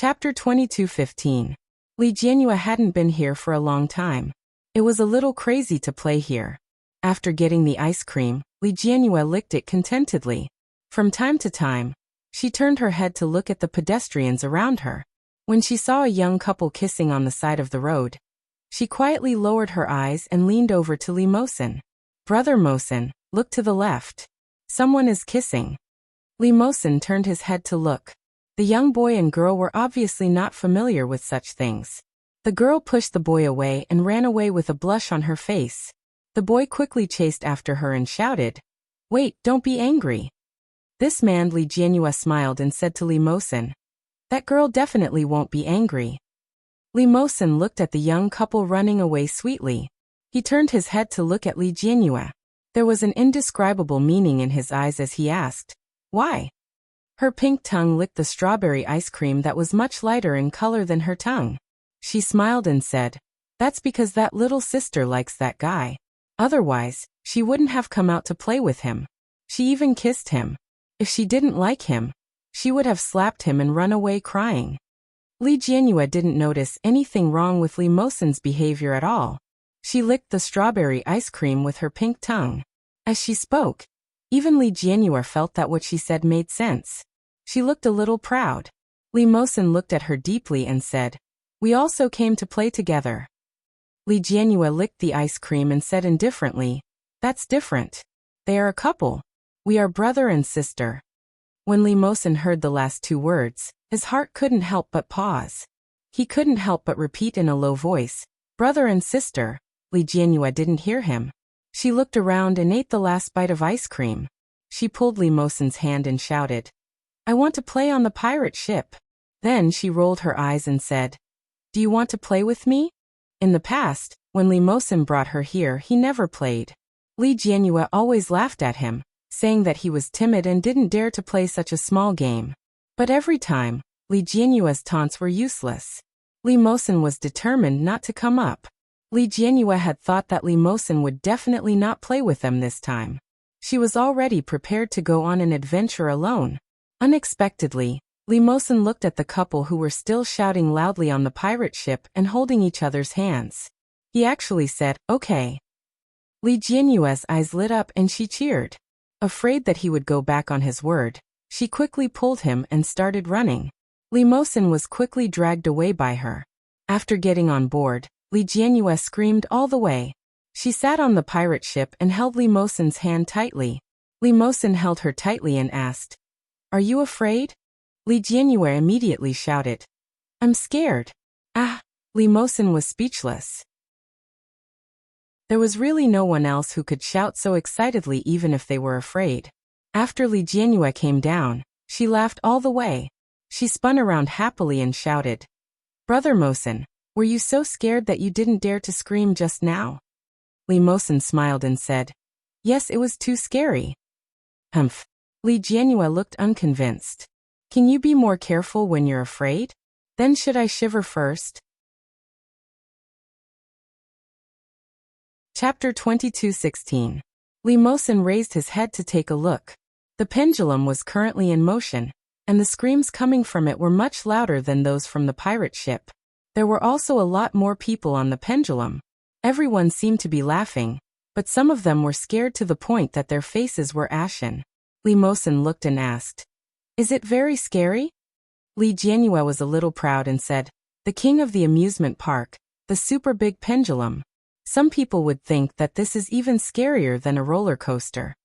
Chapter 22:15. Li Jianhua hadn't been here for a long time. It was a little crazy to play here. After getting the ice cream, Li Jianhua licked it contentedly. From time to time, she turned her head to look at the pedestrians around her. When she saw a young couple kissing on the side of the road, she quietly lowered her eyes and leaned over to Li Mosen. "Brother Mosen, look to the left. Someone is kissing." Li Mosen turned his head to look. The young boy and girl were obviously not familiar with such things. The girl pushed the boy away and ran away with a blush on her face. The boy quickly chased after her and shouted, "Wait, don't be angry." This man, Li Jianhua smiled and said to Li Mosen, "That girl definitely won't be angry." Li Mosen looked at the young couple running away sweetly. He turned his head to look at Li Jianhua. There was an indescribable meaning in his eyes as he asked, "Why?" Her pink tongue licked the strawberry ice cream that was much lighter in color than her tongue. She smiled and said, "That's because that little sister likes that guy. Otherwise, she wouldn't have come out to play with him. She even kissed him. If she didn't like him, she would have slapped him and run away crying." Li Jianhua didn't notice anything wrong with Li Mosen's behavior at all. She licked the strawberry ice cream with her pink tongue. As she spoke, even Li Jianhua felt that what she said made sense. She looked a little proud. Li Mosen looked at her deeply and said, "We also came to play together." Li Jianhua licked the ice cream and said indifferently, "That's different. They are a couple. We are brother and sister." When Li Mosen heard the last two words, his heart couldn't help but pause. He couldn't help but repeat in a low voice, "Brother and sister." Li Jianhua didn't hear him. She looked around and ate the last bite of ice cream. She pulled Li Mosen's hand and shouted, "I want to play on the pirate ship." Then she rolled her eyes and said, "Do you want to play with me?" In the past, when Li Mosen brought her here, he never played. Li Jianhua always laughed at him, saying that he was timid and didn't dare to play such a small game. But every time, Li Jianhua's taunts were useless. Li Mosen was determined not to come up. Li Jianhua had thought that Li Mosen would definitely not play with them this time. She was already prepared to go on an adventure alone. Unexpectedly, Li Mosen looked at the couple who were still shouting loudly on the pirate ship and holding each other's hands. He actually said, "Okay." Li Jianhua's eyes lit up and she cheered. Afraid that he would go back on his word, she quickly pulled him and started running. Li Mosen was quickly dragged away by her. After getting on board, Li Jianhua screamed all the way. She sat on the pirate ship and held Li Mosen's hand tightly. Li Mosen held her tightly and asked, "Are you afraid?" Li Jianhua immediately shouted, "I'm scared." Ah! Li Mosen was speechless. There was really no one else who could shout so excitedly even if they were afraid. After Li Jianhua came down, she laughed all the way. She spun around happily and shouted, "Brother Mosen, were you so scared that you didn't dare to scream just now?" Li Mosen smiled and said, "Yes, it was too scary." Humph. Li Jianhua looked unconvinced. "Can you be more careful when you're afraid? Then should I shiver first?" Chapter 22:16. Li Mosen raised his head to take a look. The pendulum was currently in motion, and the screams coming from it were much louder than those from the pirate ship. There were also a lot more people on the pendulum. Everyone seemed to be laughing, but some of them were scared to the point that their faces were ashen. Li Mosen looked and asked, "Is it very scary?" Li Jianhua was a little proud and said, "The king of the amusement park, the super big pendulum. Some people would think that this is even scarier than a roller coaster."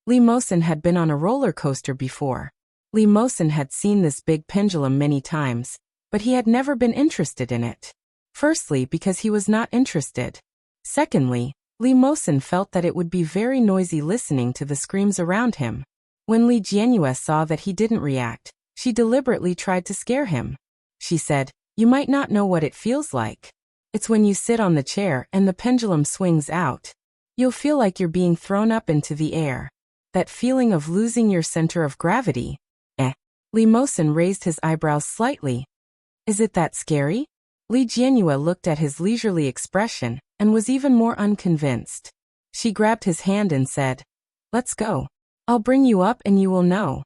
Li Mosen had been on a roller coaster before. Li Mosen had seen this big pendulum many times, but he had never been interested in it. Firstly, because he was not interested. Secondly, Li Mosen felt that it would be very noisy listening to the screams around him. When Li Jianhua saw that he didn't react, she deliberately tried to scare him. She said, "You might not know what it feels like. It's when you sit on the chair and the pendulum swings out. You'll feel like you're being thrown up into the air. That feeling of losing your center of gravity." Li Mosen raised his eyebrows slightly. "Is it that scary?" Li Jianhua looked at his leisurely expression and was even more unconvinced. She grabbed his hand and said, "Let's go. I'll bring you up and you will know."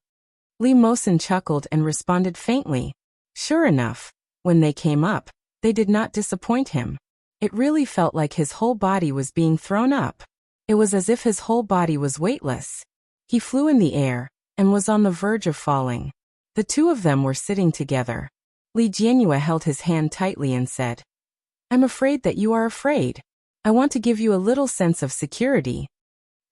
Li Mosen chuckled and responded faintly, Sure enough, when they came up, they did not disappoint him. It really felt like his whole body was being thrown up. It was as if his whole body was weightless. He flew in the air, and was on the verge of falling. The two of them were sitting together. Li Jianyue held his hand tightly and said, "I'm afraid that you are afraid. I want to give you a little sense of security."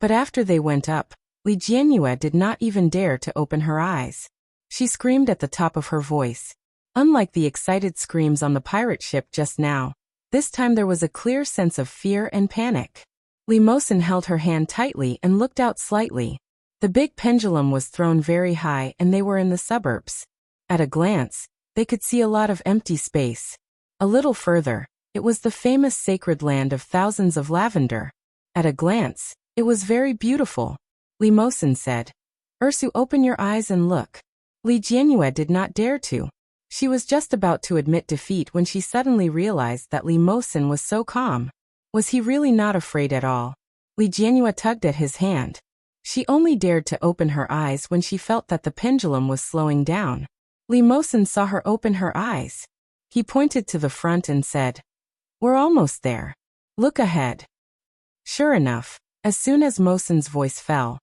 But after they went up, Li Jianyue did not even dare to open her eyes. She screamed at the top of her voice. Unlike the excited screams on the pirate ship just now, this time there was a clear sense of fear and panic. Li Mosen held her hand tightly and looked out slightly. The big pendulum was thrown very high and they were in the suburbs. At a glance, they could see a lot of empty space. A little further, it was the famous sacred land of thousands of lavender. At a glance, it was very beautiful. Li Mosen said, "Ursu, open your eyes and look." Li Jianyue did not dare to. She was just about to admit defeat when she suddenly realized that Li Mosen was so calm. Was he really not afraid at all? Li Jianyue tugged at his hand. She only dared to open her eyes when she felt that the pendulum was slowing down. Li Mosen saw her open her eyes. He pointed to the front and said, "We're almost there. Look ahead." Sure enough, as soon as Mosen's voice fell,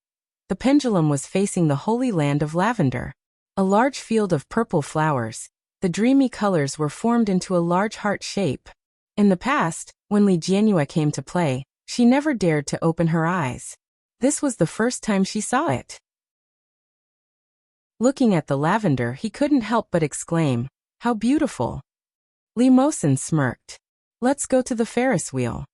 the pendulum was facing the holy land of lavender. A large field of purple flowers, the dreamy colors were formed into a large heart shape. In the past, when Li Jianyue came to play, she never dared to open her eyes. This was the first time she saw it. Looking at the lavender, he couldn't help but exclaim, "How beautiful." Li Mosen smirked. "Let's go to the Ferris wheel."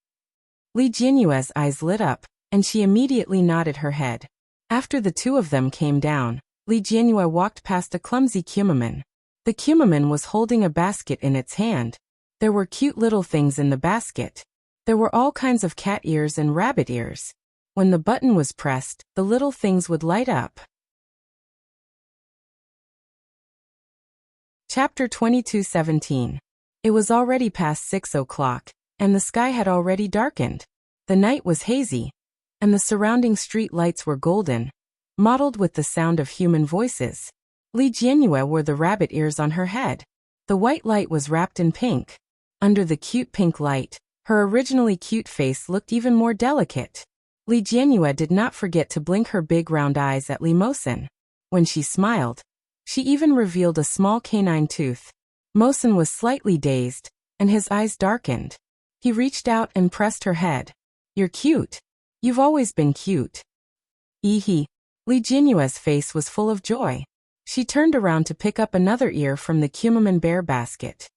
Li Jianyue's eyes lit up, and she immediately nodded her head. After the two of them came down, Li Jianyue walked past a clumsy kumaman. The kumaman was holding a basket in its hand. There were cute little things in the basket. There were all kinds of cat ears and rabbit ears. When the button was pressed, the little things would light up. Chapter 22:17. It was already past 6 o'clock, and the sky had already darkened. The night was hazy, and the surrounding street lights were golden, mottled with the sound of human voices. Li Jianyue wore the rabbit ears on her head. The white light was wrapped in pink. Under the cute pink light, her originally cute face looked even more delicate. Li Jianyue did not forget to blink her big round eyes at Li Mosen. When she smiled, she even revealed a small canine tooth. Mosen was slightly dazed, and his eyes darkened. He reached out and pressed her head. "You're cute. You've always been cute." Ehe. Li Jianyue's face was full of joy. She turned around to pick up another ear from the kumaman bear basket.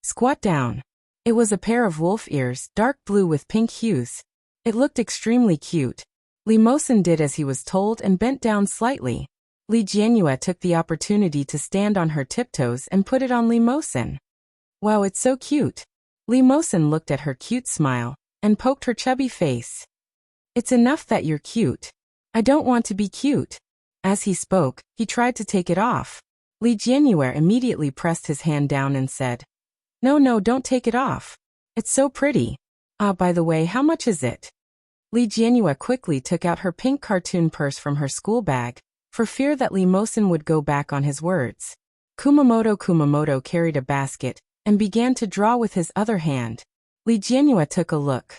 "Squat down." It was a pair of wolf ears, dark blue with pink hues. It looked extremely cute. Li Mosen did as he was told and bent down slightly. Li Jianyue took the opportunity to stand on her tiptoes and put it on Li Mosen. "Wow, it's so cute." Li Mosen looked at her cute smile and poked her chubby face. "It's enough that you're cute. I don't want to be cute." As he spoke, he tried to take it off. Li Jianyue immediately pressed his hand down and said, No, don't take it off. It's so pretty. Ah, by the way, how much is it?" Li Jianyue quickly took out her pink cartoon purse from her school bag, for fear that Li Mosen would go back on his words. Kumamoto carried a basket, and began to draw with his other hand. Li Jianyue took a look.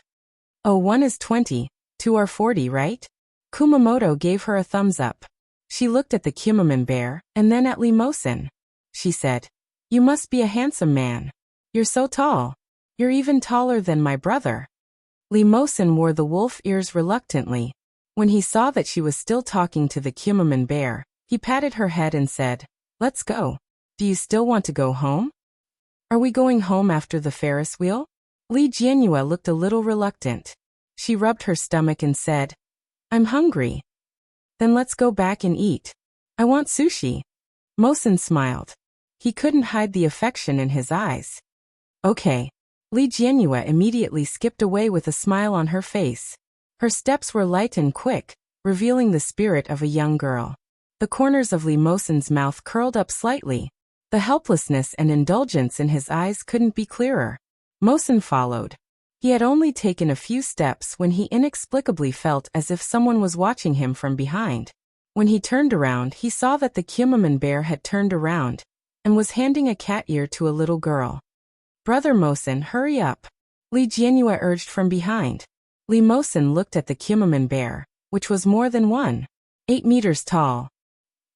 "Oh, 1 is 20, 2 are 40, right?" Kumamoto gave her a thumbs up. She looked at the kumaman bear, and then at Li Mosen. She said, "You must be a handsome man. You're so tall. You're even taller than my brother." Li Mosen wore the wolf ears reluctantly. When he saw that she was still talking to the kumaman bear, he patted her head and said, "Let's go. Do you still want to go home? Are we going home after the Ferris wheel?" Li Jianyue looked a little reluctant. She rubbed her stomach and said, "I'm hungry." "Then let's go back and eat. I want sushi." Mosen smiled. He couldn't hide the affection in his eyes. "Okay." Li Jianyue immediately skipped away with a smile on her face. Her steps were light and quick, revealing the spirit of a young girl. The corners of Li Mosen's mouth curled up slightly. The helplessness and indulgence in his eyes couldn't be clearer. Mosen followed. He had only taken a few steps when he inexplicably felt as if someone was watching him from behind. When he turned around, he saw that the kumaman bear had turned around. and was handing a cat ear to a little girl. "Brother Mosen, hurry up," Li Jianyue urged from behind. Li Mosen looked at the Kumaman bear, which was more than 8 meters tall.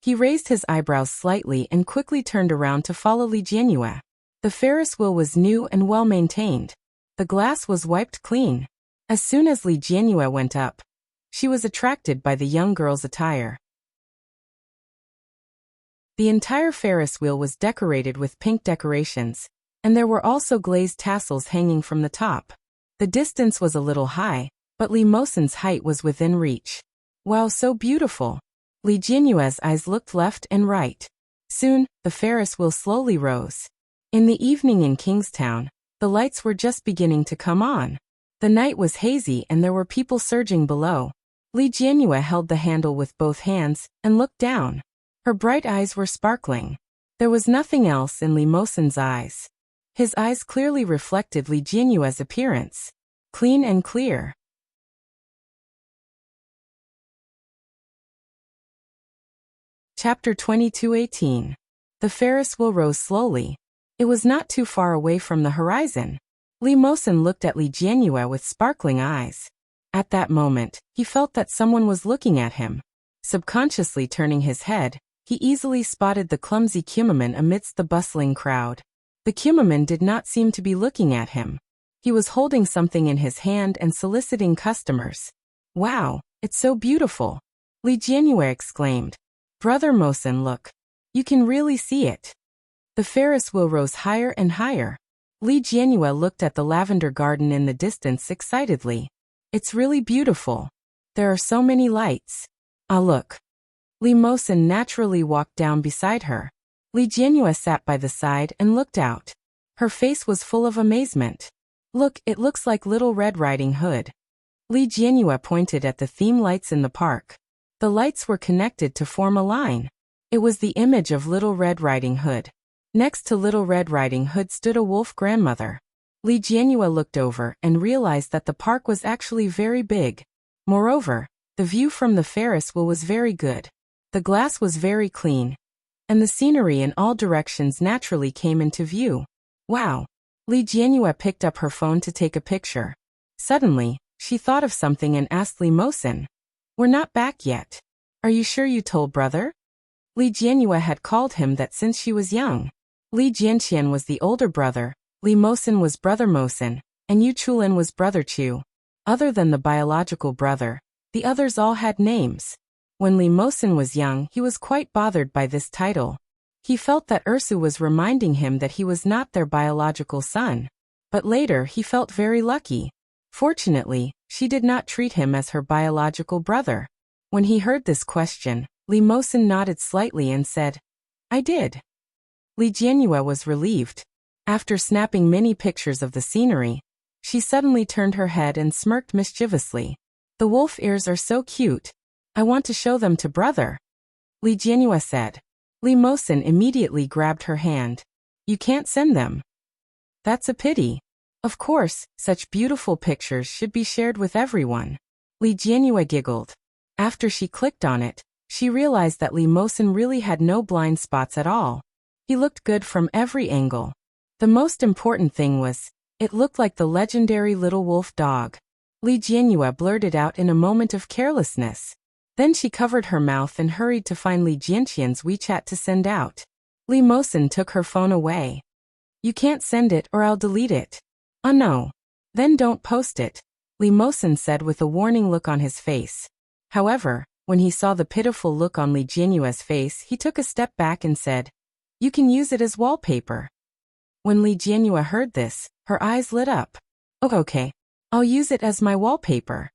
He raised his eyebrows slightly and quickly turned around to follow Li Jianyue. The Ferris wheel was new and well maintained. The glass was wiped clean. As soon as Li Jianyue went up, she was attracted by the young girl's attire. The entire Ferris wheel was decorated with pink decorations, and there were also glazed tassels hanging from the top. The distance was a little high, but Li Mosen's height was within reach. Wow, so beautiful! Li Jianyue's eyes looked left and right. Soon, the Ferris wheel slowly rose. In the evening in Kingstown, the lights were just beginning to come on. The night was hazy and there were people surging below. Li Jianyue held the handle with both hands and looked down. Her bright eyes were sparkling. There was nothing else in Li Mosen's eyes. His eyes clearly reflected Li Jianyue's appearance. Clean and clear. Chapter 22:18. The Ferris wheel rose slowly. It was not too far away from the horizon. Li Mosen looked at Li Jianyue with sparkling eyes. At that moment, he felt that someone was looking at him. Subconsciously turning his head, he easily spotted the clumsy Kumaman amidst the bustling crowd. The Kumaman did not seem to be looking at him. He was holding something in his hand and soliciting customers. "Wow, it's so beautiful!" Li Jianyue exclaimed. "Brother Mosen, look. You can really see it." The Ferris wheel rose higher and higher. Li Jianyue looked at the lavender garden in the distance excitedly. "It's really beautiful. There are so many lights. Ah, look." Li Mosen naturally walked down beside her. Li Jianyue sat by the side and looked out. Her face was full of amazement. "Look, it looks like Little Red Riding Hood." Li Jianyue pointed at the theme lights in the park. The lights were connected to form a line. It was the image of Little Red Riding Hood. Next to Little Red Riding Hood stood a wolf grandmother. Li Jianyue looked over and realized that the park was actually very big. Moreover, the view from the Ferris wheel was very good. The glass was very clean, and the scenery in all directions naturally came into view. Wow! Li Jianyue picked up her phone to take a picture. Suddenly, she thought of something and asked Li Mosen, "We're not back yet. Are you sure you told brother?" Li Jianyue had called him that since she was young. Li Jianqian was the older brother, Li Mosen was brother Mosen, and Yu Chulin was brother Chu. Other than the biological brother, the others all had names. When Li Mosen was young, he was quite bothered by this title. He felt that Ursu was reminding him that he was not their biological son. But later he felt very lucky. Fortunately, she did not treat him as her biological brother. When he heard this question, Li Mosen nodded slightly and said, "I did." Li Jianyue was relieved. After snapping many pictures of the scenery, she suddenly turned her head and smirked mischievously. "The wolf ears are so cute. I want to show them to brother," Li Jianyue said. Li Mosen immediately grabbed her hand. "You can't send them. That's a pity. Of course, such beautiful pictures should be shared with everyone." Li Jianyue giggled. After she clicked on it, she realized that Li Mosen really had no blind spots at all. He looked good from every angle. The most important thing was, it looked like the legendary little wolf dog. Li Jianyue blurted out in a moment of carelessness. Then she covered her mouth and hurried to find Li Jianqian's WeChat to send out. Li Mosen took her phone away. "You can't send it or I'll delete it." "Oh no. Then don't post it," Li Mosen said with a warning look on his face. However, when he saw the pitiful look on Li Jianyue's face, he took a step back and said, "You can use it as wallpaper." When Li Jianyue heard this, her eyes lit up. "Oh, okay. I'll use it as my wallpaper."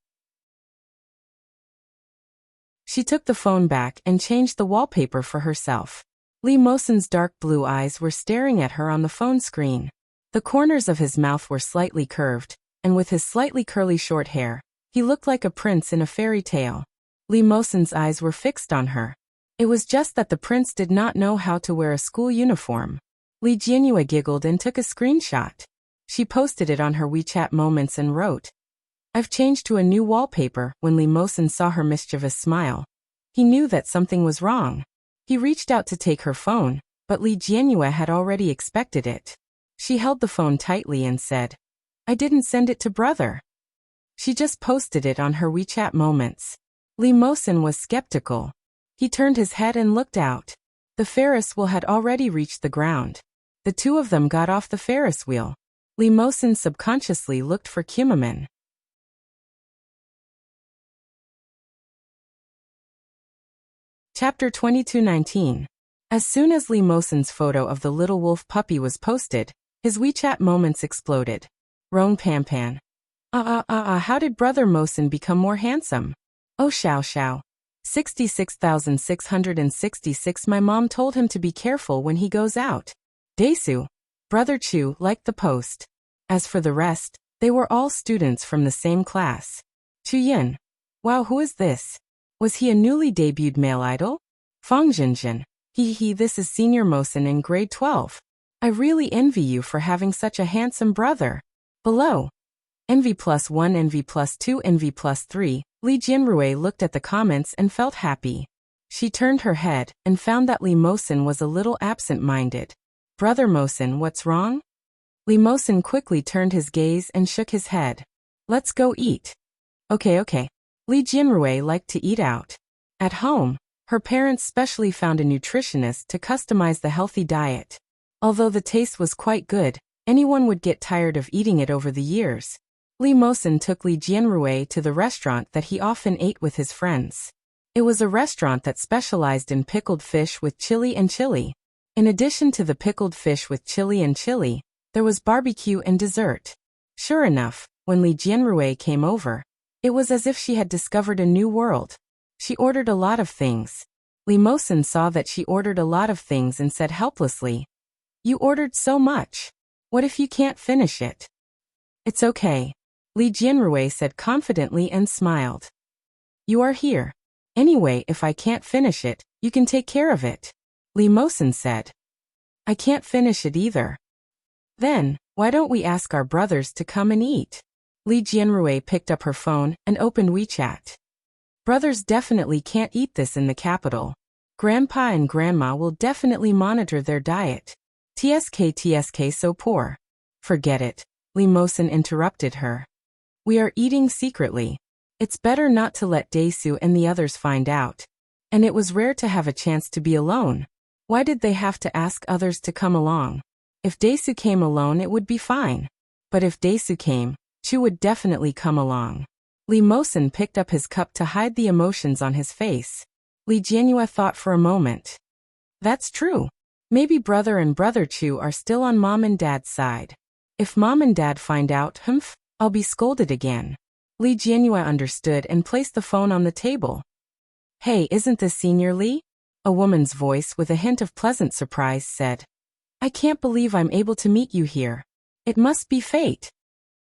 She took the phone back and changed the wallpaper for herself. Li Mosen's dark blue eyes were staring at her on the phone screen. The corners of his mouth were slightly curved, and with his slightly curly short hair, he looked like a prince in a fairy tale. Li Mosen's eyes were fixed on her. It was just that the prince did not know how to wear a school uniform. Li Jianyue giggled and took a screenshot. She posted it on her WeChat Moments and wrote, "I've changed to a new wallpaper." When Li Mosen saw her mischievous smile, he knew that something was wrong. He reached out to take her phone, but Li Jianyue had already expected it. She held the phone tightly and said, "I didn't send it to brother. She just posted it on her WeChat Moments." Li Mosin was skeptical. He turned his head and looked out. The Ferris wheel had already reached the ground. The two of them got off the Ferris wheel. Li Mosin subconsciously looked for Kumaman. Chapter 22:19. As soon as Li Mosin's photo of the little wolf puppy was posted, his WeChat Moments exploded. Rong Pampan. How did Brother Mosin become more handsome? Oh Xiao. 66,666. My mom told him to be careful when he goes out. Daesu. Brother Chu liked the post. As for the rest, they were all students from the same class. Chu Yin. Wow, who is this? Was he a newly debuted male idol? Fang Jinjin. This is Senior Mosin in grade 12. I really envy you for having such a handsome brother. Below. Envy +1, envy +2, envy +3. Li Jianrui looked at the comments and felt happy. She turned her head and found that Li Mosin was a little absent-minded. Brother Mosin, what's wrong? Li Mosin quickly turned his gaze and shook his head. Let's go eat. Okay. Li Jianrui liked to eat out. At home, her parents specially found a nutritionist to customize the healthy diet. Although the taste was quite good, anyone would get tired of eating it over the years. Li Mosin took Li Jianrui to the restaurant that he often ate with his friends. It was a restaurant that specialized in pickled fish with chili and chili. In addition to the pickled fish with chili and chili, there was barbecue and dessert. Sure enough, when Li Jianrui came over, it was as if she had discovered a new world. She ordered a lot of things. Li Mosin saw that she ordered a lot of things and said helplessly, "You ordered so much. What if you can't finish it?" "It's okay," Li Jianrui said confidently and smiled. "You are here. Anyway, if I can't finish it, you can take care of it," Li Mosin said. "I can't finish it either." "Then, why don't we ask our brothers to come and eat?" Li Jianrui picked up her phone and opened WeChat. "Brothers definitely can't eat this in the capital. Grandpa and Grandma will definitely monitor their diet. TSK so poor." "Forget it," Li Mosin interrupted her. "We are eating secretly. It's better not to let Daesu and the others find out. And it was rare to have a chance to be alone. Why did they have to ask others to come along? If Daesu came alone it would be fine. But if Daesu came, Chu would definitely come along." Li Mosin picked up his cup to hide the emotions on his face. Li Jianyue thought for a moment. That's true. Maybe brother and brother Chu are still on mom and dad's side. If mom and dad find out, I'll be scolded again. Li Jianyue understood and placed the phone on the table. "Hey, isn't this Senior Li?" A woman's voice with a hint of pleasant surprise said. "I can't believe I'm able to meet you here. It must be fate."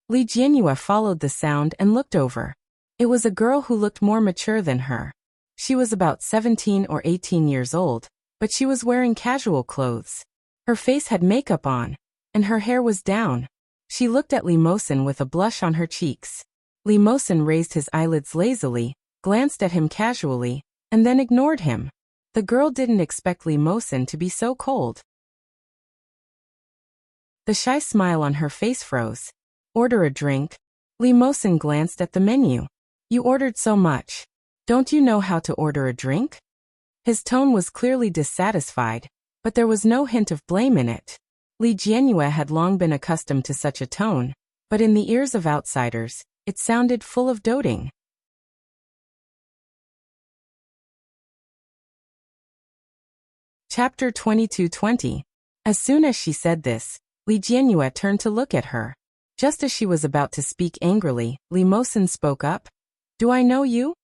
Li Jianyue followed the sound and looked over. It was a girl who looked more mature than her. She was about 17 or 18 years old, but she was wearing casual clothes. Her face had makeup on, and her hair was down. She looked at Li Mosin with a blush on her cheeks. Li Mosin raised his eyelids lazily, glanced at him casually, and then ignored him. The girl didn't expect Li Mosin to be so cold. The shy smile on her face froze. "Order a drink." Li Mosin glanced at the menu. "You ordered so much. Don't you know how to order a drink?" His tone was clearly dissatisfied, but there was no hint of blame in it. Li Jianyue had long been accustomed to such a tone, but in the ears of outsiders, it sounded full of doting. Chapter 22:20. As soon as she said this, Li Jianyue turned to look at her. Just as she was about to speak angrily, Li Mosin spoke up. "Do I know you?"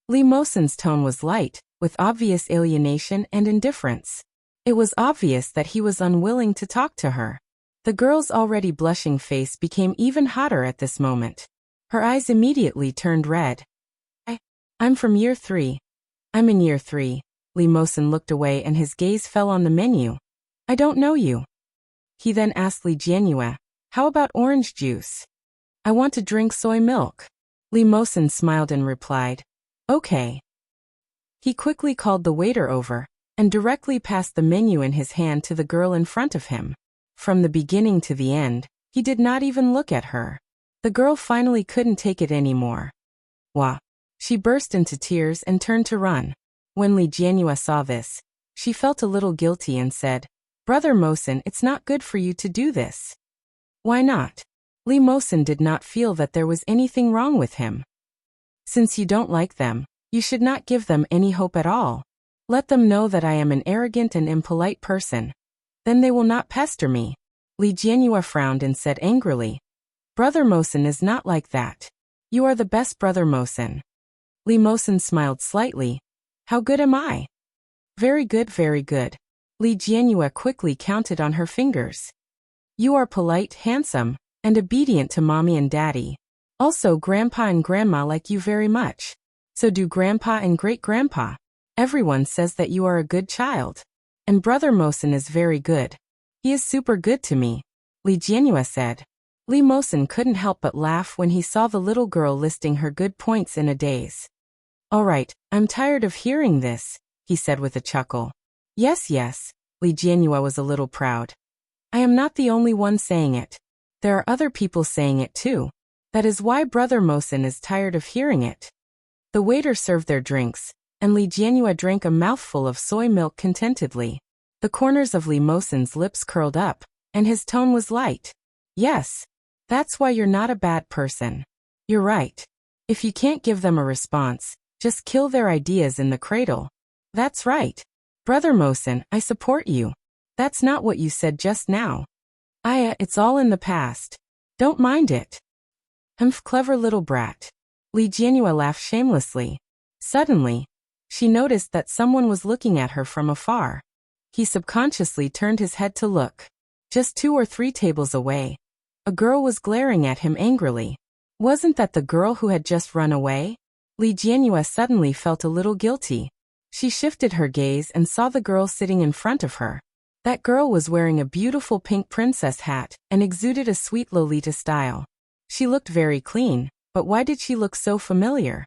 Li Mosin's tone was light, with obvious alienation and indifference. It was obvious that he was unwilling to talk to her. The girl's already blushing face became even hotter at this moment. Her eyes immediately turned red. I'm from year 3. "I'm in year 3. Li Mosin looked away and his gaze fell on the menu. "I don't know you." He then asked Li Jianyue, "How about orange juice?" "I want to drink soy milk." Li Mosin smiled and replied, "Okay." He quickly called the waiter over, and directly passed the menu in his hand to the girl in front of him. From the beginning to the end, he did not even look at her. The girl finally couldn't take it anymore. Wah! She burst into tears and turned to run. When Li Jianhua saw this, she felt a little guilty and said, "Brother Mosen, it's not good for you to do this." "Why not?" Li Mosen did not feel that there was anything wrong with him. "Since you don't like them, you should not give them any hope at all. Let them know that I am an arrogant and impolite person. Then they will not pester me." Li Jianhua frowned and said angrily, "Brother Mosen is not like that. You are the best Brother Mosen." Li Mosen smiled slightly. "How good am I?" "Very good, very good." Li Jianhua quickly counted on her fingers. "You are polite, handsome, and obedient to mommy and daddy. Also, grandpa and grandma like you very much. So do grandpa and great-grandpa. Everyone says that you are a good child. And Brother Mosen is very good. He is super good to me," Li Jianhua said. Li Mosen couldn't help but laugh when he saw the little girl listing her good points in a daze. "All right, I'm tired of hearing this," he said with a chuckle. Yes, Li Jianhua was a little proud. "I am not the only one saying it. There are other people saying it too. That is why Brother Mosen is tired of hearing it." The waiter served their drinks, and Li Jianhua drank a mouthful of soy milk contentedly. The corners of Li Mosen's lips curled up, and his tone was light. "Yes. That's why you're not a bad person. You're right. If you can't give them a response, just kill their ideas in the cradle." "That's right. Brother Mosen, I support you. That's not what you said just now." It's all in the past. Don't mind it." Clever little brat." Li Jianhua laughed shamelessly. Suddenly, she noticed that someone was looking at her from afar. He subconsciously turned his head to look. Just 2 or 3 tables away, a girl was glaring at him angrily. Wasn't that the girl who had just run away? Li Jianhua suddenly felt a little guilty. She shifted her gaze and saw the girl sitting in front of her. That girl was wearing a beautiful pink princess hat and exuded a sweet Lolita style. She looked very clean, but why did she look so familiar?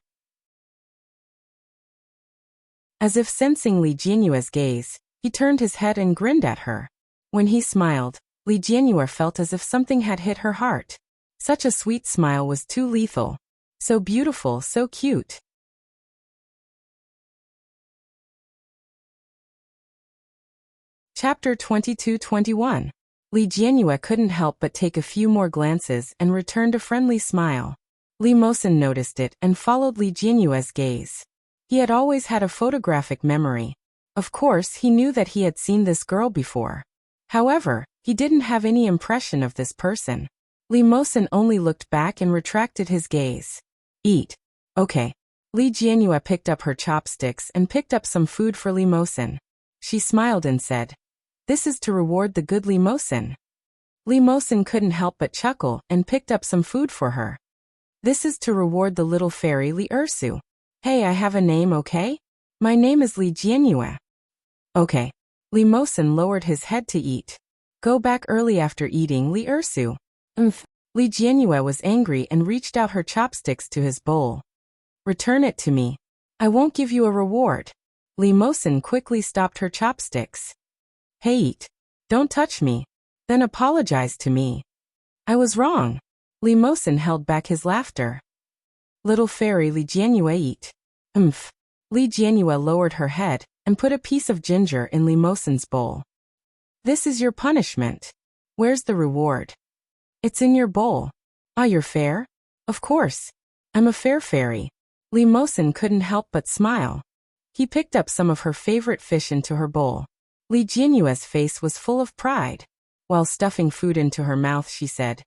As if sensing Li Jianhua's gaze, he turned his head and grinned at her. When he smiled, Li Jianhua felt as if something had hit her heart. Such a sweet smile was too lethal. So beautiful, so cute. Chapter 22-21. Li Jianhua couldn't help but take a few more glances and returned a friendly smile. Li Mosen noticed it and followed Li Jianhua's gaze. He had always had a photographic memory. Of course, he knew that he had seen this girl before. However, he didn't have any impression of this person. Li Mosen only looked back and retracted his gaze. "Eat." "Okay." Li Jianhua picked up her chopsticks and picked up some food for Li Mosen. She smiled and said, "This is to reward the good Li Mosen." Li Mosen couldn't help but chuckle and picked up some food for her. "This is to reward the little fairy Li Ursu. Hey, I have a name, okay? My name is Li Jianhua." "Okay." Li Mosen lowered his head to eat. "Go back early after eating, Li Ursu." Li Jianhua was angry and reached out her chopsticks to his bowl. "Return it to me. I won't give you a reward." Li Mosen quickly stopped her chopsticks. "Hey, eat. Don't touch me. Then apologize to me." "I was wrong." Li Mosen held back his laughter. "Little fairy Li Jianhua, eat." Li Jianhua lowered her head and put a piece of ginger in Li Mosen's bowl. "This is your punishment. Where's the reward?" "It's in your bowl." "Ah, you're fair?" "Of course. I'm a fair fairy." Li Mosen couldn't help but smile. He picked up some of her favorite fish into her bowl. Li Jianhua's face was full of pride. While stuffing food into her mouth, she said,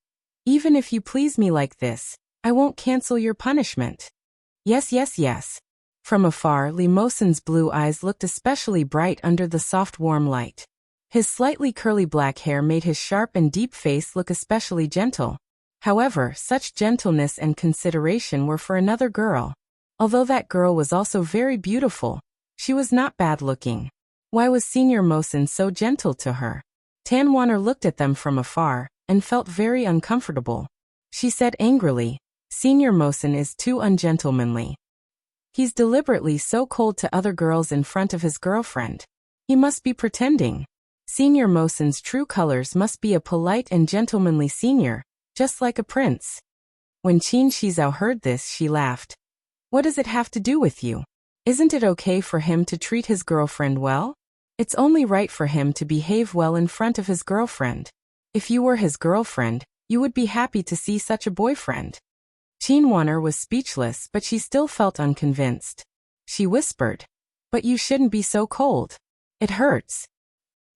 "Even if you please me like this, I won't cancel your punishment." Yes. From afar, Li Mosen's blue eyes looked especially bright under the soft warm light. His slightly curly black hair made his sharp and deep face look especially gentle. However, such gentleness and consideration were for another girl. Although that girl was also very beautiful, she was not bad-looking. Why was Senior Mosen so gentle to her? Tan Wanner looked at them from afar and felt very uncomfortable. She said angrily, "Senior Mosen is too ungentlemanly. He's deliberately so cold to other girls in front of his girlfriend." He must be pretending. Senior Mosen's true colors must be a polite and gentlemanly senior, just like a prince. When Qin Shizao heard this, she laughed. What does it have to do with you? Isn't it okay for him to treat his girlfriend well? It's only right for him to behave well in front of his girlfriend. If you were his girlfriend, you would be happy to see such a boyfriend. Qin Wan'er was speechless, but she still felt unconvinced. She whispered, But you shouldn't be so cold. It hurts.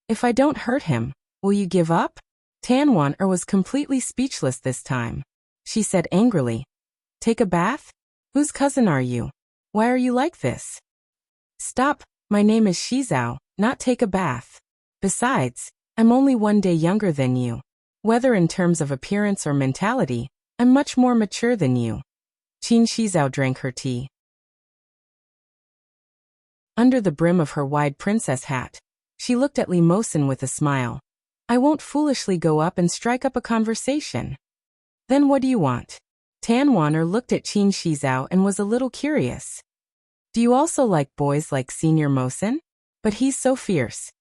If I don't hurt him, will you give up? Tan Wan'er was completely speechless this time. She said angrily, Take a bath? Whose cousin are you? Why are you like this? Stop, my name is Shizao, not take a bath. Besides, I'm only 1 day younger than you. Whether in terms of appearance or mentality, I'm much more mature than you. Qin Shizao drank her tea. Under the brim of her wide princess hat, she looked at Li Mosen with a smile. I won't foolishly go up and strike up a conversation. Then what do you want? Tan Wan'er looked at Qin Shizao and was a little curious. Do you also like boys like Senior Mosen? But he's so fierce.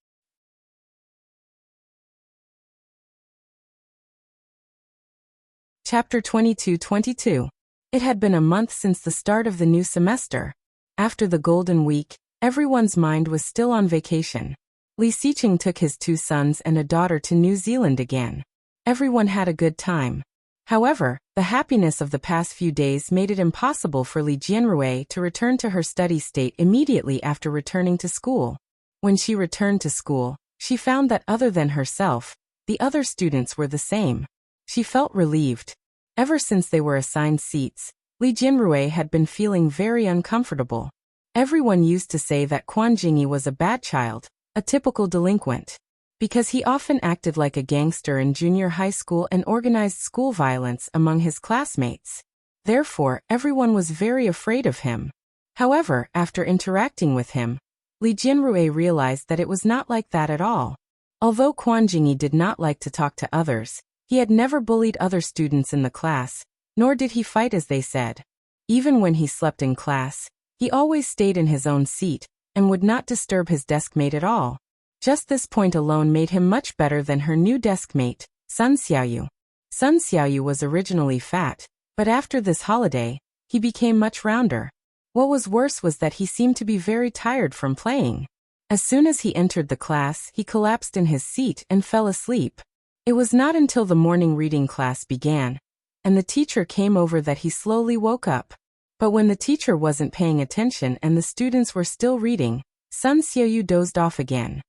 Chapter 22-22. It had been a month since the start of the new semester. After the Golden Week, everyone's mind was still on vacation. Li Xiqing took his 2 sons and a daughter to New Zealand again. Everyone had a good time. However, the happiness of the past few days made it impossible for Li Jianrui to return to her study state immediately after returning to school. When she returned to school, she found that other than herself, the other students were the same. She felt relieved. Ever since they were assigned seats, Li Jianrui had been feeling very uncomfortable. Everyone used to say that Quan Jingyi was a bad child, a typical delinquent, because he often acted like a gangster in junior high school and organized school violence among his classmates. Therefore, everyone was very afraid of him. However, after interacting with him, Li Jianrui realized that it was not like that at all. Although Quan Jingyi did not like to talk to others, he had never bullied other students in the class, nor did he fight as they said. Even when he slept in class, he always stayed in his own seat, and would not disturb his deskmate at all. Just this point alone made him much better than her new deskmate, Sun Xiaoyu. Sun Xiaoyu was originally fat, but after this holiday, he became much rounder. What was worse was that he seemed to be very tired from playing. As soon as he entered the class, he collapsed in his seat and fell asleep. It was not until the morning reading class began, and the teacher came over that he slowly woke up. But when the teacher wasn't paying attention and the students were still reading, Sun Xiaoyu dozed off again.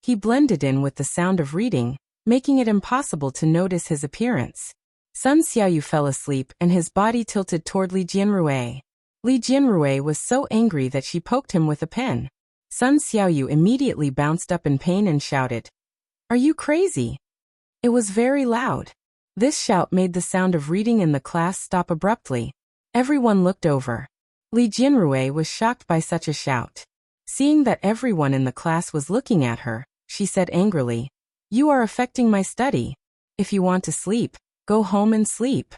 He blended in with the sound of reading, making it impossible to notice his appearance. Sun Xiaoyu fell asleep and his body tilted toward Li Jianrui. Li Jianrui was so angry that she poked him with a pen. Sun Xiaoyu immediately bounced up in pain and shouted, Are you crazy? It was very loud. This shout made the sound of reading in the class stop abruptly. Everyone looked over. Li Jianrui was shocked by such a shout. Seeing that everyone in the class was looking at her, she said angrily, You are affecting my study. If you want to sleep, go home and sleep.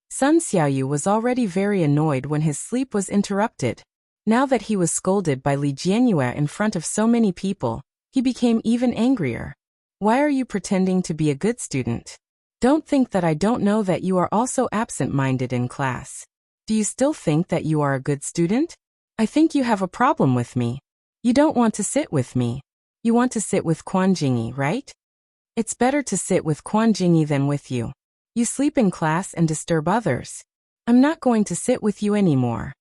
Sun Xiaoyu was already very annoyed when his sleep was interrupted. Now that he was scolded by Li Jianrui in front of so many people, he became even angrier. Why are you pretending to be a good student? Don't think that I don't know that you are also absent-minded in class. Do you still think that you are a good student? I think you have a problem with me. You don't want to sit with me. You want to sit with Quan Jingyi, right? It's better to sit with Quan Jingyi than with you. You sleep in class and disturb others. I'm not going to sit with you anymore.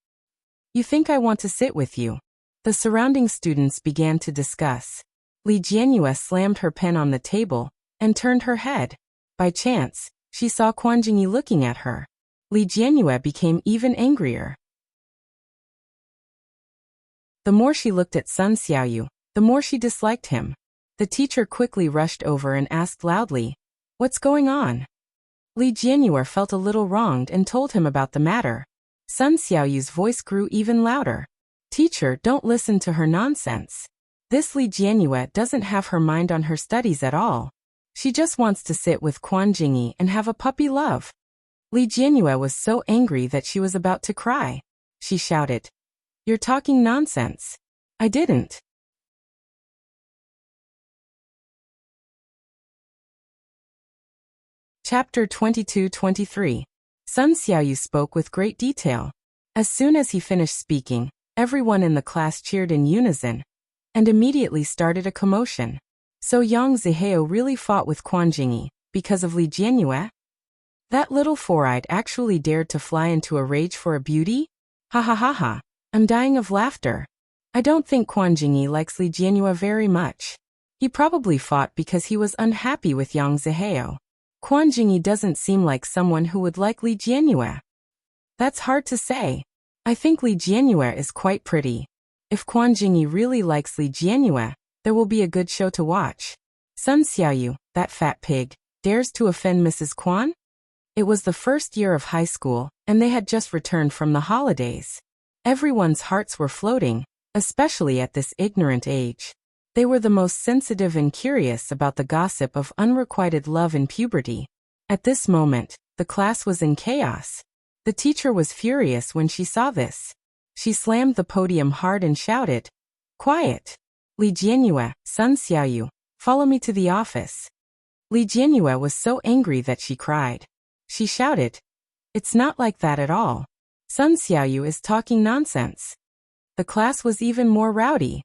You think I want to sit with you? The surrounding students began to discuss. Li Jianrui slammed her pen on the table and turned her head. By chance, she saw Quan Jingyi looking at her. Li Jianrui became even angrier. The more she looked at Sun Xiaoyu, the more she disliked him. The teacher quickly rushed over and asked loudly, What's going on? Li Jianrui felt a little wronged and told him about the matter. Sun Xiaoyu's voice grew even louder. Teacher, don't listen to her nonsense. This Li Jianrui doesn't have her mind on her studies at all. She just wants to sit with Quan Jingyi and have a puppy love. Li Jianrui was so angry that she was about to cry. She shouted, You're talking nonsense. I didn't. Chapter 22-23. Sun Xiaoyu spoke with great detail. As soon as he finished speaking, everyone in the class cheered in unison and immediately started a commotion. So Yang Zihao really fought with Quan Jingyi because of Li Jianyue? That little four-eyed actually dared to fly into a rage for a beauty? Ha ha ha ha. I'm dying of laughter. I don't think Quan Jingyi likes Li Jianyue very much. He probably fought because he was unhappy with Yang Zihao. Quan Jingyi doesn't seem like someone who would like Li Jianyue. That's hard to say. I think Li Jianyue is quite pretty. If Quan Jingyi really likes Li Jianyue, there will be a good show to watch. Sun Xiaoyu, that fat pig, dares to offend Mrs. Quan? It was the first year of high school, and they had just returned from the holidays. Everyone's hearts were floating, especially at this ignorant age. They were the most sensitive and curious about the gossip of unrequited love in puberty. At this moment, the class was in chaos. The teacher was furious when she saw this. She slammed the podium hard and shouted, "Quiet! Li Jianyue, Sun Xiaoyu, follow me to the office." Li Jianyue was so angry that she cried. She shouted, "It's not like that at all. Sun Xiaoyu is talking nonsense." The class was even more rowdy.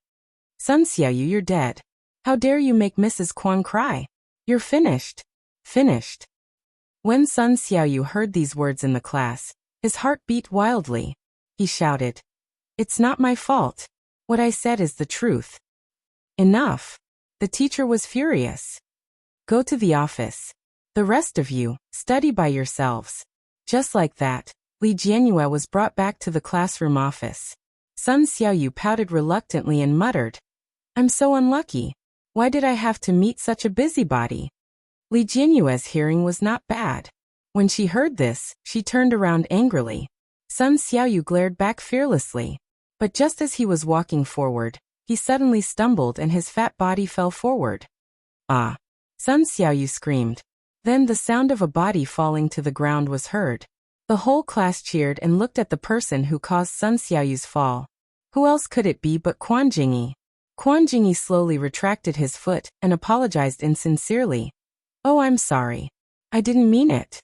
"Sun Xiaoyu, you're dead. How dare you make Mrs. Quan cry? You're finished. Finished." When Sun Xiaoyu heard these words in the class, his heart beat wildly. He shouted, "It's not my fault. What I said is the truth." "Enough." The teacher was furious. "Go to the office. The rest of you, study by yourselves." Just like that, Li Jianyue was brought back to the classroom office. Sun Xiaoyu pouted reluctantly and muttered, "I'm so unlucky. Why did I have to meet such a busybody?" Li Jianyue's hearing was not bad. When she heard this, she turned around angrily. Sun Xiaoyu glared back fearlessly. But just as he was walking forward, he suddenly stumbled and his fat body fell forward. "Ah!" Sun Xiaoyu screamed. Then the sound of a body falling to the ground was heard. The whole class cheered and looked at the person who caused Sun Xiaoyu's fall. Who else could it be but Quan Jingyi? Quan Jingyi slowly retracted his foot and apologized insincerely. "Oh, I'm sorry. I didn't mean it."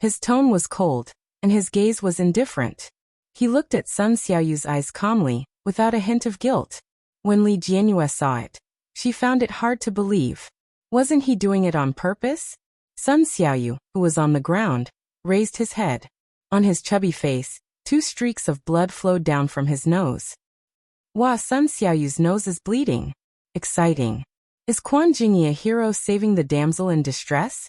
His tone was cold, and his gaze was indifferent. He looked at Sun Xiaoyu's eyes calmly, without a hint of guilt. When Li Jianyue saw it, she found it hard to believe. Wasn't he doing it on purpose? Sun Xiaoyu, who was on the ground, raised his head. On his chubby face, 2 streaks of blood flowed down from his nose. "Wow, Sun Xiaoyu's nose is bleeding. Exciting. Is Quan Jingyi a hero saving the damsel in distress?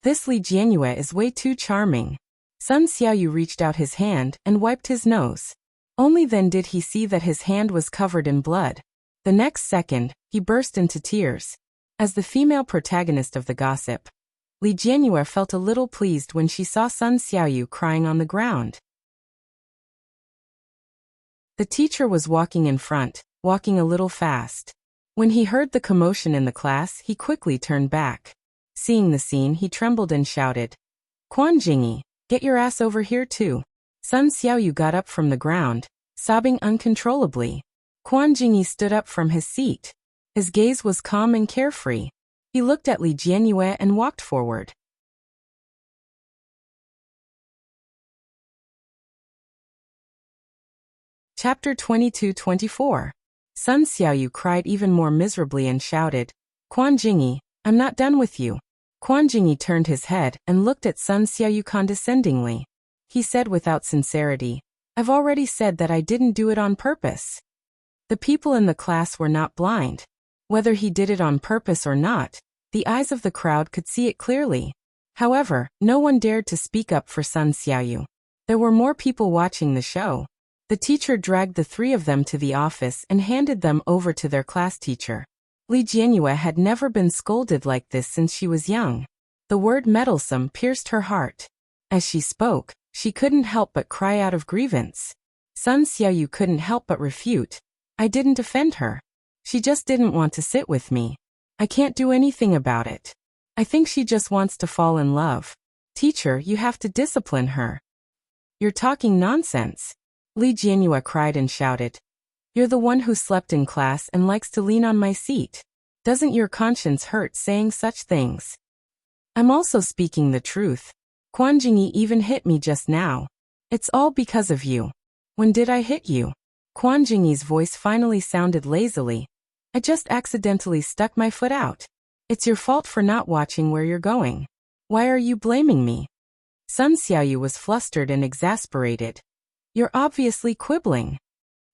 This Li Jianyue is way too charming." Sun Xiaoyu reached out his hand and wiped his nose. Only then did he see that his hand was covered in blood. The next second, he burst into tears. As the female protagonist of the gossip, Li Jianyue felt a little pleased when she saw Sun Xiaoyu crying on the ground. The teacher was walking in front, walking a little fast. When he heard the commotion in the class, he quickly turned back. Seeing the scene, he trembled and shouted, "Quan Jingyi, get your ass over here too." Sun Xiaoyu got up from the ground, sobbing uncontrollably. Quan Jingyi stood up from his seat. His gaze was calm and carefree. He looked at Li Jianyue and walked forward. Chapter 22-24. Sun Xiaoyu cried even more miserably and shouted, "Quan Jingyi, I'm not done with you." Quan Jingyi turned his head and looked at Sun Xiaoyu condescendingly. He said without sincerity, "I've already said that I didn't do it on purpose." The people in the class were not blind. Whether he did it on purpose or not, the eyes of the crowd could see it clearly. However, no one dared to speak up for Sun Xiaoyu. There were more people watching the show. The teacher dragged the 3 of them to the office and handed them over to their class teacher. Li Jianyue had never been scolded like this since she was young. The word meddlesome pierced her heart. As she spoke, she couldn't help but cry out of grievance. Sun Xiaoyu couldn't help but refute. "I didn't offend her. She just didn't want to sit with me. I can't do anything about it. I think she just wants to fall in love. Teacher, you have to discipline her." "You're talking nonsense." Li Jianyue cried and shouted. "You're the one who slept in class and likes to lean on my seat. Doesn't your conscience hurt saying such things?" I'm also speaking the truth. Quan Jingyi even hit me just now. It's all because of you. When did I hit you? Quan Jingyi's voice finally sounded lazily. I just accidentally stuck my foot out. It's your fault for not watching where you're going. Why are you blaming me? Sun Xiaoyu was flustered and exasperated. You're obviously quibbling.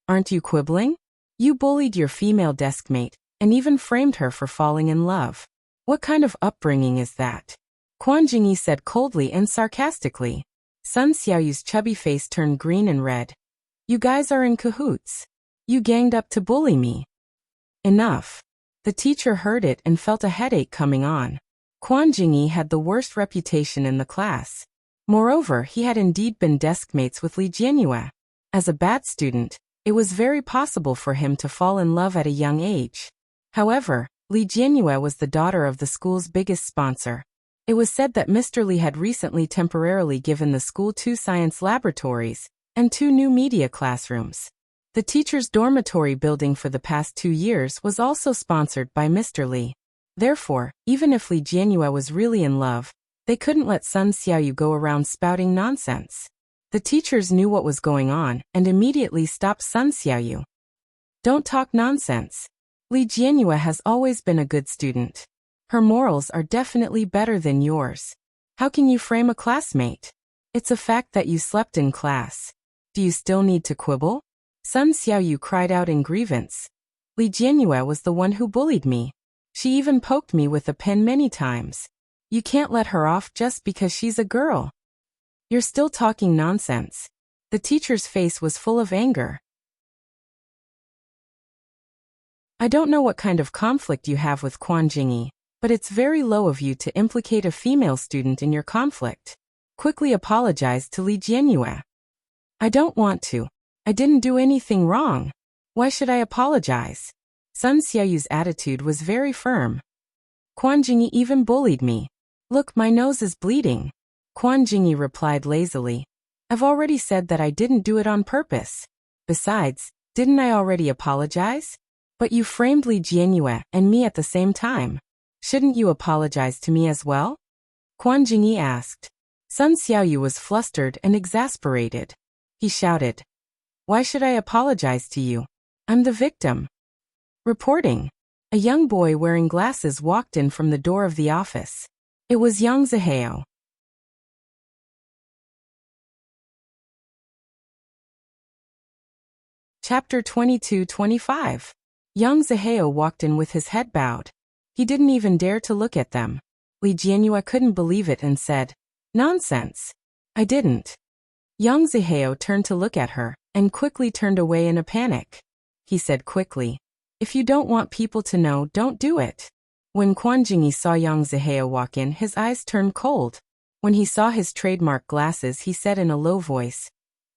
Aren't you quibbling? You bullied your female deskmate, and even framed her for falling in love. What kind of upbringing is that? Quan Jingyi said coldly and sarcastically. Sun Xiaoyu's chubby face turned green and red. You guys are in cahoots. You ganged up to bully me. Enough. The teacher heard it and felt a headache coming on. Quan Jingyi had the worst reputation in the class. Moreover, he had indeed been deskmates with Li Jianyue. As a bad student, it was very possible for him to fall in love at a young age. However, Li Jianyue was the daughter of the school's biggest sponsor. It was said that Mr. Li had recently temporarily given the school 2 science laboratories and 2 new media classrooms. The teacher's dormitory building for the past 2 years was also sponsored by Mr. Li. Therefore, even if Li Jianyue was really in love, they couldn't let Sun Xiaoyu go around spouting nonsense. The teachers knew what was going on and immediately stopped Sun Xiaoyu. Don't talk nonsense. Li Jianyue has always been a good student. Her morals are definitely better than yours. How can you frame a classmate? It's a fact that you slept in class. Do you still need to quibble? Sun Xiaoyu cried out in grievance. Li Jianyue was the one who bullied me. She even poked me with a pen many times. You can't let her off just because she's a girl. You're still talking nonsense. The teacher's face was full of anger. I don't know what kind of conflict you have with Quan Jingyi, but it's very low of you to implicate a female student in your conflict. Quickly apologize to Li Jianyue. I don't want to. I didn't do anything wrong. Why should I apologize? Sun Xiaoyu's attitude was very firm. Quan Jingyi even bullied me. Look, my nose is bleeding. Quan Jingyi replied lazily. I've already said that I didn't do it on purpose. Besides, didn't I already apologize? But you framed Li Jianyue and me at the same time. Shouldn't you apologize to me as well? Quan Jingyi asked. Sun Xiaoyu was flustered and exasperated. He shouted. Why should I apologize to you? I'm the victim. Reporting. A young boy wearing glasses walked in from the door of the office. It was Yang Zihao. Chapter 22-25. Yang Zihao walked in with his head bowed. He didn't even dare to look at them. Li Jianyue couldn't believe it and said, Nonsense. I didn't. Yang Zihao turned to look at her, and quickly turned away in a panic. He said quickly, If you don't want people to know, don't do it. When Quan Jingyi saw Yang Zihao walk in, his eyes turned cold. When he saw his trademark glasses, he said in a low voice,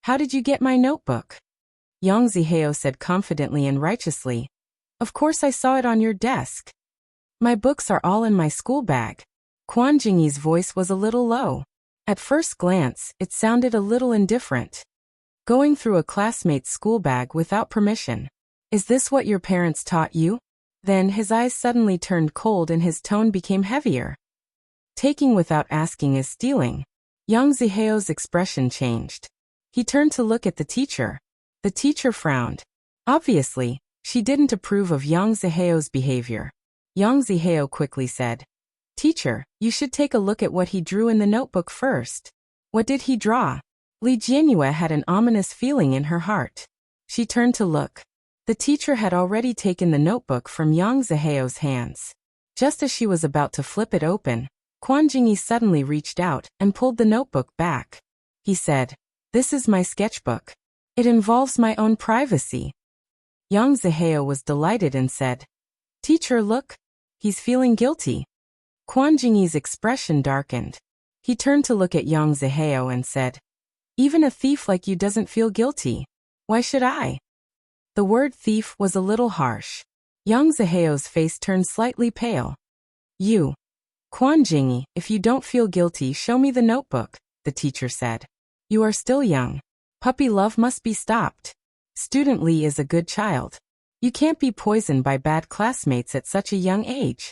How did you get my notebook? Yang Zihao said confidently and righteously, Of course I saw it on your desk. My books are all in my school bag. Quan Jingyi's voice was a little low. At first glance, it sounded a little indifferent. Going through a classmate's school bag without permission. Is this what your parents taught you? Then his eyes suddenly turned cold and his tone became heavier. Taking without asking is stealing. Yang Zihao's expression changed. He turned to look at the teacher. The teacher frowned. Obviously, she didn't approve of Yang Zihao's behavior. Yang Zihao quickly said, Teacher, you should take a look at what he drew in the notebook first. What did he draw? Li Jianyue had an ominous feeling in her heart. She turned to look. The teacher had already taken the notebook from Yang Zihao's hands. Just as she was about to flip it open, Quan Jingyi suddenly reached out and pulled the notebook back. He said, This is my sketchbook. It involves my own privacy. Yang Zihao was delighted and said, Teacher, look. He's feeling guilty. Quan Jingyi's expression darkened. He turned to look at Yang Zihao and said, Even a thief like you doesn't feel guilty. Why should I? The word thief was a little harsh. Yang Zihao's face turned slightly pale. You. Quan Jingyi, if you don't feel guilty, show me the notebook, the teacher said. You are still young. Puppy love must be stopped. Student Li is a good child. You can't be poisoned by bad classmates at such a young age.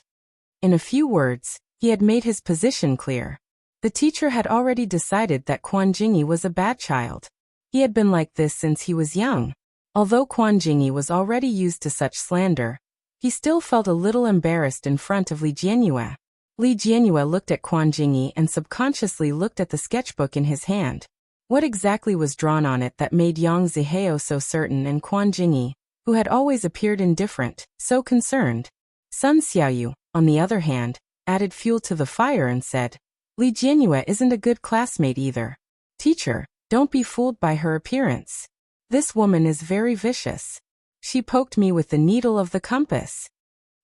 In a few words, He had made his position clear. The teacher had already decided that Quan Jingyi was a bad child. He had been like this since he was young. Although Quan Jingyi was already used to such slander, he still felt a little embarrassed in front of Li Jianyue. Li Jianyue looked at Quan Jingyi and subconsciously looked at the sketchbook in his hand. What exactly was drawn on it that made Yang Zihao so certain and Quan Jingyi, who had always appeared indifferent, so concerned? Sun Xiaoyu, on the other hand, added fuel to the fire and said, Li Jianyue isn't a good classmate either. Teacher, don't be fooled by her appearance. This woman is very vicious. She poked me with the needle of the compass.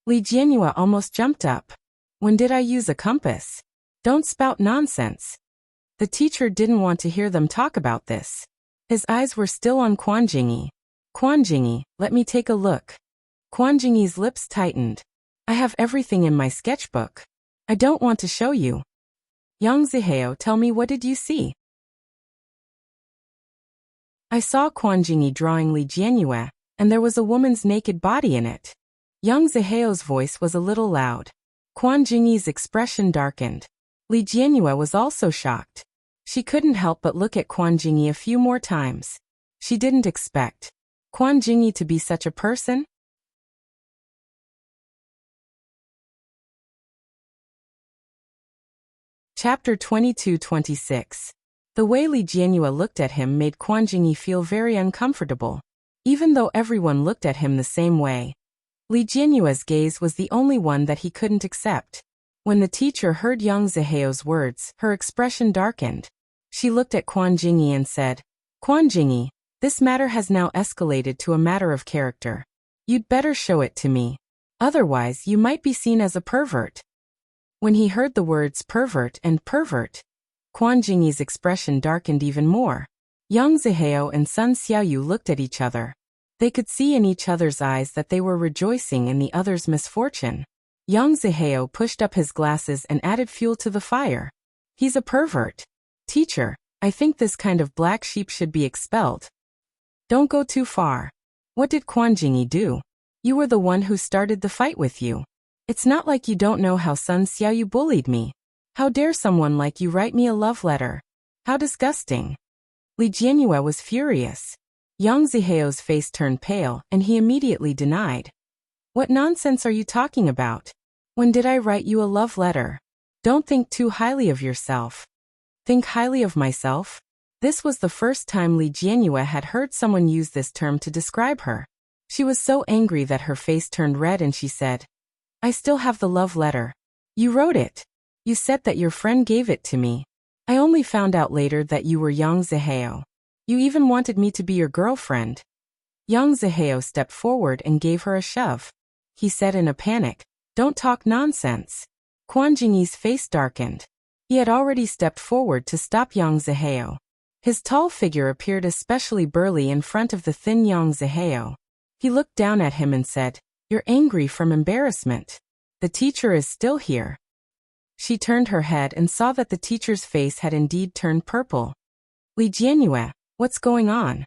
Li Jianyue almost jumped up. When did I use a compass? Don't spout nonsense. The teacher didn't want to hear them talk about this. His eyes were still on Quan Jingyi. Quan Jingyi, let me take a look. Quan Jingyi's lips tightened. I have everything in my sketchbook. I don't want to show you. Yang Zihao, tell me, what did you see? I saw Quan Jingyi drawing Li Jianyue, and there was a woman's naked body in it. Yang Zihao's voice was a little loud. Quan Jingyi's expression darkened. Li Jianyue was also shocked. She couldn't help but look at Quan Jingyi a few more times. She didn't expect Quan Jingyi to be such a person. Chapter 22-26. The way Li Jianyue looked at him made Quan Jingyi feel very uncomfortable. Even though everyone looked at him the same way, Li Jianyue's gaze was the only one that he couldn't accept. When the teacher heard Yang Zihao's words, her expression darkened. She looked at Quan Jingyi and said, Quan Jingyi, this matter has now escalated to a matter of character. You'd better show it to me. Otherwise, you might be seen as a pervert. When he heard the words pervert and pervert, Quan Jingyi's expression darkened even more. Yang Zihao and Sun Xiaoyu looked at each other. They could see in each other's eyes that they were rejoicing in the other's misfortune. Yang Zihao pushed up his glasses and added fuel to the fire. He's a pervert. Teacher, I think this kind of black sheep should be expelled. Don't go too far. What did Quan Jingyi do? You were the one who started the fight with you. It's not like you don't know how Sun Xiaoyu bullied me. How dare someone like you write me a love letter? How disgusting. Li Jianyue was furious. Yang Zihao's face turned pale, and he immediately denied. What nonsense are you talking about? When did I write you a love letter? Don't think too highly of yourself. Think highly of myself? This was the first time Li Jianyue had heard someone use this term to describe her. She was so angry that her face turned red and she said, I still have the love letter. You wrote it. You said that your friend gave it to me. I only found out later that you were Yang Zihao. You even wanted me to be your girlfriend. Yang Zihao stepped forward and gave her a shove. He said in a panic, Don't talk nonsense. Quan Jingyi's face darkened. He had already stepped forward to stop Yang Zihao. His tall figure appeared especially burly in front of the thin Yang Zihao. He looked down at him and said, You're angry from embarrassment. The teacher is still here. She turned her head and saw that the teacher's face had indeed turned purple. Li Jianyue, what's going on?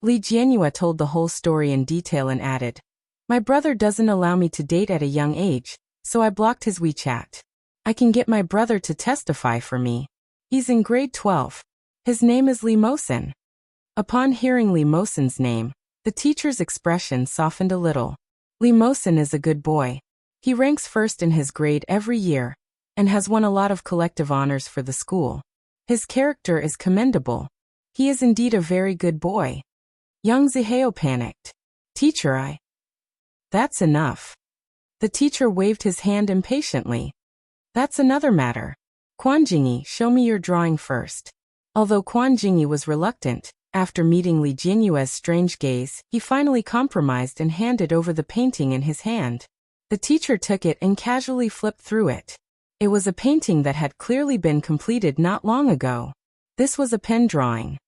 Li Jianyue told the whole story in detail and added, My brother doesn't allow me to date at a young age, so I blocked his WeChat. I can get my brother to testify for me. He's in grade 12. His name is Li Mosen. Upon hearing Li Mosen's name, the teacher's expression softened a little. Li Mosen is a good boy. He ranks first in his grade every year, and has won a lot of collective honors for the school. His character is commendable. He is indeed a very good boy. Yang Zihao panicked. Teacher, That's enough. The teacher waved his hand impatiently. That's another matter. Quan Jingyi, show me your drawing first. Although Quan Jingyi was reluctant, after meeting Li Jianyue's strange gaze, he finally compromised and handed over the painting in his hand. The teacher took it and casually flipped through it. It was a painting that had clearly been completed not long ago. This was a pen drawing.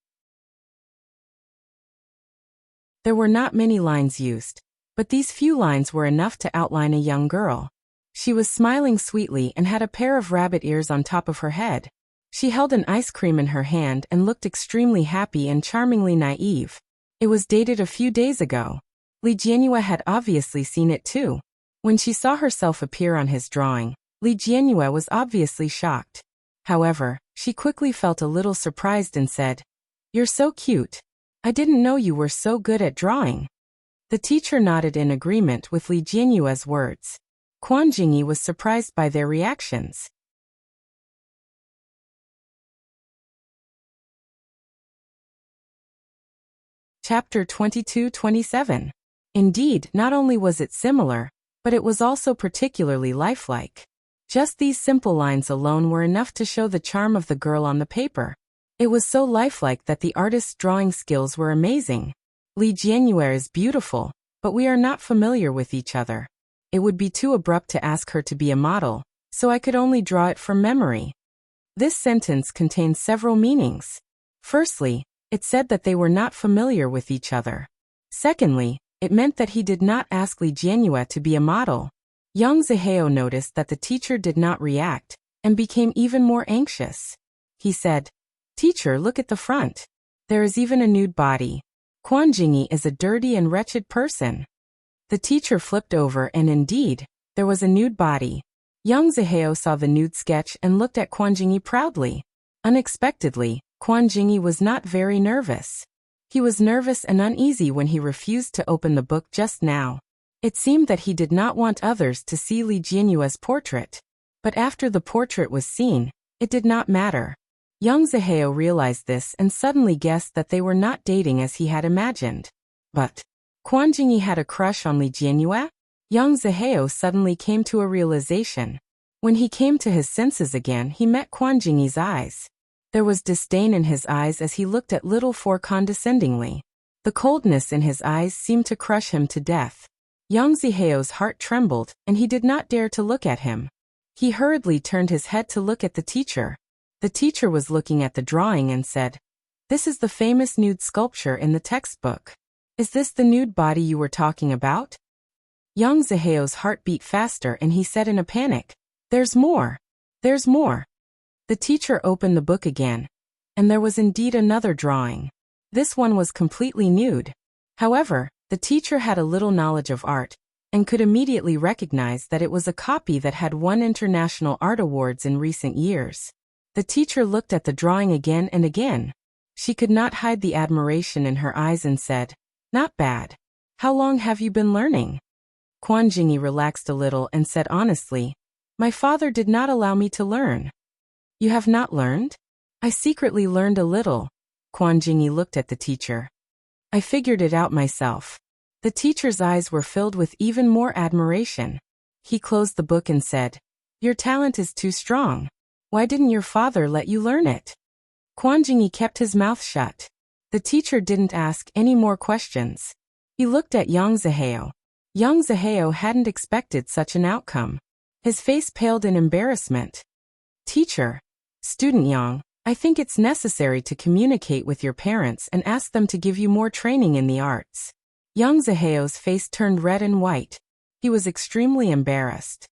There were not many lines used, but these few lines were enough to outline a young girl. She was smiling sweetly and had a pair of rabbit ears on top of her head. She held an ice cream in her hand and looked extremely happy and charmingly naive. It was dated a few days ago. Li Jianyue had obviously seen it too. When she saw herself appear on his drawing, Li Jianyue was obviously shocked. However, she quickly felt a little surprised and said, "You're so cute. I didn't know you were so good at drawing." The teacher nodded in agreement with Li Jianyue's words. Quan Jingyi was surprised by their reactions. Chapter 22-27. Indeed, not only was it similar, but it was also particularly lifelike. Just these simple lines alone were enough to show the charm of the girl on the paper. It was so lifelike that the artist's drawing skills were amazing. Li Jianyue is beautiful, but we are not familiar with each other. It would be too abrupt to ask her to be a model, so I could only draw it from memory. This sentence contains several meanings. Firstly, it said that they were not familiar with each other. Secondly, it meant that he did not ask Li Jianyue to be a model. Yang Zihao noticed that the teacher did not react, and became even more anxious. He said, "Teacher, look at the front. There is even a nude body. Quan Jingyi is a dirty and wretched person." The teacher flipped over and indeed, there was a nude body. Yang Zihao saw the nude sketch and looked at Quan Jingyi proudly. Unexpectedly, Quan Jingyi was not very nervous. He was nervous and uneasy when he refused to open the book just now. It seemed that he did not want others to see Li Jianyue's portrait. But after the portrait was seen, it did not matter. Yang Zihao realized this and suddenly guessed that they were not dating as he had imagined. But Quan Jingyi had a crush on Li Jianyue? Yang Zihao suddenly came to a realization. When he came to his senses again, he met Quan Jingyi's eyes. There was disdain in his eyes as he looked at Little Four condescendingly. The coldness in his eyes seemed to crush him to death. Yang Zihao's heart trembled, and he did not dare to look at him. He hurriedly turned his head to look at the teacher. The teacher was looking at the drawing and said, "This is the famous nude sculpture in the textbook. Is this the nude body you were talking about?" Yang Zihao's heart beat faster and he said in a panic, "There's more. There's more." The teacher opened the book again, and there was indeed another drawing. This one was completely nude. However, the teacher had a little knowledge of art, and could immediately recognize that it was a copy that had won international art awards in recent years. The teacher looked at the drawing again and again. She could not hide the admiration in her eyes and said, "Not bad. How long have you been learning?" Quan Jingyi relaxed a little and said honestly, "My father did not allow me to learn." "You have not learned?" "I secretly learned a little." Quan Jingyi looked at the teacher. "I figured it out myself." The teacher's eyes were filled with even more admiration. He closed the book and said, "Your talent is too strong. Why didn't your father let you learn it?" Quan Jingyi kept his mouth shut. The teacher didn't ask any more questions. He looked at Yang Zihao. Yang Zihao hadn't expected such an outcome. His face paled in embarrassment. "Teacher, Student Yang, I think it's necessary to communicate with your parents and ask them to give you more training in the arts." Yang Zihao's face turned red and white. He was extremely embarrassed.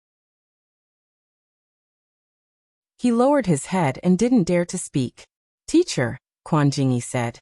He lowered his head and didn't dare to speak. "Teacher," Quan Jingyi said,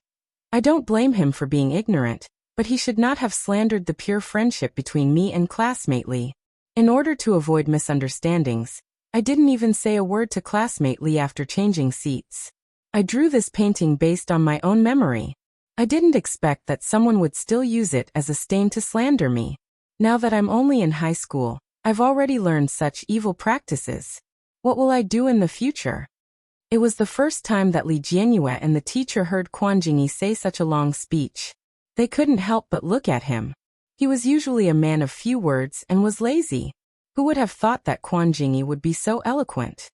"I don't blame him for being ignorant, but he should not have slandered the pure friendship between me and classmate Li. In order to avoid misunderstandings, I didn't even say a word to classmate Li after changing seats. I drew this painting based on my own memory. I didn't expect that someone would still use it as a stain to slander me. Now that I'm only in high school, I've already learned such evil practices. What will I do in the future?" It was the first time that Li Jianyue and the teacher heard Quan Jingyi say such a long speech. They couldn't help but look at him. He was usually a man of few words and was lazy. Who would have thought that Quan Jingyi would be so eloquent?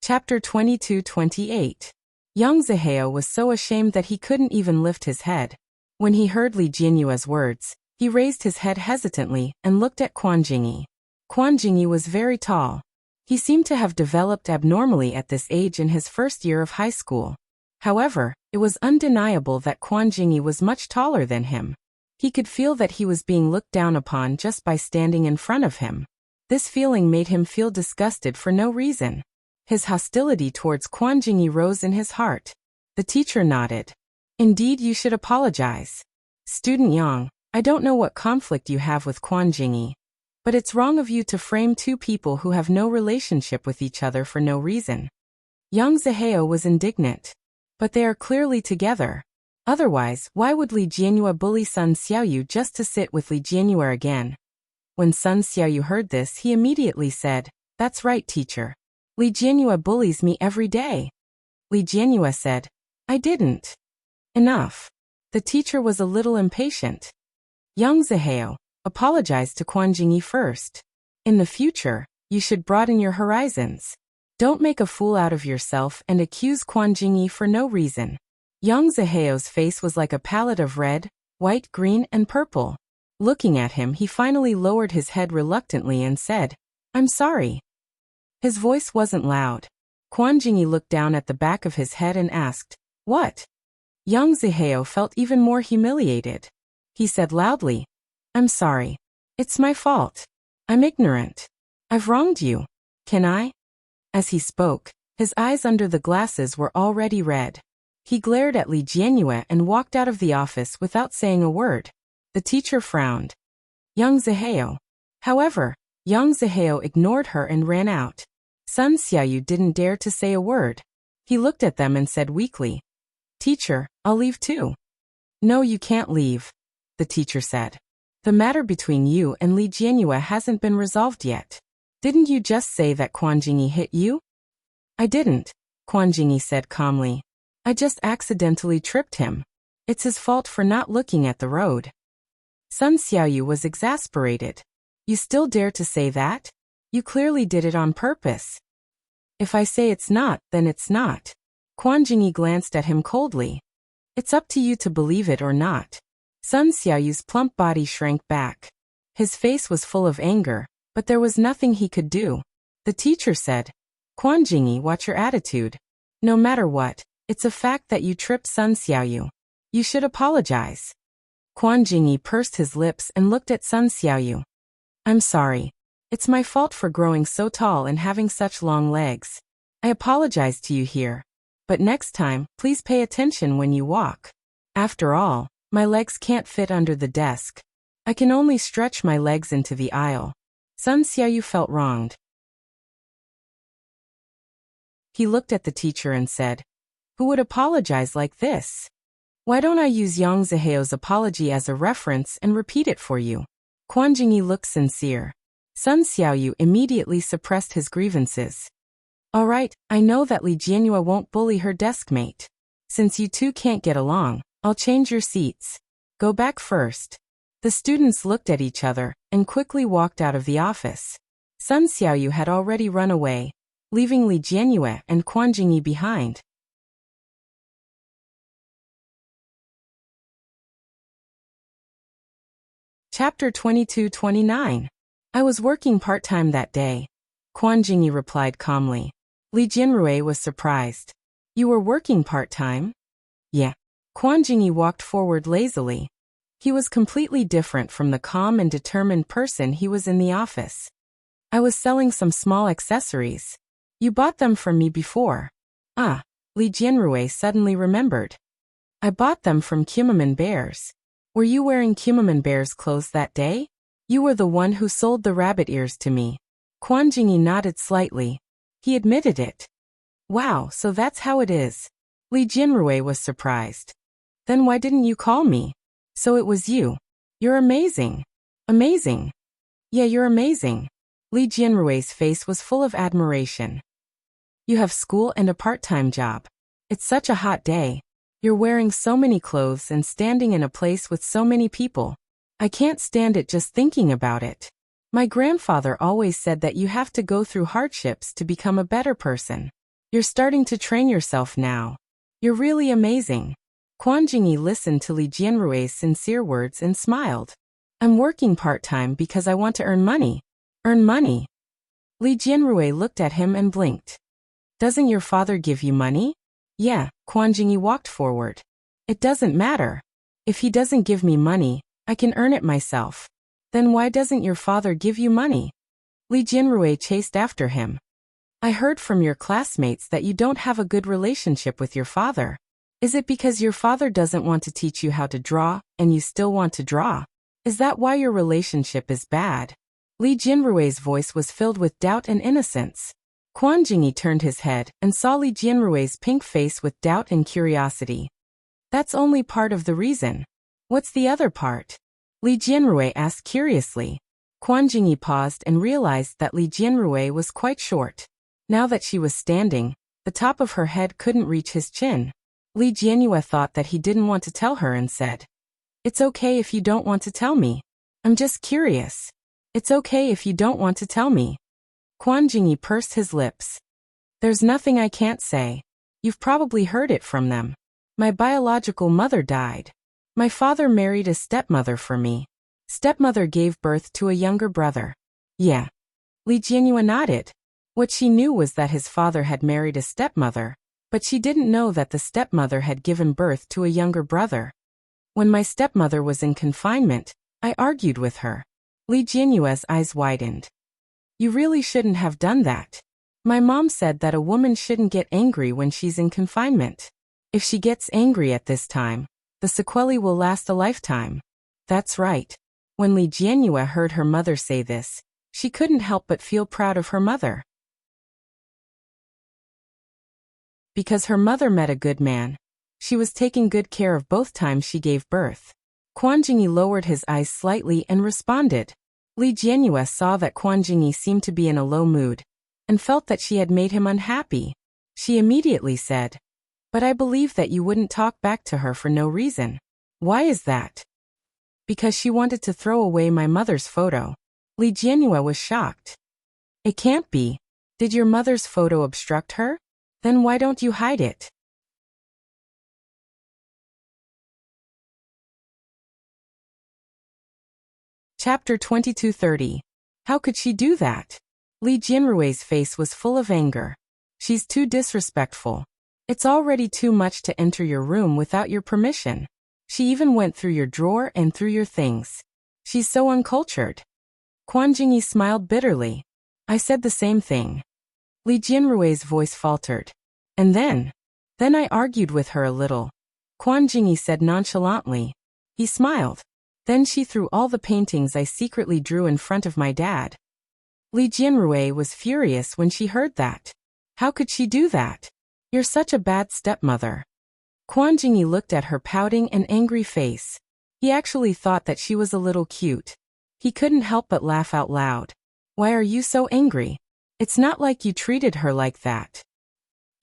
Chapter 22-28. Yang Zihao was so ashamed that he couldn't even lift his head. When he heard Li Jianyue's words, he raised his head hesitantly and looked at Quan Jingyi. Quan Jingyi was very tall. He seemed to have developed abnormally at this age in his first year of high school. However, it was undeniable that Quan Jingyi was much taller than him. He could feel that he was being looked down upon just by standing in front of him. This feeling made him feel disgusted for no reason. His hostility towards Quan Jingyi rose in his heart. The teacher nodded. "Indeed, you should apologize. Student Yang, I don't know what conflict you have with Quan Jingyi, but it's wrong of you to frame two people who have no relationship with each other for no reason. Yang Zihao was indignant. But they are clearly together. Otherwise, why would Li Jianyue bully Sun Xiaoyu just to sit with Li Jianyue again? When Sun Xiaoyu heard this, he immediately said, "That's right, teacher. Li Jianyue bullies me every day." Li Jianyue said, "I didn't." Enough. The teacher was a little impatient. Yang Zihao, apologize to Quan Jingyi first. In the future, you should broaden your horizons. Don't make a fool out of yourself and accuse Quan Jingyi for no reason. Yang Zihao's face was like a palette of red, white, green, and purple. Looking at him, he finally lowered his head reluctantly and said, "I'm sorry." His voice wasn't loud. Quan Jingyi looked down at the back of his head and asked, "What?" Yang Zihao felt even more humiliated. He said loudly, "I'm sorry. It's my fault. I'm ignorant. I've wronged you. Can I?" As he spoke, his eyes under the glasses were already red. He glared at Li Jianyue and walked out of the office without saying a word. The teacher frowned. Yang Zihao. However, Yang Zihao ignored her and ran out. Sun Xiaoyu didn't dare to say a word. He looked at them and said weakly, "Teacher, I'll leave too." "No, you can't leave," the teacher said. "The matter between you and Li Jianyue hasn't been resolved yet. Didn't you just say that Quan Jingyi hit you?" "I didn't," Quan Jingyi said calmly. "I just accidentally tripped him. It's his fault for not looking at the road." Sun Xiaoyu was exasperated. "You still dare to say that? You clearly did it on purpose." "If I say it's not, then it's not." Quan Jingyi glanced at him coldly. "It's up to you to believe it or not." Sun Xiaoyu's plump body shrank back. His face was full of anger, but there was nothing he could do. The teacher said, "Quan Jingyi, watch your attitude. No matter what, it's a fact that you tripped Sun Xiaoyu. You should apologize." Quan Jingyi pursed his lips and looked at Sun Xiaoyu. "I'm sorry. It's my fault for growing so tall and having such long legs. I apologize to you here. But next time, please pay attention when you walk. After all, my legs can't fit under the desk. I can only stretch my legs into the aisle." Sun Xiaoyu felt wronged. He looked at the teacher and said, "Who would apologize like this? Why don't I use Yang Zihao's apology as a reference and repeat it for you?" Quan Jingyi looked sincere. Sun Xiaoyu immediately suppressed his grievances. "All right, I know that Li Jianyue won't bully her deskmate. Since you two can't get along, I'll change your seats. Go back first." The students looked at each other and quickly walked out of the office. Sun Xiaoyu had already run away, leaving Li Jianyue and Quan Jingyi behind. Chapter 22-29. I was working part-time that day. Quan Jingyi replied calmly. Li Jianyue was surprised. "You were working part-time?" "Yeah." Quan Jingyi walked forward lazily. He was completely different from the calm and determined person he was in the office. "I was selling some small accessories. You bought them from me before." "Ah," Li Jianyue suddenly remembered. "I bought them from Kimaman Bears. Were you wearing Kimaman Bears clothes that day? You were the one who sold the rabbit ears to me." Quan Jingyi nodded slightly. He admitted it. "Wow, so that's how it is." Li Jianyue was surprised. "Then why didn't you call me?" "So it was you. You're amazing." "Amazing?" "Yeah, you're amazing." Li Jianyue's face was full of admiration. "You have school and a part-time job. It's such a hot day. You're wearing so many clothes and standing in a place with so many people. I can't stand it just thinking about it. My grandfather always said that you have to go through hardships to become a better person. You're starting to train yourself now. You're really amazing." Quan Jingyi listened to Li Jianyue's sincere words and smiled. "I'm working part-time because I want to earn money." "Earn money?" Li Jianyue looked at him and blinked. "Doesn't your father give you money?" "Yeah." Quan Jingyi walked forward. "It doesn't matter. If he doesn't give me money, I can earn it myself." "Then why doesn't your father give you money?" Li Jianyue chased after him. "I heard from your classmates that you don't have a good relationship with your father. Is it because your father doesn't want to teach you how to draw, and you still want to draw?" Is that why your relationship is bad? Li Jianrui's voice was filled with doubt and innocence. Quan Jingyi turned his head and saw Li Jianrui's pink face with doubt and curiosity. That's only part of the reason. What's the other part? Li Jianrui asked curiously. Quan Jingyi paused and realized that Li Jianrui was quite short. Now that she was standing, the top of her head couldn't reach his chin. Li Jianrui thought that he didn't want to tell her and said, "It's okay if you don't want to tell me. I'm just curious." "It's okay if you don't want to tell me." Quan Jingyi pursed his lips. "There's nothing I can't say. You've probably heard it from them. My biological mother died. My father married a stepmother for me. Stepmother gave birth to a younger brother." "Yeah." Li Jianrui nodded. What she knew was that his father had married a stepmother, but she didn't know that the stepmother had given birth to a younger brother. "When my stepmother was in confinement, I argued with her." Li Jianrui's eyes widened. "You really shouldn't have done that. My mom said that a woman shouldn't get angry when she's in confinement. If she gets angry at this time, the sequelae will last a lifetime." That's right. When Li Jianrui heard her mother say this, she couldn't help but feel proud of her mother. Because her mother met a good man. She was taking good care of both times she gave birth. Quan Jingyi lowered his eyes slightly and responded. Li Jianrui saw that Quan Jingyi seemed to be in a low mood, and felt that she had made him unhappy. She immediately said, "But I believe that you wouldn't talk back to her for no reason." "Why is that?" "Because she wanted to throw away my mother's photo." Li Jianrui was shocked. "It can't be. Did your mother's photo obstruct her? Then why don't you hide it?" Chapter 2230. How could she do that? Li Jianrui's face was full of anger. "She's too disrespectful. It's already too much to enter your room without your permission. She even went through your drawer and through your things. She's so uncultured." Quan Jingyi smiled bitterly. "I said the same thing." Li Jianrui's voice faltered. "And then I argued with her a little," Quan Jingyi said nonchalantly. He smiled. "Then she threw all the paintings I secretly drew in front of my dad." Li Jianrui was furious when she heard that. "How could she do that? You're such a bad stepmother." Quan Jingyi looked at her pouting and angry face. He actually thought that she was a little cute. He couldn't help but laugh out loud. "Why are you so angry? It's not like you treated her like that."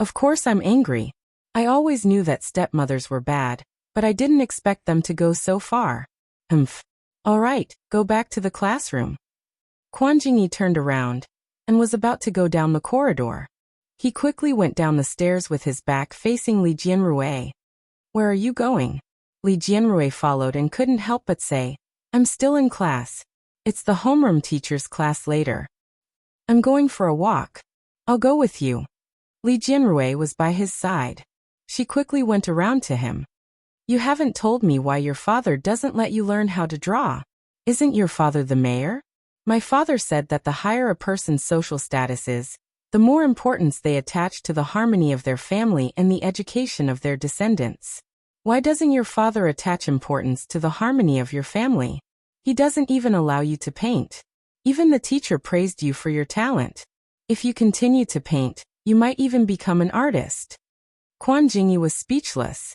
"Of course I'm angry. I always knew that stepmothers were bad, but I didn't expect them to go so far." All right, go back to the classroom." Quan Jingyi turned around and was about to go down the corridor. He quickly went down the stairs with his back facing Li Jianrui. "Where are you going?" Li Jianrui followed and couldn't help but say, "I'm still in class. It's the homeroom teacher's class later." "I'm going for a walk." "I'll go with you." Li Jianrui was by his side. She quickly went around to him. "You haven't told me why your father doesn't let you learn how to draw. Isn't your father the mayor?" "My father said that the higher a person's social status is, the more importance they attach to the harmony of their family and the education of their descendants. Why doesn't your father attach importance to the harmony of your family? He doesn't even allow you to paint. Even the teacher praised you for your talent. If you continue to paint, you might even become an artist." Quan Jingyi was speechless.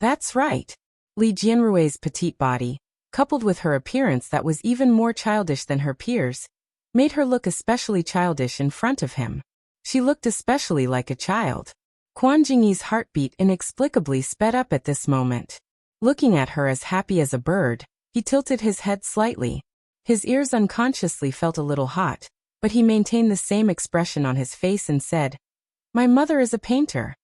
That's right. Li Jianrui's petite body, coupled with her appearance that was even more childish than her peers, made her look especially childish in front of him. She looked especially like a child. Quan Jingyi's heartbeat inexplicably sped up at this moment. Looking at her as happy as a bird, he tilted his head slightly. His ears unconsciously felt a little hot, but he maintained the same expression on his face and said, "My mother is a painter."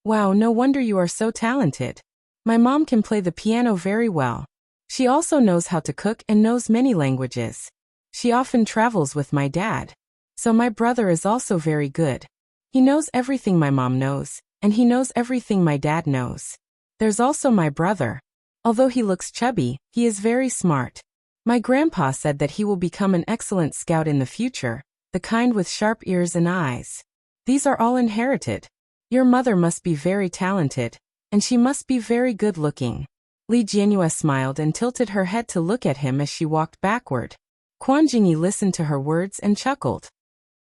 "Wow, no wonder you are so talented. My mom can play the piano very well. She also knows how to cook and knows many languages. She often travels with my dad. So my brother is also very good. He knows everything my mom knows, and he knows everything my dad knows. There's also my brother. Although he looks chubby, he is very smart. My grandpa said that he will become an excellent scout in the future, the kind with sharp ears and eyes. These are all inherited. Your mother must be very talented, and she must be very good looking." Li Jianyue smiled and tilted her head to look at him as she walked backward. Quan Jingyi listened to her words and chuckled.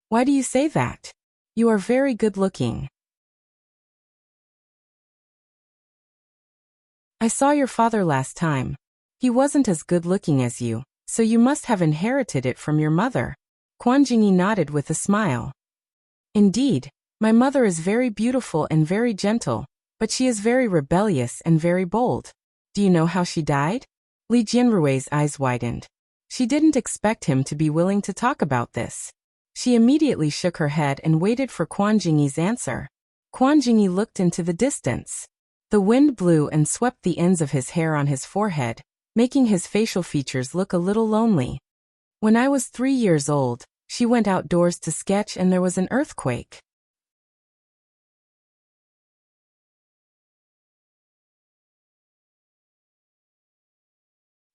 Why do you say that? You are very good-looking. I saw your father last time. He wasn't as good-looking as you, so you must have inherited it from your mother. Quan Jingyi nodded with a smile. Indeed, my mother is very beautiful and very gentle, but she is very rebellious and very bold. Do you know how she died? Li Jianrui's eyes widened. She didn't expect him to be willing to talk about this. She immediately shook her head and waited for Quan Jingyi's answer. Quan Jingyi looked into the distance. The wind blew and swept the ends of his hair on his forehead, making his facial features look a little lonely. When I was 3 years old, she went outdoors to sketch and there was an earthquake.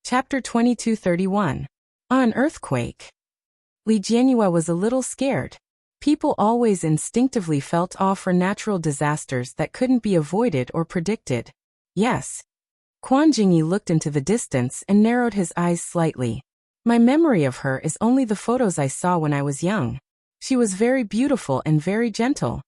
Chapter 2231. An earthquake. Li Jianyue was a little scared. People always instinctively felt awe for natural disasters that couldn't be avoided or predicted. Yes. Quan Jingyi looked into the distance and narrowed his eyes slightly. My memory of her is only the photos I saw when I was young. She was very beautiful and very gentle.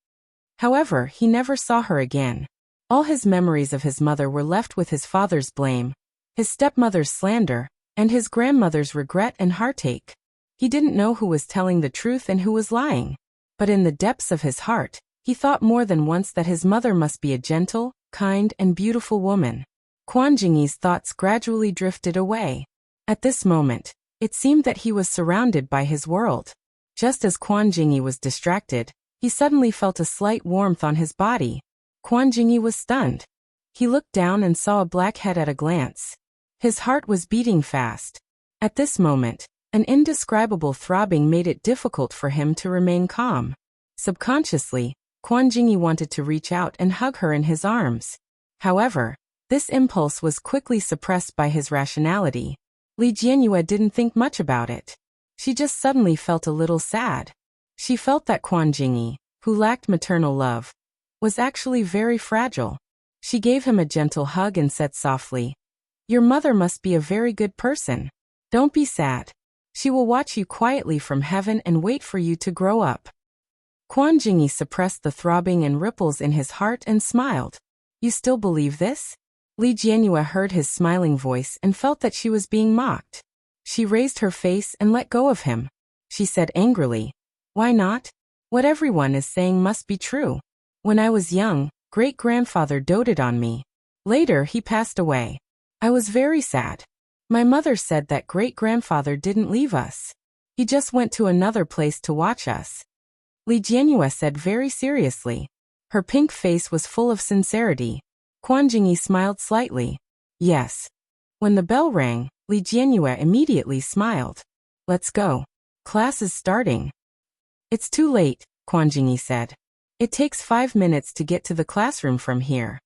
However, he never saw her again. All his memories of his mother were left with his father's blame, his stepmother's slander, and his grandmother's regret and heartache. He didn't know who was telling the truth and who was lying. But in the depths of his heart, he thought more than once that his mother must be a gentle, kind, and beautiful woman. Quan Jingyi's thoughts gradually drifted away. At this moment, it seemed that he was surrounded by his world. Just as Quan Jingyi was distracted, he suddenly felt a slight warmth on his body. Quan Jingyi was stunned. He looked down and saw a black head at a glance. His heart was beating fast. At this moment, an indescribable throbbing made it difficult for him to remain calm. Subconsciously, Quan Jingyi wanted to reach out and hug her in his arms. However, this impulse was quickly suppressed by his rationality. Li Jianyue didn't think much about it. She just suddenly felt a little sad. She felt that Quan Jingyi, who lacked maternal love, was actually very fragile. She gave him a gentle hug and said softly, "Your mother must be a very good person. Don't be sad. She will watch you quietly from heaven and wait for you to grow up." Quan Jingyi suppressed the throbbing and ripples in his heart and smiled. "You still believe this?" Li Jianyue heard his smiling voice and felt that she was being mocked. She raised her face and let go of him. She said angrily, "Why not? What everyone is saying must be true. When I was young, great-grandfather doted on me. Later he passed away. I was very sad. My mother said that great-grandfather didn't leave us. He just went to another place to watch us." Li Jianyue said very seriously. Her pink face was full of sincerity. Quan Jingyi smiled slightly. "Yes." When the bell rang, Li Jianyue immediately smiled. "Let's go. Class is starting." "It's too late," Quan Jingyi said. "It takes 5 minutes to get to the classroom from here."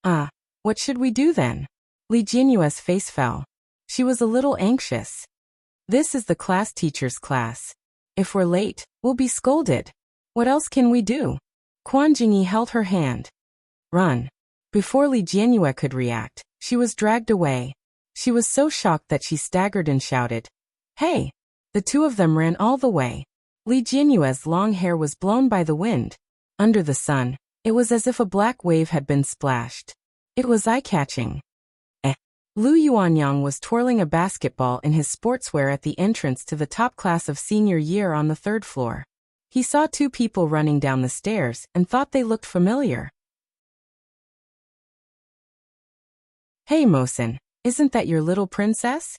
"Ah, what should we do then?" Li Jianyue's face fell. She was a little anxious. "This is the class teacher's class. If we're late, we'll be scolded. What else can we do?" Quan Jingyi held her hand. "Run." Before Li Jianyue could react, she was dragged away. She was so shocked that she staggered and shouted, "Hey!" The two of them ran all the way. Li Jianyue's long hair was blown by the wind. Under the sun, it was as if a black wave had been splashed. It was eye-catching. Lu Yuanyang was twirling a basketball in his sportswear at the entrance to the top class of senior year on the 3rd floor. He saw 2 people running down the stairs and thought they looked familiar. "Hey Mosen, isn't that your little princess?"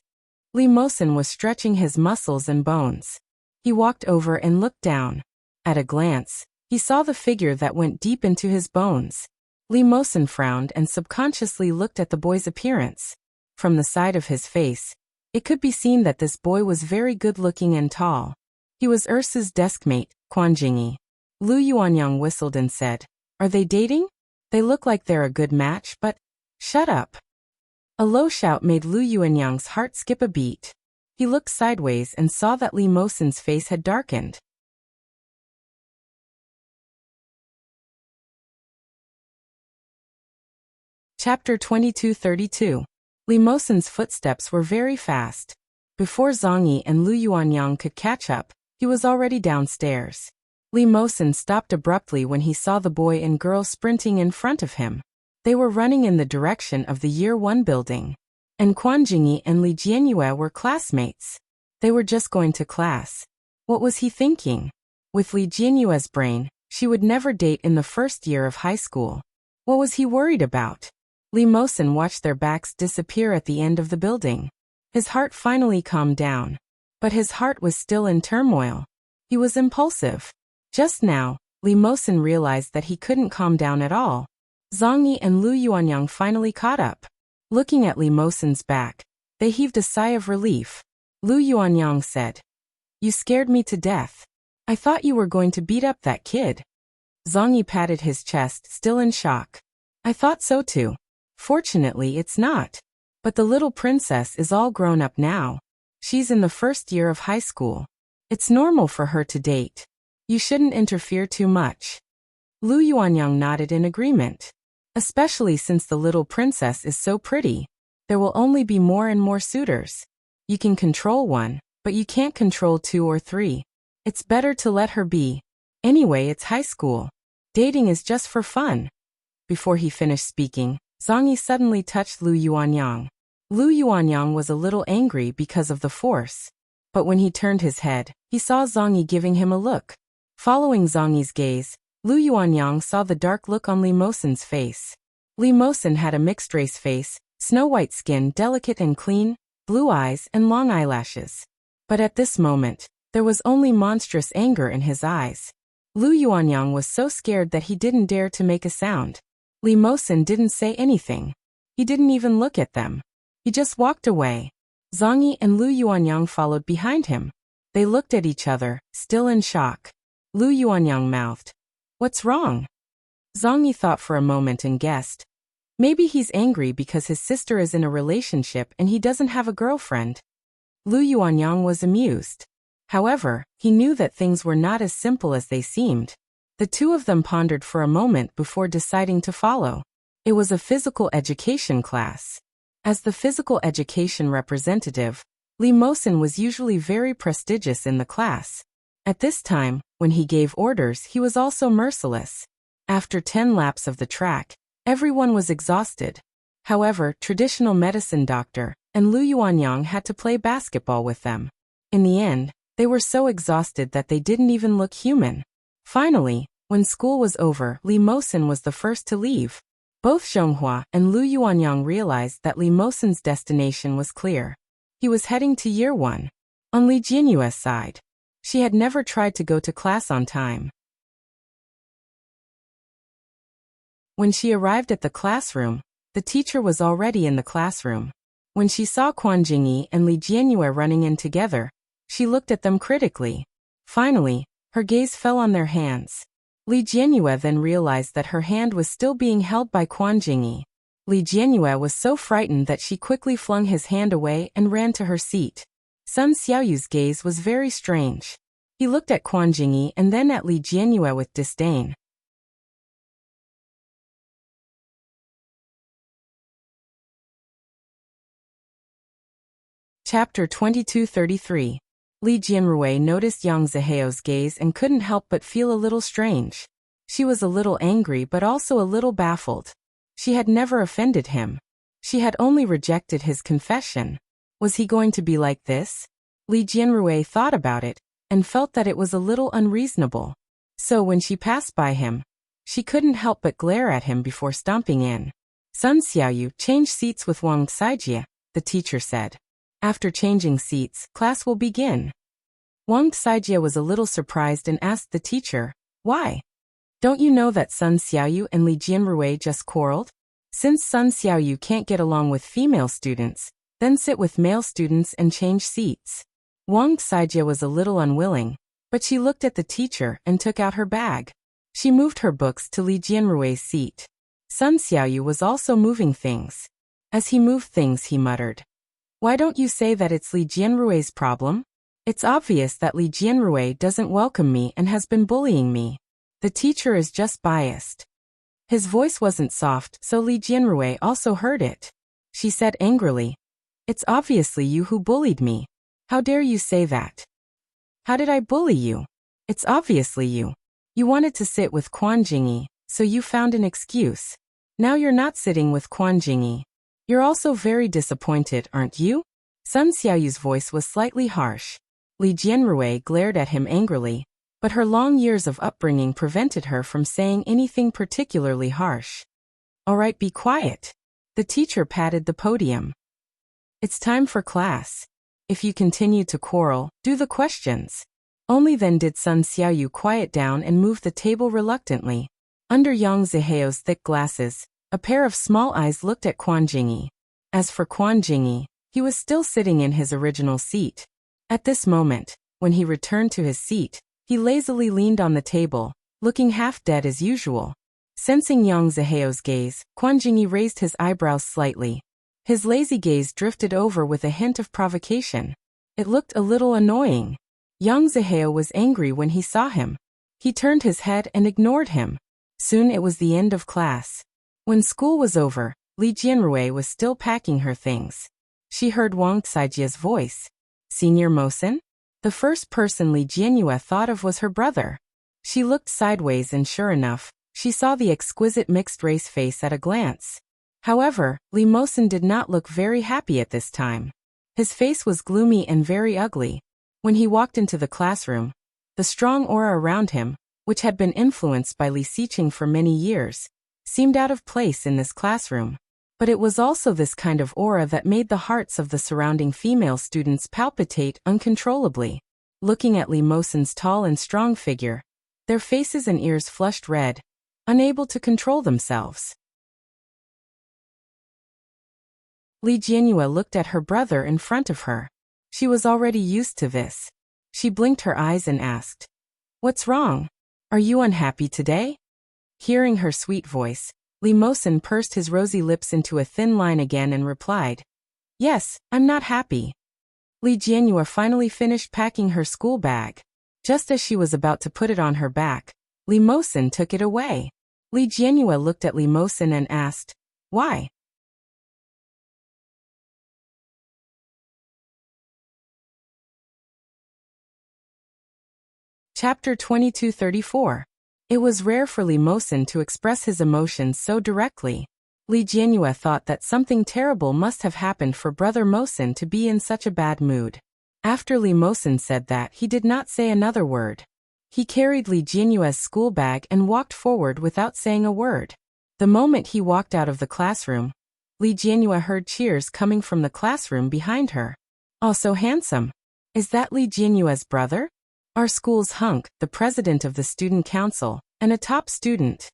Li Mosen was stretching his muscles and bones. He walked over and looked down. At a glance, he saw the figure that went deep into his bones. Li Mosen frowned and subconsciously looked at the boy's appearance. From the side of his face, it could be seen that this boy was very good-looking and tall. He was Ursa's deskmate, Quan Jingyi. Lu Yuanyang whistled and said, "Are they dating? They look like they're a good match, but..." "Shut up." A low shout made Lu Yuanyang's heart skip a beat. He looked sideways and saw that Li Mosen's face had darkened. Chapter 2232. Li Mosen's footsteps were very fast. Before Zhang Yi and Lu Yuanyang could catch up, he was already downstairs. Li Mosen stopped abruptly when he saw the boy and girl sprinting in front of him. They were running in the direction of the Year 1 building. And Quan Jingyi and Li Jianyue were classmates. They were just going to class. What was he thinking? With Li Jianyue's brain, she would never date in the first year of high school. What was he worried about? Li Mosen watched their backs disappear at the end of the building. His heart finally calmed down. But his heart was still in turmoil. He was impulsive. Just now, Li Mosen realized that he couldn't calm down at all. Zhang Yi and Lu Yuanyang finally caught up. Looking at Li Mosen's back, they heaved a sigh of relief. Lu Yuanyang said, "You scared me to death. I thought you were going to beat up that kid." Zhang Yi patted his chest, still in shock. "I thought so too. Fortunately, it's not. But the little princess is all grown up now. She's in the first year of high school. It's normal for her to date. You shouldn't interfere too much." Lu Yuanyang nodded in agreement. "Especially since the little princess is so pretty. There will only be more and more suitors. You can control one, but you can't control 2 or 3. It's better to let her be. Anyway, it's high school. Dating is just for fun." Before he finished speaking, Zhang Yi suddenly touched Lu Yuanyang. Lu Yuanyang was a little angry because of the force. But when he turned his head, he saw Zhang Yi giving him a look. Following Zhang Yi's gaze, Lu Yuanyang saw the dark look on Li Mosen's face. Li Mosen had a mixed-race face, snow-white skin, delicate and clean, blue eyes and long eyelashes. But at this moment, there was only monstrous anger in his eyes. Lu Yuanyang was so scared that he didn't dare to make a sound. Li Mosen didn't say anything. He didn't even look at them. He just walked away. Zhang Yi and Lu Yuanyang followed behind him. They looked at each other, still in shock. Lu Yuanyang mouthed, "What's wrong?" Zhang Yi thought for a moment and guessed. Maybe he's angry because his sister is in a relationship and he doesn't have a girlfriend. Lu Yuanyang was amused. However, he knew that things were not as simple as they seemed. The two of them pondered for a moment before deciding to follow. It was a physical education class. As the physical education representative, Li Mosen was usually very prestigious in the class. At this time, when he gave orders, he was also merciless. After 10 laps of the track, everyone was exhausted. However, traditional medicine doctor and Lu Yuanyang had to play basketball with them. In the end, they were so exhausted that they didn't even look human. Finally, when school was over, Li Mosen was the first to leave. Both Zhonghua and Lu Yuanyang realized that Li Mosen's destination was clear. He was heading to Year 1. On Li Jianyue's side, she had never tried to go to class on time. When she arrived at the classroom, the teacher was already in the classroom. When she saw Quan Jingyi and Li Jianyue running in together, she looked at them critically. Finally, her gaze fell on their hands. Li Jianyue then realized that her hand was still being held by Quan Jingyi. Li Jianyue was so frightened that she quickly flung his hand away and ran to her seat. Sun Xiaoyu's gaze was very strange. He looked at Quan Jingyi and then at Li Jianyue with disdain. Chapter 2233. Li Jianrui noticed Yang Ziheo's gaze and couldn't help but feel a little strange. She was a little angry but also a little baffled. She had never offended him. She had only rejected his confession. Was he going to be like this? Li Jianrui thought about it and felt that it was a little unreasonable. So when she passed by him, she couldn't help but glare at him before stomping in. Sun Xiaoyu, change seats with Wang Xijie, the teacher said. After changing seats, class will begin. Wang Xijie was a little surprised and asked the teacher, "Why? Don't you know that Sun Xiaoyu and Li Jianrui just quarreled? Since Sun Xiaoyu can't get along with female students, then sit with male students and change seats." Wang Xijie was a little unwilling, but she looked at the teacher and took out her bag. She moved her books to Li Jianrui's seat. Sun Xiaoyu was also moving things. As he moved things, he muttered, "Why don't you say that it's Li Jianrui's problem? It's obvious that Li Jianrui doesn't welcome me and has been bullying me. The teacher is just biased." His voice wasn't soft, so Li Jianrui also heard it. She said angrily, "It's obviously you who bullied me. How dare you say that? How did I bully you? It's obviously you. You wanted to sit with Quan Jingyi, so you found an excuse. Now you're not sitting with Quan Jingyi. You're also very disappointed, aren't you?" Sun Xiaoyu's voice was slightly harsh. Li Jianrui glared at him angrily, but her long years of upbringing prevented her from saying anything particularly harsh. "All right, be quiet." The teacher patted the podium. "It's time for class. If you continue to quarrel, do the questions." Only then did Sun Xiaoyu quiet down and move the table reluctantly. Under Yang Ziheo's thick glasses, a pair of small eyes looked at Quan Jingyi. As for Quan Jingyi, he was still sitting in his original seat. At this moment, when he returned to his seat, he lazily leaned on the table, looking half dead as usual. Sensing Yang Ziheo's gaze, Quan Jingyi raised his eyebrows slightly. His lazy gaze drifted over with a hint of provocation. It looked a little annoying. Yang Ziheo was angry when he saw him. He turned his head and ignored him. Soon it was the end of class. When school was over, Li Jianrui was still packing her things. She heard Wang Caijia's voice. "Senior Mosen?" The first person Li Jianrui thought of was her brother. She looked sideways and sure enough, she saw the exquisite mixed-race face at a glance. However, Li Mosen did not look very happy at this time. His face was gloomy and very ugly. When he walked into the classroom, the strong aura around him, which had been influenced by Li Xiqing for many years, seemed out of place in this classroom. But it was also this kind of aura that made the hearts of the surrounding female students palpitate uncontrollably. Looking at Li Mosen's tall and strong figure, their faces and ears flushed red, unable to control themselves. Li Jianrui looked at her brother in front of her. She was already used to this. She blinked her eyes and asked, "What's wrong? Are you unhappy today?" Hearing her sweet voice, Li Mosen pursed his rosy lips into a thin line again and replied, "Yes, I'm not happy." Li Jianrui finally finished packing her school bag. Just as she was about to put it on her back, Li Mosen took it away. Li Jianrui looked at Li Mosen and asked, "Why?" Chapter 2234. It was rare for Li Mosen to express his emotions so directly. Li Jianrui thought that something terrible must have happened for Brother Mosen to be in such a bad mood. After Li Mosen said that, he did not say another word. He carried Li Jianrui's school bag and walked forward without saying a word. The moment he walked out of the classroom, Li Jianrui heard cheers coming from the classroom behind her. "Also handsome. Is that Li Jianrui's brother? Our school's hunk, the president of the student council, and a top student.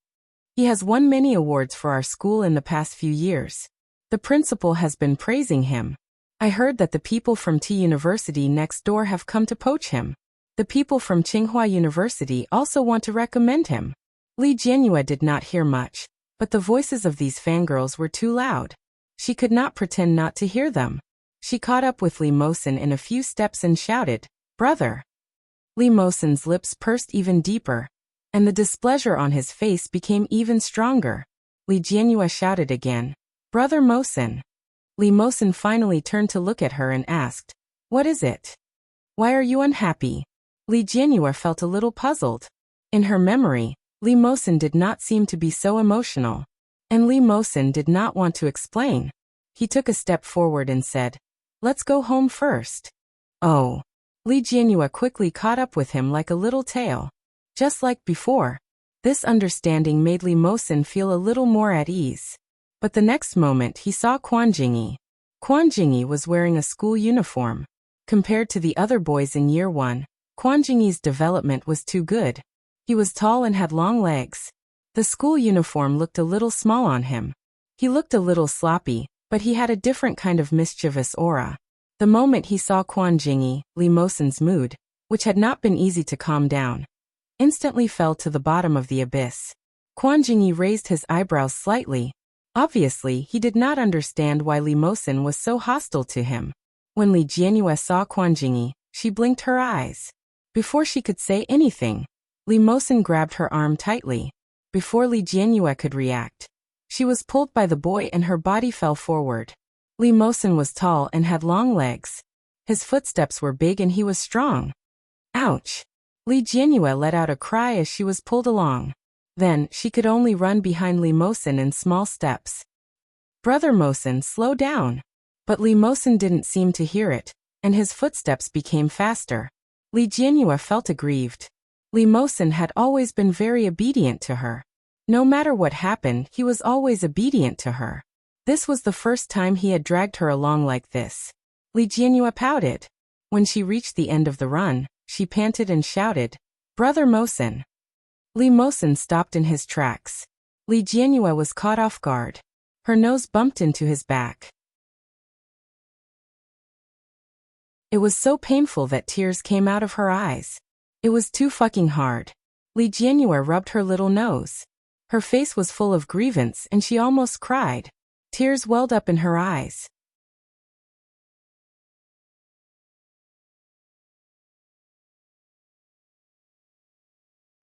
He has won many awards for our school in the past few years. The principal has been praising him. I heard that the people from T University next door have come to poach him. The people from Tsinghua University also want to recommend him." Li Jianrui did not hear much, but the voices of these fangirls were too loud. She could not pretend not to hear them. She caught up with Li Mosen in a few steps and shouted, "Brother!" Li Mosen's lips pursed even deeper, and the displeasure on his face became even stronger. Li Jianrui shouted again, "Brother Mosen!" Li Mosen finally turned to look at her and asked, "What is it? Why are you unhappy?" Li Jianrui felt a little puzzled. In her memory, Li Mosen did not seem to be so emotional. And Li Mosen did not want to explain. He took a step forward and said, "Let's go home first." "Oh." Li Jianrui quickly caught up with him like a little tail. Just like before, this understanding made Li Mosen feel a little more at ease. But the next moment he saw Quan Jingyi. Quan Jingyi was wearing a school uniform. Compared to the other boys in year 1, Quan Jingyi's development was too good. He was tall and had long legs. The school uniform looked a little small on him. He looked a little sloppy, but he had a different kind of mischievous aura. The moment he saw Quan Jingyi, Li Mosen's mood, which had not been easy to calm down, instantly fell to the bottom of the abyss. Quan Jingyi raised his eyebrows slightly. Obviously, he did not understand why Li Mosen was so hostile to him. When Li Jianrui saw Quan Jingyi, she blinked her eyes. Before she could say anything, Li Mosen grabbed her arm tightly. Before Li Jianyue could react, she was pulled by the boy and her body fell forward. Li Mosen was tall and had long legs. His footsteps were big and he was strong. Ouch! Li Jianyue let out a cry as she was pulled along. Then, she could only run behind Li Mosen in small steps. Brother Mosen, slow down! But Li Mosen didn't seem to hear it, and his footsteps became faster. Li Jianyue felt aggrieved. Li Mosen had always been very obedient to her. No matter what happened, he was always obedient to her. This was the first time he had dragged her along like this. Li Jianyue pouted. When she reached the end of the run, she panted and shouted, "Brother Mosen!" Li Mosen stopped in his tracks. Li Jianyue was caught off guard. Her nose bumped into his back. It was so painful that tears came out of her eyes. It was too fucking hard. Li Jianyue rubbed her little nose. Her face was full of grievance and she almost cried. Tears welled up in her eyes.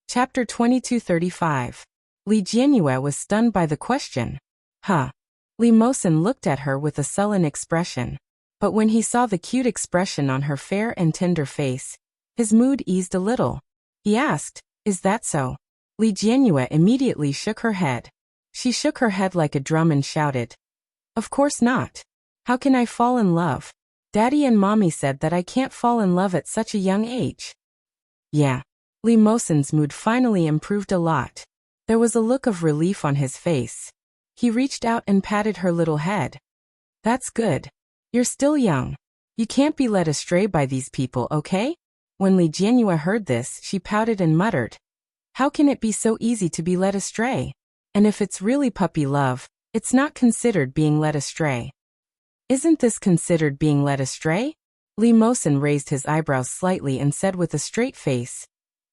Chapter 2235. Li Jianyue was stunned by the question. Huh. Li Mosen looked at her with a sullen expression. But when he saw the cute expression on her fair and tender face, his mood eased a little. He asked, "Is that so?" Li Jianyue immediately shook her head. She shook her head like a drum and shouted, "Of course not. How can I fall in love? Daddy and Mommy said that I can't fall in love at such a young age." Yeah. Li Mosen's mood finally improved a lot. There was a look of relief on his face. He reached out and patted her little head. "That's good. You're still young. You can't be led astray by these people, okay?" When Li Jianyue heard this, she pouted and muttered, "How can it be so easy to be led astray? And if it's really puppy love, it's not considered being led astray." "Isn't this considered being led astray?" Li Mosen raised his eyebrows slightly and said with a straight face,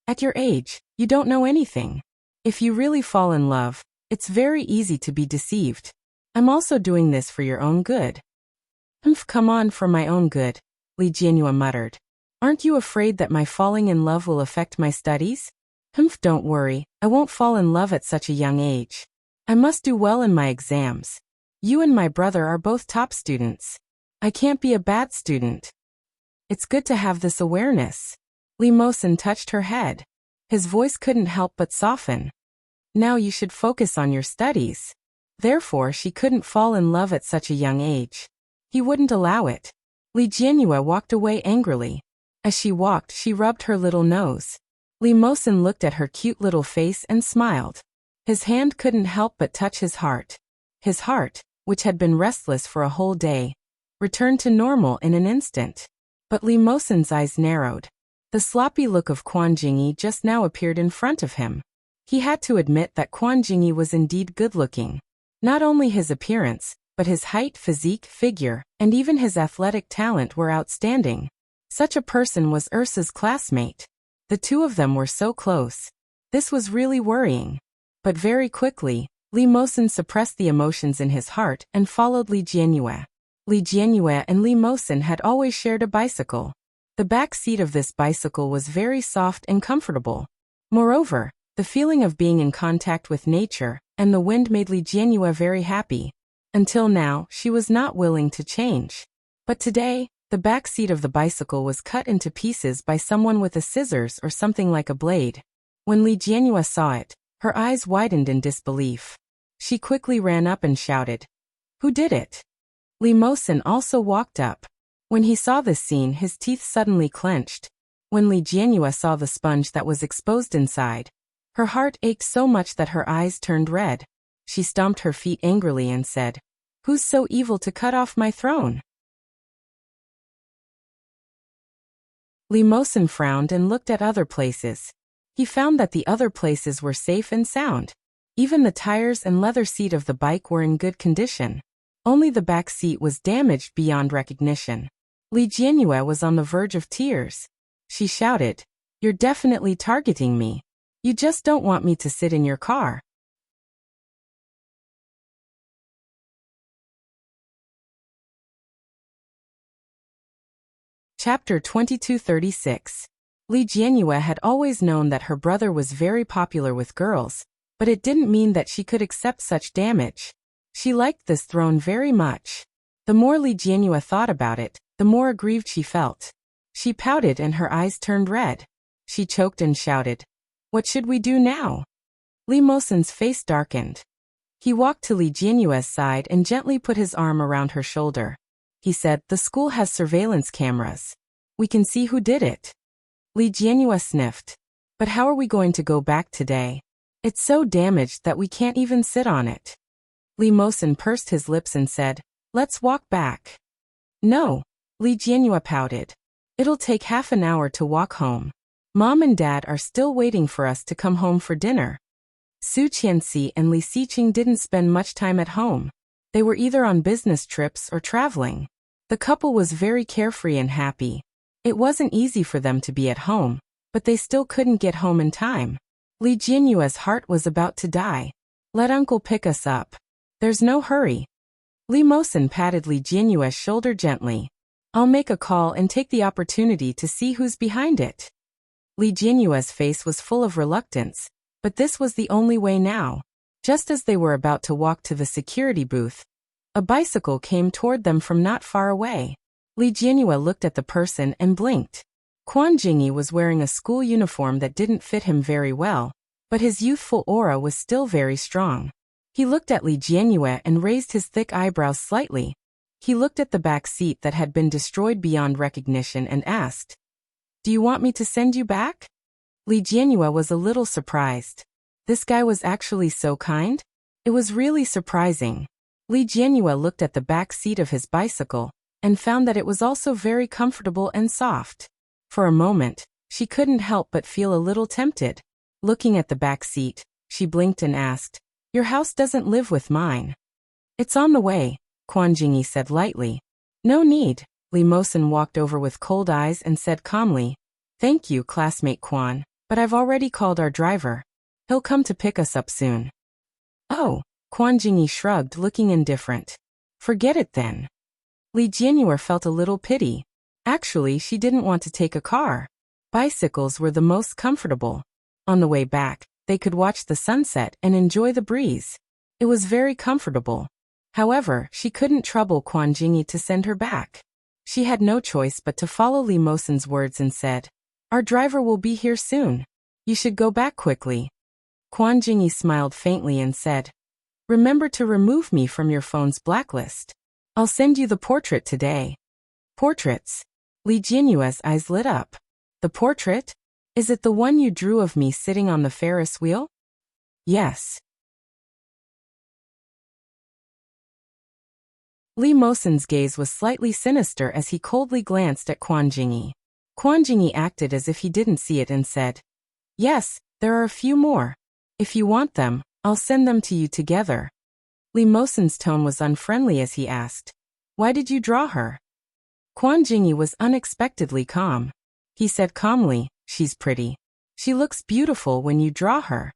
"At your age, you don't know anything. If you really fall in love, it's very easy to be deceived. I'm also doing this for your own good." Come on, for my own good," Li Jianyue muttered. "Aren't you afraid that my falling in love will affect my studies?" Don't worry, I won't fall in love at such a young age. I must do well in my exams. You and my brother are both top students. I can't be a bad student. It's good to have this awareness." Li Mosen touched her head. His voice couldn't help but soften. Now you should focus on your studies. Therefore, she couldn't fall in love at such a young age. He wouldn't allow it. Li Jianyue walked away angrily. As she walked, she rubbed her little nose. Li Mosen looked at her cute little face and smiled. His hand couldn't help but touch his heart. His heart, which had been restless for a whole day, returned to normal in an instant. But Li Mosen's eyes narrowed. The sloppy look of Quan Jingyi just now appeared in front of him. He had to admit that Quan Jingyi was indeed good-looking. Not only his appearance, but his height, physique, figure, and even his athletic talent were outstanding. Such a person was Ursa's classmate. The two of them were so close. This was really worrying. But very quickly, Li Mosen suppressed the emotions in his heart and followed Li Jianyue. Li Jianyue and Li Mosen had always shared a bicycle. The back seat of this bicycle was very soft and comfortable. Moreover, the feeling of being in contact with nature and the wind made Li Jianyue very happy. Until now, she was not willing to change. But today, the back seat of the bicycle was cut into pieces by someone with a scissors or something like a blade. When Li Jianyue saw it, her eyes widened in disbelief. She quickly ran up and shouted, "Who did it?" Li Mosen also walked up. When he saw this scene, his teeth suddenly clenched. When Li Jianyue saw the sponge that was exposed inside, her heart ached so much that her eyes turned red. She stomped her feet angrily and said, "Who's so evil to cut off my throne?" Li Mosen frowned and looked at other places. He found that the other places were safe and sound. Even the tires and leather seat of the bike were in good condition. Only the back seat was damaged beyond recognition. Li Jianyue was on the verge of tears. She shouted, "You're definitely targeting me. You just don't want me to sit in your car." Chapter 2236. Li Jianyue had always known that her brother was very popular with girls, but it didn't mean that she could accept such damage. She liked this throne very much. The more Li Jianhua thought about it, the more aggrieved she felt. She pouted and her eyes turned red. She choked and shouted, "What should we do now?" Li Mosen's face darkened. He walked to Li Jianhua's side and gently put his arm around her shoulder. He said, "The school has surveillance cameras. We can see who did it." Li Jianhua sniffed. "But how are we going to go back today? It's so damaged that we can't even sit on it." Li Mosen pursed his lips and said, "Let's walk back." "No," Li Jianhua pouted. "It'll take half an hour to walk home. Mom and Dad are still waiting for us to come home for dinner." Su Qianxi and Li Xiqing didn't spend much time at home. They were either on business trips or traveling. The couple was very carefree and happy. It wasn't easy for them to be at home, but they still couldn't get home in time. Li Jianhua's heart was about to die. "Let Uncle pick us up. There's no hurry." Li Mosen patted Li Jianhua's shoulder gently. "I'll make a call and take the opportunity to see who's behind it." Li Jianhua's face was full of reluctance, but this was the only way now. Just as they were about to walk to the security booth, a bicycle came toward them from not far away. Li Jianhua looked at the person and blinked. Quan Jingyi was wearing a school uniform that didn't fit him very well, but his youthful aura was still very strong. He looked at Li Jianhua and raised his thick eyebrows slightly. He looked at the back seat that had been destroyed beyond recognition and asked, "Do you want me to send you back?" Li Jianhua was a little surprised. This guy was actually so kind? It was really surprising. Li Jianhua looked at the back seat of his bicycle and found that it was also very comfortable and soft. For a moment, she couldn't help but feel a little tempted. Looking at the back seat, she blinked and asked, "Your house doesn't live with mine." "It's on the way," Quan Jingyi said lightly. "No need." Li Mosen walked over with cold eyes and said calmly, "Thank you, classmate Quan, but I've already called our driver. He'll come to pick us up soon." "Oh," Quan Jingyi shrugged, looking indifferent. "Forget it then." Li Jianhua felt a little pity. Actually, she didn't want to take a car. Bicycles were the most comfortable. On the way back, they could watch the sunset and enjoy the breeze. It was very comfortable. However, she couldn't trouble Quan Jingyi to send her back. She had no choice but to follow Li Mosen's words and said, "Our driver will be here soon. You should go back quickly." Quan Jingyi smiled faintly and said, "Remember to remove me from your phone's blacklist. I'll send you the portrait today." "Portraits?" Li Jianhua's eyes lit up. "The portrait? Is it the one you drew of me sitting on the Ferris wheel?" "Yes." Li Mosen's gaze was slightly sinister as he coldly glanced at Quan Jingyi. Quan Jingyi acted as if he didn't see it and said, "Yes, there are a few more. If you want them, I'll send them to you together." Li Mosen's tone was unfriendly as he asked, "Why did you draw her?" Quan Jingyi was unexpectedly calm. He said calmly, "She's pretty. She looks beautiful when you draw her."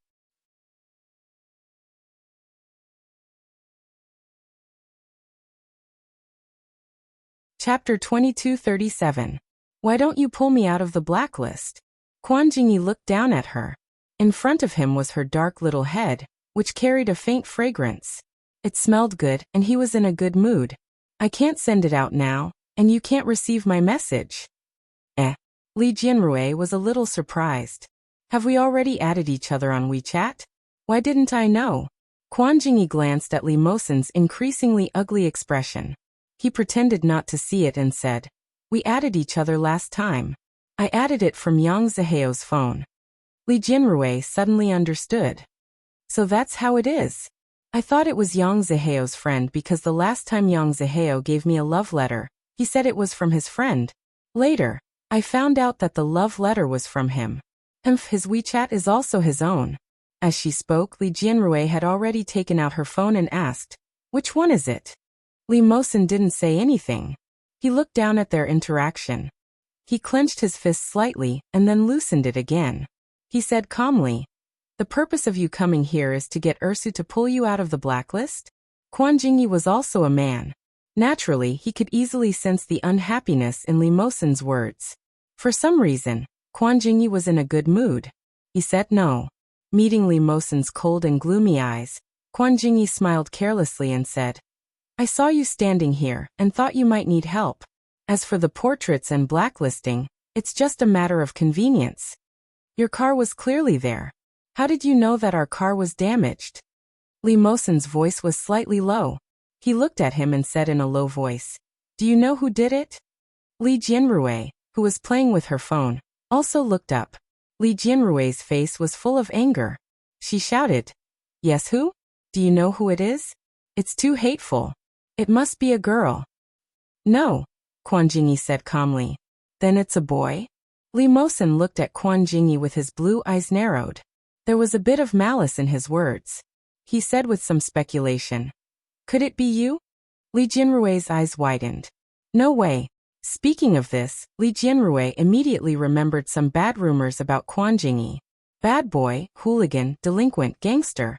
Chapter 2237. Why don't you pull me out of the blacklist? Quan Jingyi looked down at her. In front of him was her dark little head, which carried a faint fragrance. It smelled good, and he was in a good mood. "I can't send it out now, and you can't receive my message." Li Jianrui was a little surprised. "Have we already added each other on WeChat? Why didn't I know?" Quan Jingyi glanced at Li Mosen's increasingly ugly expression. He pretended not to see it and said, "We added each other last time. I added it from Yang Ziheo's phone." Li Jianrui suddenly understood. "So that's how it is. I thought it was Yang Ziheo's friend because the last time Yang Ziheo gave me a love letter, he said it was from his friend. Later, I found out that the love letter was from him. His WeChat is also his own." As she spoke, Li Jianrui had already taken out her phone and asked, "Which one is it?" Li Mosen didn't say anything. He looked down at their interaction. He clenched his fist slightly and then loosened it again. He said calmly, "The purpose of you coming here is to get Ursu to pull you out of the blacklist?" Quan Jingyi was also a man. Naturally, he could easily sense the unhappiness in Li Mosen's words. For some reason, Quan Jingyi was in a good mood. He said no. Meeting Li Mosen's cold and gloomy eyes, Quan Jingyi smiled carelessly and said, I saw you standing here and thought you might need help. As for the portraits and blacklisting, it's just a matter of convenience. Your car was clearly there. How did you know that our car was damaged? Li Mosen's voice was slightly low. He looked at him and said in a low voice, Do you know who did it? Li Jianrui, who was playing with her phone, also looked up. Li Jianrui's face was full of anger. She shouted, Yes, who? Do you know who it is? It's too hateful. It must be a girl. No, Quan Jingyi said calmly. Then it's a boy? Li Mosen looked at Quan Jingyi with his blue eyes narrowed. There was a bit of malice in his words. He said with some speculation, Could it be you? Li Jianrui's eyes widened. No way. Speaking of this, Li Jianrui immediately remembered some bad rumors about Quan Jingyi. Bad boy, hooligan, delinquent, gangster.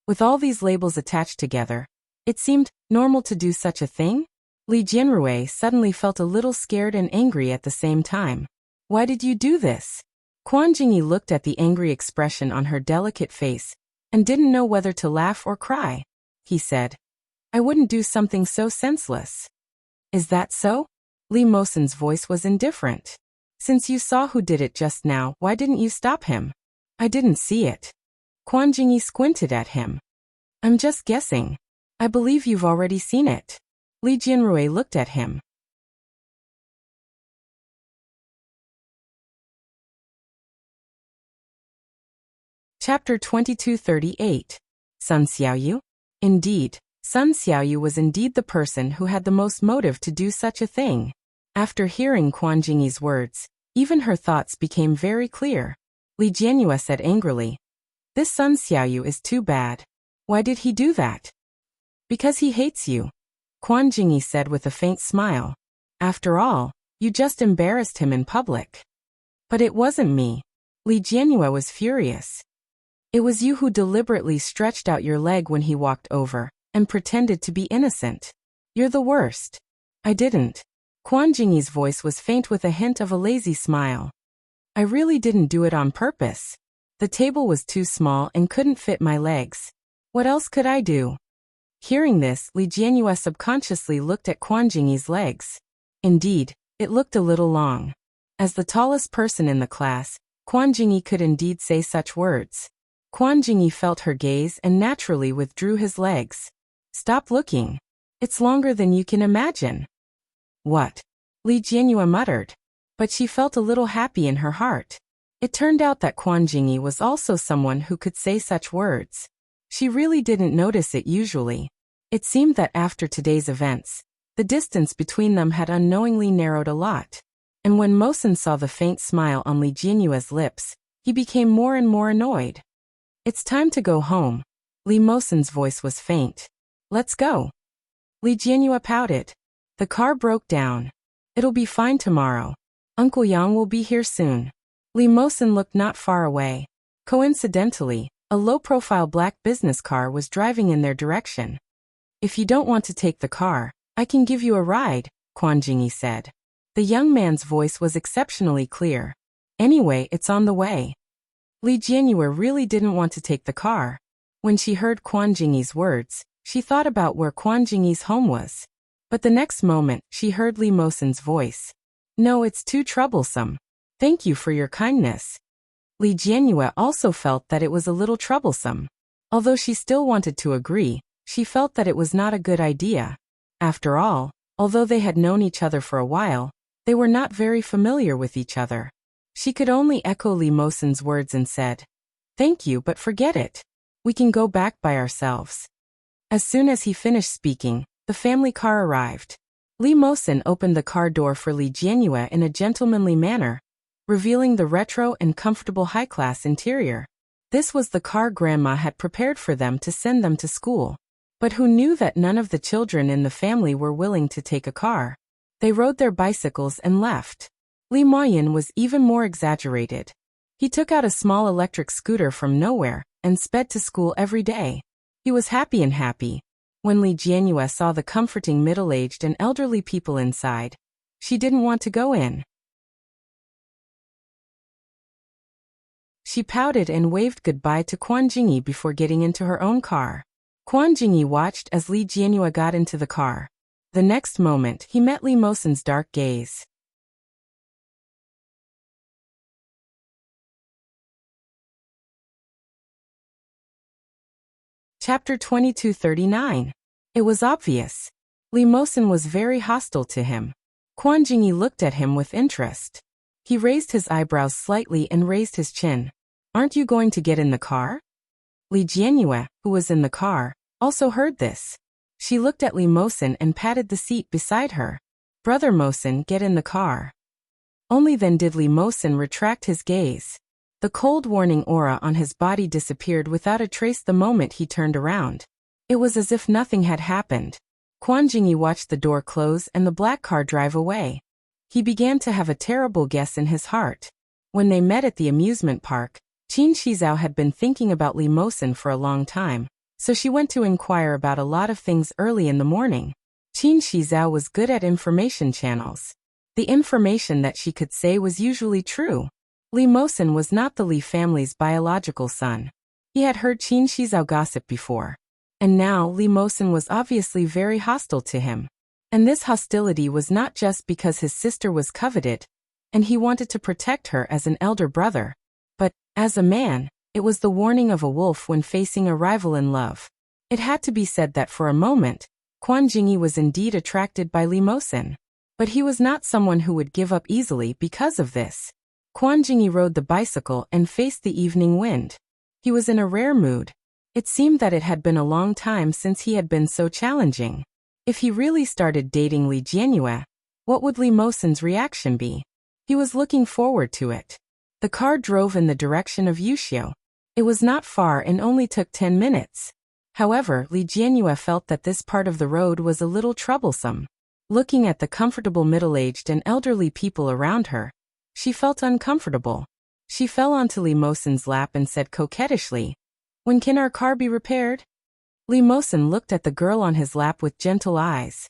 With all these labels attached together, it seemed normal to do such a thing? Li Jianrui suddenly felt a little scared and angry at the same time. Why did you do this? Quan Jingyi looked at the angry expression on her delicate face and didn't know whether to laugh or cry. He said, I wouldn't do something so senseless. Is that so? Li Mosen's voice was indifferent. Since you saw who did it just now, why didn't you stop him? I didn't see it. Quan Jingyi squinted at him. I'm just guessing. I believe you've already seen it. Li Jianrui looked at him. Chapter 2238. Sun Xiaoyu? Indeed, Sun Xiaoyu was indeed the person who had the most motive to do such a thing. After hearing Quan Jingyi's words, even her thoughts became very clear. Li Jianrui said angrily, This Sun Xiaoyu is too bad. Why did he do that? Because he hates you. Quan Jingyi said with a faint smile. After all, you just embarrassed him in public. But it wasn't me. Li Jianrui was furious. It was you who deliberately stretched out your leg when he walked over and pretended to be innocent. You're the worst. I didn't. Quan Jingyi's voice was faint with a hint of a lazy smile. I really didn't do it on purpose. The table was too small and couldn't fit my legs. What else could I do? Hearing this, Li Jianrui subconsciously looked at Quan Jingyi's legs. Indeed, it looked a little long. As the tallest person in the class, Quan Jingyi could indeed say such words. Quan Jingyi felt her gaze and naturally withdrew his legs. Stop looking. It's longer than you can imagine. What? Li Jianrui muttered. But she felt a little happy in her heart. It turned out that Quan Jingyi was also someone who could say such words. She really didn't notice it usually. It seemed that after today's events, the distance between them had unknowingly narrowed a lot. And when Mosen saw the faint smile on Li Jianrui's lips, he became more and more annoyed. It's time to go home. Li Mosen's voice was faint. Let's go. Li Jianrui pouted. The car broke down. It'll be fine tomorrow. Uncle Yang will be here soon. Li Mosen looked not far away. Coincidentally, a low-profile black business car was driving in their direction. If you don't want to take the car, I can give you a ride, Quan Jingyi said. The young man's voice was exceptionally clear. Anyway, it's on the way. Li Jianrui really didn't want to take the car. When she heard Quan Jingyi's words, she thought about where Quan Jingyi's home was. But the next moment, she heard Li Mosen's voice. No, it's too troublesome. Thank you for your kindness. Li Jianrui also felt that it was a little troublesome. Although she still wanted to agree, she felt that it was not a good idea. After all, although they had known each other for a while, they were not very familiar with each other. She could only echo Li Mosen's words and said, Thank you, but forget it. We can go back by ourselves. As soon as he finished speaking, the family car arrived. Li Mosen opened the car door for Li Jianrui in a gentlemanly manner, revealing the retro and comfortable high-class interior. This was the car Grandma had prepared for them to send them to school. But who knew that none of the children in the family were willing to take a car? They rode their bicycles and left. Li Moyen was even more exaggerated. He took out a small electric scooter from nowhere and sped to school every day. He was happy. When Li Jianrui saw the comforting middle-aged and elderly people inside, she didn't want to go in. She pouted and waved goodbye to Quan Jingyi before getting into her own car. Quan Jingyi watched as Li Jianhua got into the car. The next moment, he met Li Mosen's dark gaze. Chapter 2239. It was obvious. Li Mosen was very hostile to him. Quan Jingyi looked at him with interest. He raised his eyebrows slightly and raised his chin. Aren't you going to get in the car? Li Jianhua, who was in the car, also heard this. She looked at Li Mosen and patted the seat beside her. Brother Mosen, get in the car. Only then did Li Mosen retract his gaze. The cold warning aura on his body disappeared without a trace the moment he turned around. It was as if nothing had happened. Quan Jingyi watched the door close and the black car drive away. He began to have a terrible guess in his heart. When they met at the amusement park, Qin Shizhao had been thinking about Li Mosen for a long time, so she went to inquire about a lot of things early in the morning. Qin Shizhao was good at information channels. The information that she could say was usually true. Li Mosen was not the Li family's biological son. He had heard Qin Shizhao gossip before. And now Li Mosen was obviously very hostile to him. And this hostility was not just because his sister was coveted, and he wanted to protect her as an elder brother. But, as a man, it was the warning of a wolf when facing a rival in love. It had to be said that for a moment, Quan Jingyi was indeed attracted by Li Mosen. But he was not someone who would give up easily because of this. Quan Jingyi rode the bicycle and faced the evening wind. He was in a rare mood. It seemed that it had been a long time since he had been so challenging. If he really started dating Li Jianhua, what would Li Mosen's reaction be? He was looking forward to it. The car drove in the direction of Wuxia. It was not far and only took 10 minutes. However, Li Jianhua felt that this part of the road was a little troublesome. Looking at the comfortable middle-aged and elderly people around her, she felt uncomfortable. She fell onto Li Mosen's lap and said coquettishly, "When can our car be repaired?" Li Mosen looked at the girl on his lap with gentle eyes.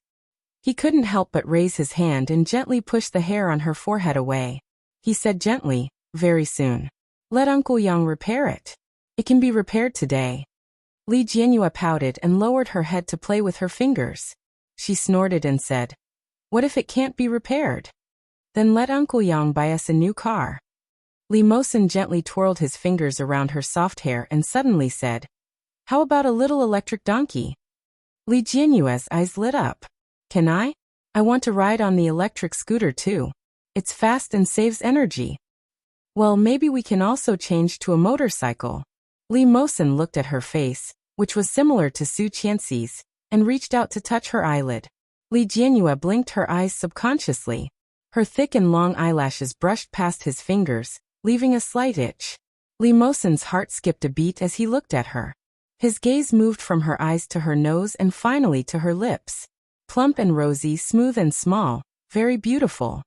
He couldn't help but raise his hand and gently push the hair on her forehead away. He said gently, "Very soon. Let Uncle Yang repair it. It can be repaired today." Li Jianhua pouted and lowered her head to play with her fingers. She snorted and said, "What if it can't be repaired? Then let Uncle Yang buy us a new car." Li Mosen gently twirled his fingers around her soft hair and suddenly said, "How about a little electric donkey?" Li Jianhua's eyes lit up. "Can I? I want to ride on the electric scooter too. It's fast and saves energy." "Well, maybe we can also change to a motorcycle." Li Mosen looked at her face, which was similar to Su Qianxi's, and reached out to touch her eyelid. Li Jianhua blinked her eyes subconsciously. Her thick and long eyelashes brushed past his fingers, leaving a slight itch. Li Mosen's heart skipped a beat as he looked at her. His gaze moved from her eyes to her nose and finally to her lips. Plump and rosy, smooth and small, very beautiful.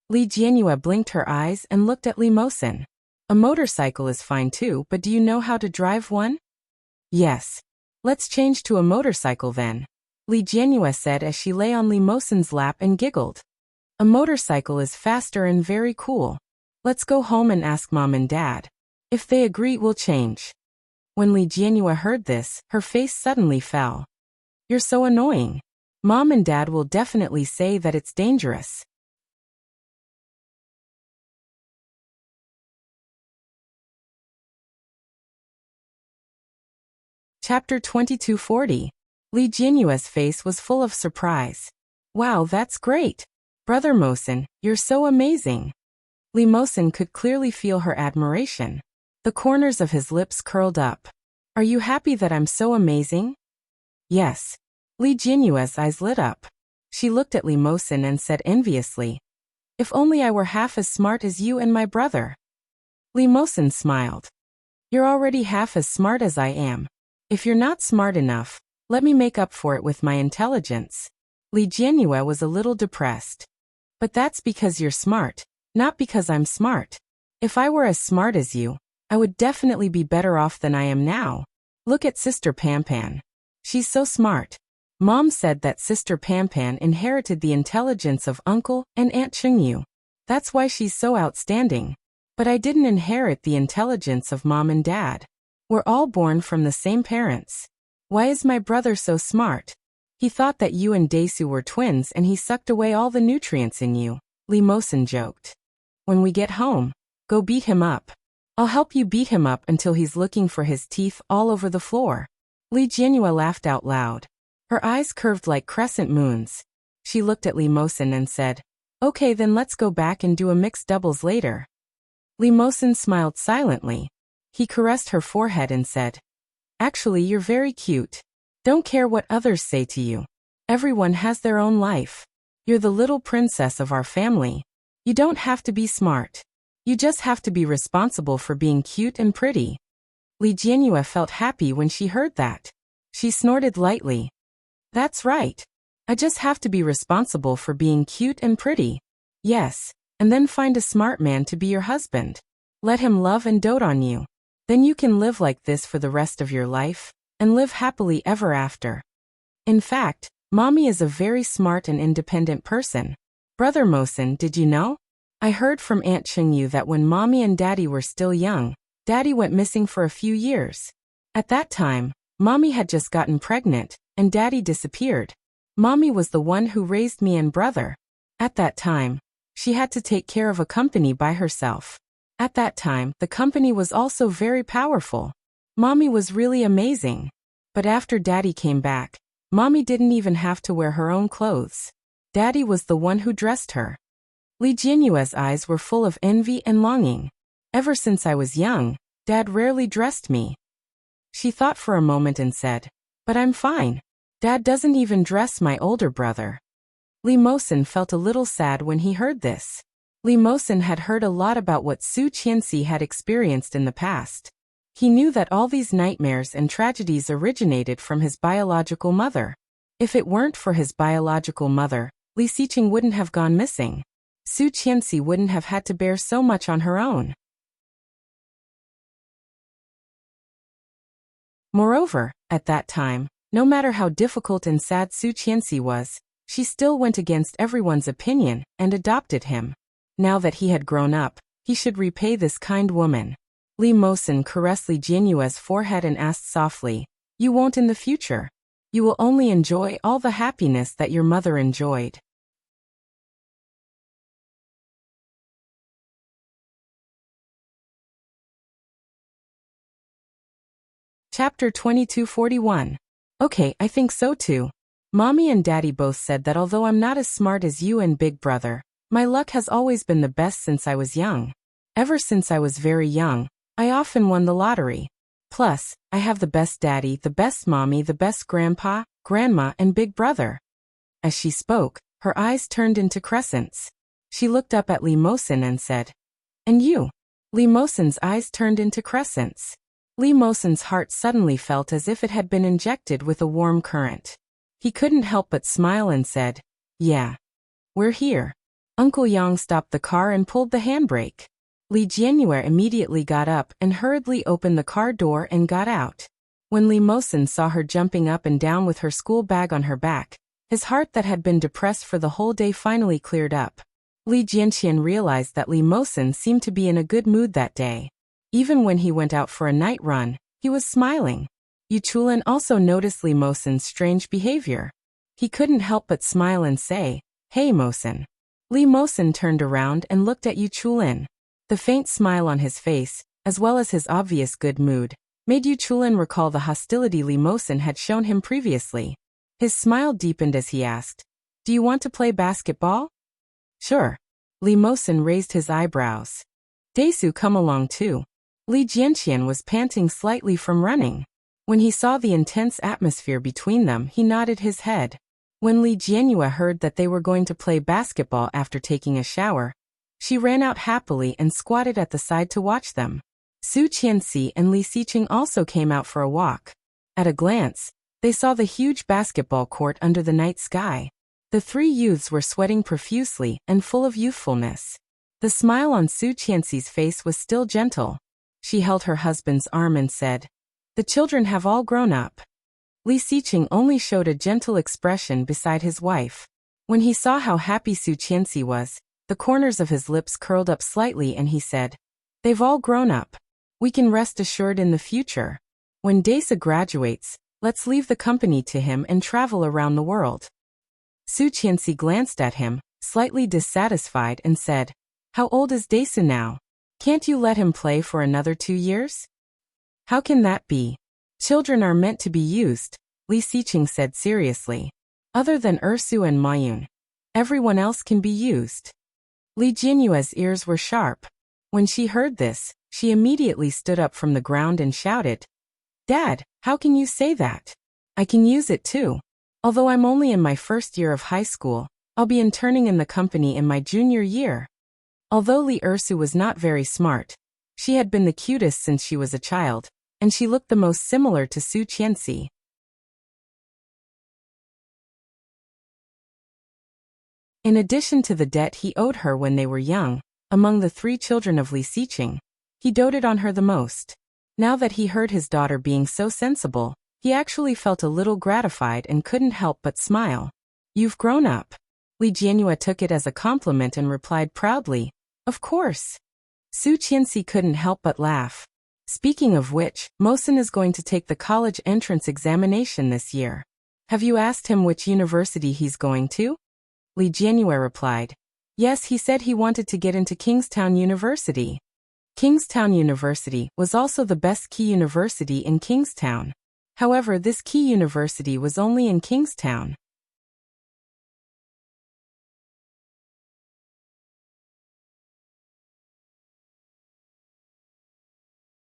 Li Jianhua blinked her eyes and looked at Li Mosen. "A motorcycle is fine too, but do you know how to drive one?" "Yes. Let's change to a motorcycle then," Li Jianhua said as she lay on Li Mosen's lap and giggled. "A motorcycle is faster and very cool. Let's go home and ask Mom and Dad. If they agree, we'll change." When Li Jianhua heard this, her face suddenly fell. "You're so annoying. Mom and Dad will definitely say that it's dangerous." Chapter 2240. Li Jianhua's face was full of surprise. "Wow, that's great. Brother Mosen, you're so amazing." Li Mosen could clearly feel her admiration. The corners of his lips curled up. "Are you happy that I'm so amazing?" "Yes." Li Jianhua's eyes lit up. She looked at Li Mosen and said enviously, "If only I were half as smart as you and my brother." Li Mosen smiled. "You're already half as smart as I am. If you're not smart enough, let me make up for it with my intelligence." Li Jianhua was a little depressed. "But that's because you're smart, not because I'm smart. If I were as smart as you, I would definitely be better off than I am now. Look at Sister Pampan. She's so smart. Mom said that Sister Pampan inherited the intelligence of Uncle and Aunt Chengyu. That's why she's so outstanding. But I didn't inherit the intelligence of Mom and Dad. We're all born from the same parents. Why is my brother so smart? He thought that you and Daesu were twins and he sucked away all the nutrients in you, Lee Mosin joked. When we get home, go beat him up. I'll help you beat him up until he's looking for his teeth all over the floor. Lee Jianhua laughed out loud. Her eyes curved like crescent moons. She looked at Lee Mosin and said, okay, then let's go back and do a mixed doubles later. Lee Mosin smiled silently. He caressed her forehead and said, actually, you're very cute. Don't care what others say to you. Everyone has their own life. You're the little princess of our family. You don't have to be smart. You just have to be responsible for being cute and pretty. Lee Jianhua felt happy when she heard that. She snorted lightly. That's right. I just have to be responsible for being cute and pretty. Yes, and then find a smart man to be your husband. Let him love and dote on you. Then you can live like this for the rest of your life, and live happily ever after. In fact, Mommy is a very smart and independent person. Brother Mosin, did you know? I heard from Aunt Chengyu that when Mommy and Daddy were still young, Daddy went missing for a few years. At that time, Mommy had just gotten pregnant, and Daddy disappeared. Mommy was the one who raised me and brother. At that time, she had to take care of a company by herself. At that time, the company was also very powerful. Mommy was really amazing. But after Daddy came back, Mommy didn't even have to wear her own clothes. Daddy was the one who dressed her. Lee Jianhua's eyes were full of envy and longing. Ever since I was young, Dad rarely dressed me. She thought for a moment and said, but I'm fine. Dad doesn't even dress my older brother. Lee Mosin felt a little sad when he heard this. Lee Mosin had heard a lot about what Su Qianxi had experienced in the past. He knew that all these nightmares and tragedies originated from his biological mother. If it weren't for his biological mother, Li Xiqing wouldn't have gone missing. Su Qianxi wouldn't have had to bear so much on her own. Moreover, at that time, no matter how difficult and sad Su Qianxi was, she still went against everyone's opinion and adopted him. Now that he had grown up, he should repay this kind woman. Lee Mosin caressed Lee Jianhua's forehead and asked softly, you won't in the future. You will only enjoy all the happiness that your mother enjoyed. Chapter 2241. Okay, I think so too. Mommy and Daddy both said that although I'm not as smart as you and Big Brother, my luck has always been the best since I was young. Ever since I was very young, I often won the lottery. Plus, I have the best daddy, the best mommy, the best grandpa, grandma, and Big Brother. As she spoke, her eyes turned into crescents. She looked up at Lee Mosin and said, and you? Lee Mosin's eyes turned into crescents. Lee Mosin's heart suddenly felt as if it had been injected with a warm current. He couldn't help but smile and said, yeah. We're here. Uncle Yang stopped the car and pulled the handbrake. Lee Jianhua immediately got up and hurriedly opened the car door and got out. When Lee Mosin saw her jumping up and down with her school bag on her back, his heart that had been depressed for the whole day finally cleared up. Lee Jianxian realized that Lee Mosin seemed to be in a good mood that day. Even when he went out for a night run, he was smiling. Yu Chulin also noticed Lee Mosin's strange behavior. He couldn't help but smile and say, hey Mosin. Lee Mosin turned around and looked at Yu Chulin. The faint smile on his face, as well as his obvious good mood, made Yu Chulin recall the hostility Lee Mosin had shown him previously. His smile deepened as he asked, do you want to play basketball? Sure. Lee Mosin raised his eyebrows. Daesu come along too. Lee Jianxian was panting slightly from running. When he saw the intense atmosphere between them, he nodded his head. When Lee Jianhua heard that they were going to play basketball after taking a shower, she ran out happily and squatted at the side to watch them. Su Qianxi and Li Xiqing also came out for a walk. At a glance, they saw the huge basketball court under the night sky. The three youths were sweating profusely and full of youthfulness. The smile on Su Qianxi's face was still gentle. She held her husband's arm and said, the children have all grown up. Li Xiqing only showed a gentle expression beside his wife. When he saw how happy Su Qianxi was, the corners of his lips curled up slightly and he said, "They've all grown up. We can rest assured in the future. When Daisa graduates, let's leave the company to him and travel around the world." Su Qianxi glanced at him, slightly dissatisfied, and said, "How old is Daisa now? Can't you let him play for another 2 years?" "How can that be? Children are meant to be used," Li Xiqing said seriously. "Other than Ersu and Mayun, everyone else can be used." Li Jianyue's ears were sharp. When she heard this, she immediately stood up from the ground and shouted, "Dad, how can you say that? I can use it too. Although I'm only in my first year of high school, I'll be interning in the company in my junior year." Although Li Ersu was not very smart, she had been the cutest since she was a child, and she looked the most similar to Su Qianxi. In addition to the debt he owed her when they were young, among the 3 children of Li Xiqing, he doted on her the most. Now that he heard his daughter being so sensible, he actually felt a little gratified and couldn't help but smile. "You've grown up." Li Jianyue took it as a compliment and replied proudly, "Of course." Su Qianxi couldn't help but laugh. "Speaking of which, Mosen is going to take the college entrance examination this year. Have you asked him which university he's going to?" Li Jianyue replied, "Yes, he said he wanted to get into Kingstown University." Kingstown University was also the best key university in Kingstown. However, this key university was only in Kingstown.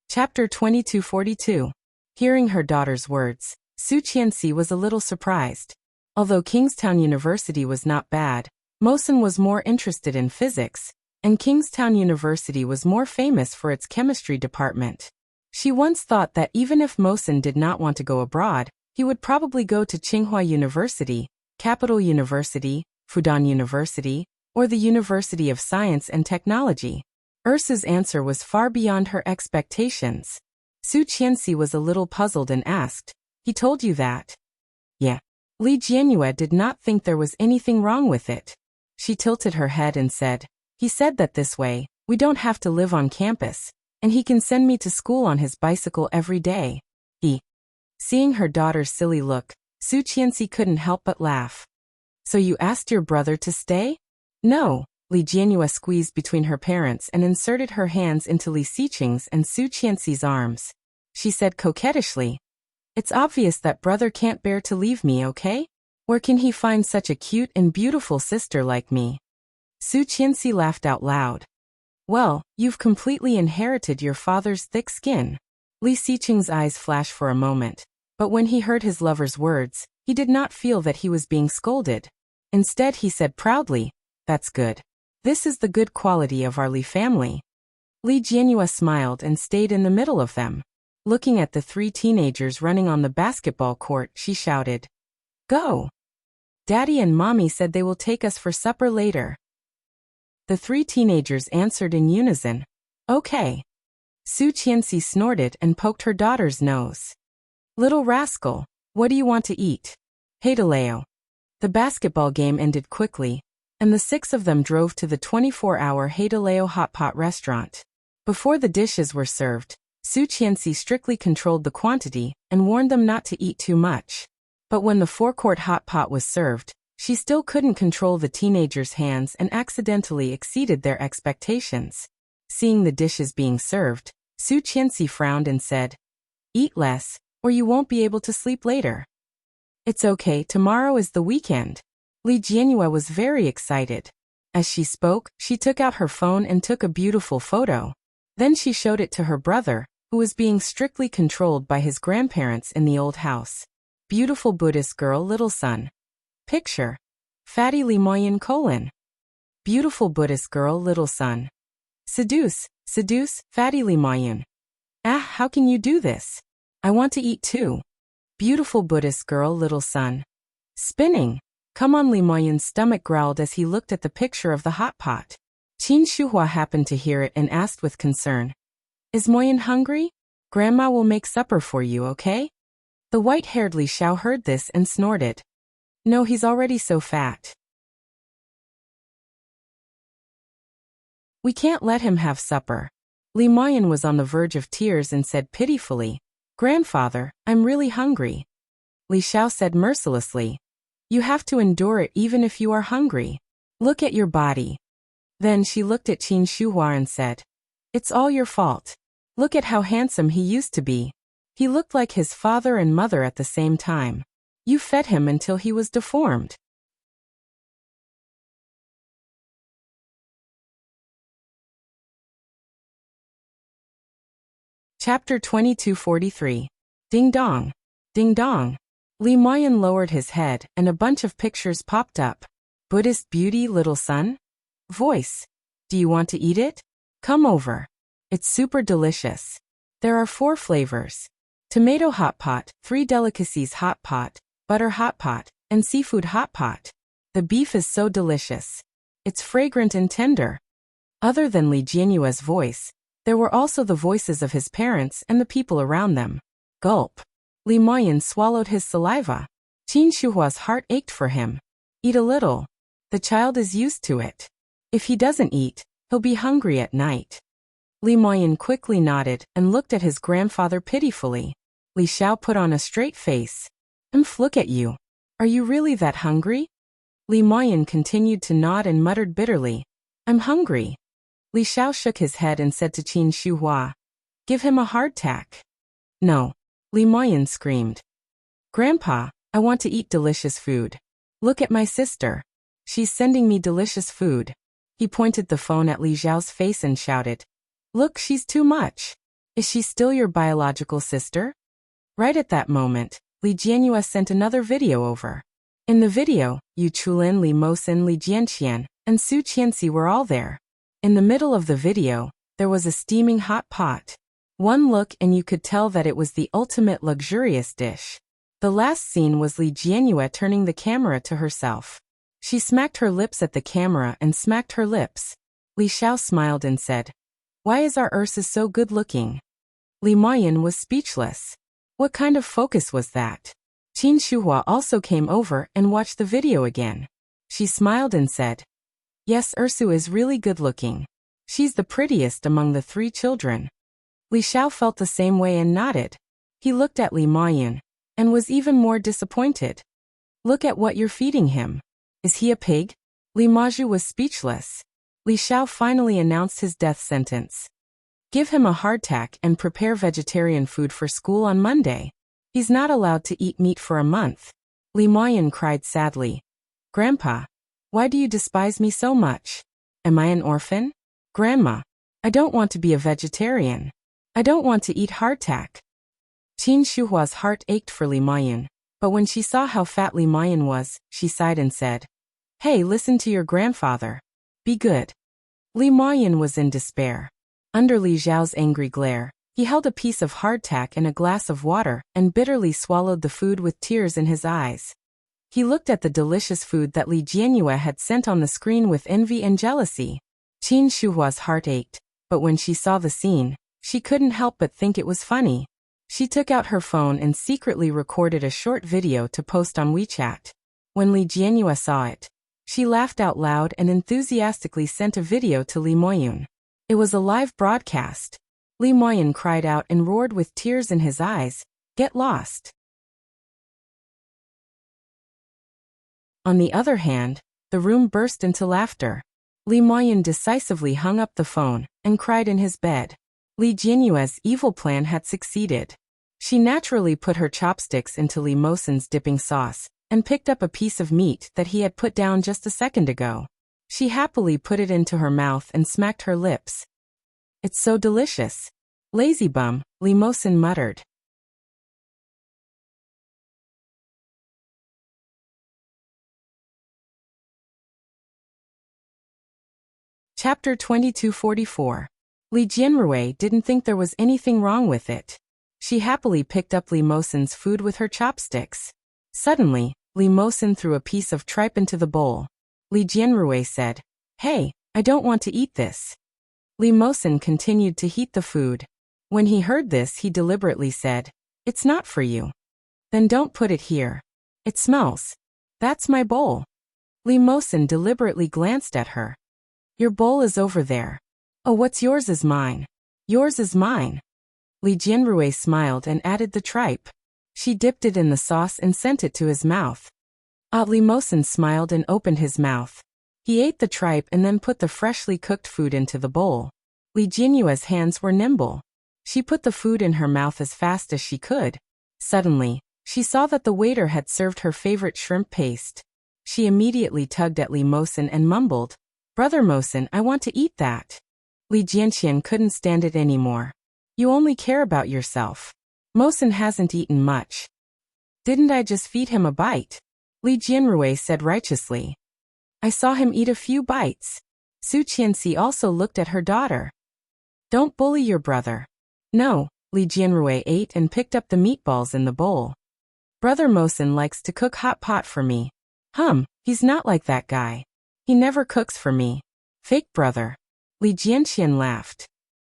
Chapter 2242. Hearing her daughter's words, Su Qianxi was a little surprised. Although Kingstown University was not bad, Mosen was more interested in physics, and Kingstown University was more famous for its chemistry department. She once thought that even if Mosen did not want to go abroad, he would probably go to Tsinghua University, Capital University, Fudan University, or the University of Science and Technology. Ursa's answer was far beyond her expectations. Su Qianxi was a little puzzled and asked, "He told you that?" "Yeah." Li Jianyue did not think there was anything wrong with it. She tilted her head and said, "He said that this way, we don't have to live on campus, and he can send me to school on his bicycle every day." Seeing her daughter's silly look, Su Qianxi couldn't help but laugh. "So you asked your brother to stay?" "No." Li Jianyue squeezed between her parents and inserted her hands into Li Xiqing's and Su Qianxi's arms. She said coquettishly, "It's obvious that brother can't bear to leave me, okay? Where can he find such a cute and beautiful sister like me?" Su Qianxi laughed out loud. "Well, you've completely inherited your father's thick skin." Li Xiqing's eyes flashed for a moment, but when he heard his lover's words, he did not feel that he was being scolded. Instead, he said proudly, "That's good. This is the good quality of our Li family." Li Jianyue smiled and stayed in the middle of them. Looking at the 3 teenagers running on the basketball court, she shouted, "Go! Daddy and Mommy said they will take us for supper later." The 3 teenagers answered in unison, "Okay." Su Qianxi snorted and poked her daughter's nose. "Little rascal, what do you want to eat?" "Haidaleo." The basketball game ended quickly, and the 6 of them drove to the 24-hour Haidaleo hot pot restaurant. Before the dishes were served, Su Qianxi strictly controlled the quantity and warned them not to eat too much. But when the forecourt hot pot was served, she still couldn't control the teenagers' hands and accidentally exceeded their expectations. Seeing the dishes being served, Su Qianxi frowned and said, "Eat less, or you won't be able to sleep later." "It's okay, tomorrow is the weekend." Li Jianyue was very excited. As she spoke, she took out her phone and took a beautiful photo. Then she showed it to her brother, who was being strictly controlled by his grandparents in the old house. Beautiful Buddhist girl, little son. Picture. Fatty Li Moyen : Beautiful Buddhist girl, little son. Seduce, Fatty Li Moyen. Ah, how can you do this? I want to eat too. Beautiful Buddhist girl, little son. Spinning. Come on, Li Moyen's stomach growled as he looked at the picture of the hot pot. Qin Shuhua happened to hear it and asked with concern, "Is Moyen hungry? Grandma will make supper for you, okay?" The white-haired Li Xiao heard this and snorted. No, he's already so fat. We can't let him have supper. Li Mayan was on the verge of tears and said pitifully, Grandfather, I'm really hungry. Li Xiao said mercilessly, You have to endure it even if you are hungry. Look at your body. Then she looked at Qin Shuhua and said, It's all your fault. Look at how handsome he used to be. He looked like his father and mother at the same time. You fed him until he was deformed. Chapter 2243. Ding dong. Ding dong. Li Mayan lowered his head and a bunch of pictures popped up. Buddhist beauty, little son? Voice. Do you want to eat it? Come over. It's super delicious. There are 4 flavors. Tomato hot pot, 3 delicacies hot pot, butter hot pot, and seafood hot pot. The beef is so delicious. It's fragrant and tender. Other than Li Jianyue's voice, there were also the voices of his parents and the people around them. Gulp. Li Mayan swallowed his saliva. Qin Shuhua's heart ached for him. Eat a little. The child is used to it. If he doesn't eat, he'll be hungry at night. Li Mayan quickly nodded and looked at his grandfather pitifully. Li Xiao put on a straight face. Look at you. Are you really that hungry? Li Mayan continued to nod and muttered bitterly, I'm hungry. Li Xiao shook his head and said to Qin Shuhua, Give him a hardtack. No. Li Mayan screamed. Grandpa, I want to eat delicious food. Look at my sister. She's sending me delicious food. He pointed the phone at Li Xiao's face and shouted, Look, she's too much. Is she still your biological sister? Right at that moment, Li Jianyue sent another video over. In the video, Yu Chulin, Li Mosin, Li Jianqian, and Su Qianxi were all there. In the middle of the video, there was a steaming hot pot. One look and you could tell that it was the ultimate luxurious dish. The last scene was Li Jianyue turning the camera to herself. She smacked her lips at the camera and smacked her lips. Li Xiao smiled and said, Why is our Ursa so good looking? Li Mayan was speechless. What kind of focus was that? Qin Shuhua also came over and watched the video again. She smiled and said, Yes, Ursu is really good looking. She's the prettiest among the 3 children. Li Xiao felt the same way and nodded. He looked at Li Mayan and was even more disappointed. Look at what you're feeding him. Is he a pig? Li Maju was speechless. Li Xiao finally announced his death sentence. Give him a hardtack and prepare vegetarian food for school on Monday. He's not allowed to eat meat for a month. Li Mayan cried sadly. Grandpa, why do you despise me so much? Am I an orphan? Grandma, I don't want to be a vegetarian. I don't want to eat hardtack. Qin Shuhua's heart ached for Li Mayan, but when she saw how fat Li Mayan was, she sighed and said, Hey, listen to your grandfather. Be good. Li Mayan was in despair. Under Li Xiao's angry glare, he held a piece of hardtack and a glass of water and bitterly swallowed the food with tears in his eyes. He looked at the delicious food that Li Jianyue had sent on the screen with envy and jealousy. Qin Shuhua's heart ached, but when she saw the scene, she couldn't help but think it was funny. She took out her phone and secretly recorded a short video to post on WeChat. When Li Jianyue saw it, she laughed out loud and enthusiastically sent a video to Li Moyun. It was a live broadcast. Li Moyun cried out and roared with tears in his eyes, Get lost. On the other hand, the room burst into laughter. Li Moyun decisively hung up the phone and cried in his bed. Li Jianyue's evil plan had succeeded. She naturally put her chopsticks into Li Mosin's dipping sauce and picked up a piece of meat that he had put down just a second ago. She happily put it into her mouth and smacked her lips. It's so delicious. Lazy bum, Li Mosin muttered. Chapter 2244. Li Jianrui didn't think there was anything wrong with it. She happily picked up Li Mosin's food with her chopsticks. Suddenly, Li Mosin threw a piece of tripe into the bowl. Li Jianrui said, Hey, I don't want to eat this. Li Mosin continued to heat the food. When he heard this, he deliberately said, It's not for you. Then don't put it here. It smells. That's my bowl. Li Mosin deliberately glanced at her. Your bowl is over there. Oh, what's yours is mine. Yours is mine. Li Jianrui smiled and added the tripe. She dipped it in the sauce and sent it to his mouth. Li Mosin smiled and opened his mouth. He ate the tripe and then put the freshly cooked food into the bowl. Li Jianyue's hands were nimble. She put the food in her mouth as fast as she could. Suddenly, she saw that the waiter had served her favorite shrimp paste. She immediately tugged at Li Mosin and mumbled, Brother Mosin, I want to eat that. Li Jianxian couldn't stand it anymore. You only care about yourself. Mosin hasn't eaten much. Didn't I just feed him a bite? Li Jianrui said righteously. I saw him eat a few bites. Su Qianxi also looked at her daughter. Don't bully your brother. No, Li Jianrui ate and picked up the meatballs in the bowl. Brother Mosin likes to cook hot pot for me. He's not like that guy. He never cooks for me. Fake brother. Li Jianxian laughed.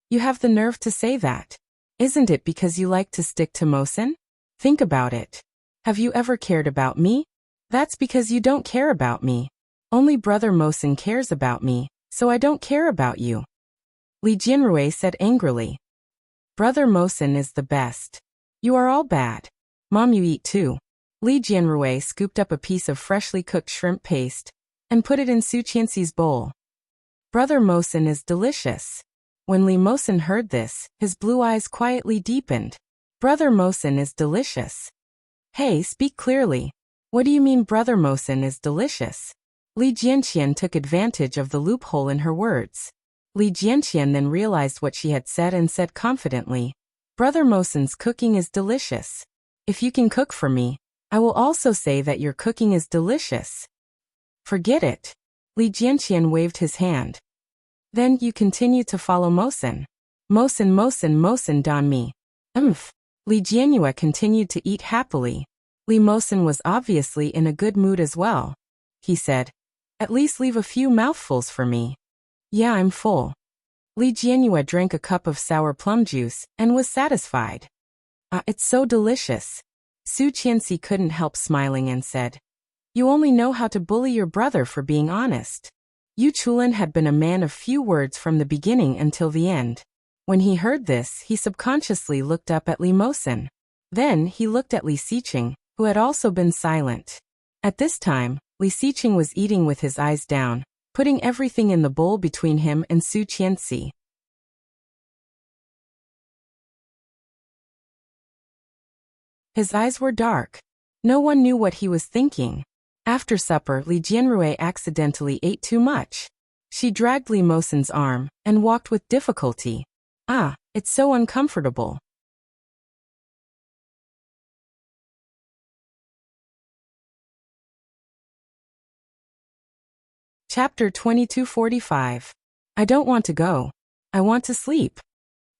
You have the nerve to say that. Isn't it because you like to stick to Mosin? Think about it. Have you ever cared about me? That's because you don't care about me. Only Brother Mosin cares about me, so I don't care about you. Li Jianrui said angrily. Brother Mosin is the best. You are all bad. Mom, you eat too. Li Jianrui scooped up a piece of freshly cooked shrimp paste and put it in Su Qianxi's bowl. Brother Mosin is delicious. When Li Mosin heard this, his blue eyes quietly deepened. Brother Mosin is delicious. Hey, speak clearly. What do you mean Brother Mosin is delicious? Li Jianxian took advantage of the loophole in her words. Li Jianxian then realized what she had said and said confidently, Brother Mosin's cooking is delicious. If you can cook for me, I will also say that your cooking is delicious. Forget it. Li Jianxian waved his hand. Then you continue to follow Mosin. Mosin don me. Li Jianyue continued to eat happily. Li Mosin was obviously in a good mood as well. He said, at least leave a few mouthfuls for me. Yeah, I'm full. Li Jianyue drank a cup of sour plum juice and was satisfied. It's so delicious. Su Qianxi couldn't help smiling and said, you only know how to bully your brother for being honest. Yu Chulin had been a man of few words from the beginning until the end. When he heard this, he subconsciously looked up at Li Mosin. Then he looked at Li Xiqing, who had also been silent. At this time, Li Xiqing was eating with his eyes down, putting everything in the bowl between him and Su Qianxi. His eyes were dark. No one knew what he was thinking. After supper, Li Jianrui accidentally ate too much. She dragged Li Mosin's arm and walked with difficulty. It's so uncomfortable. Chapter 2245. I don't want to go. I want to sleep.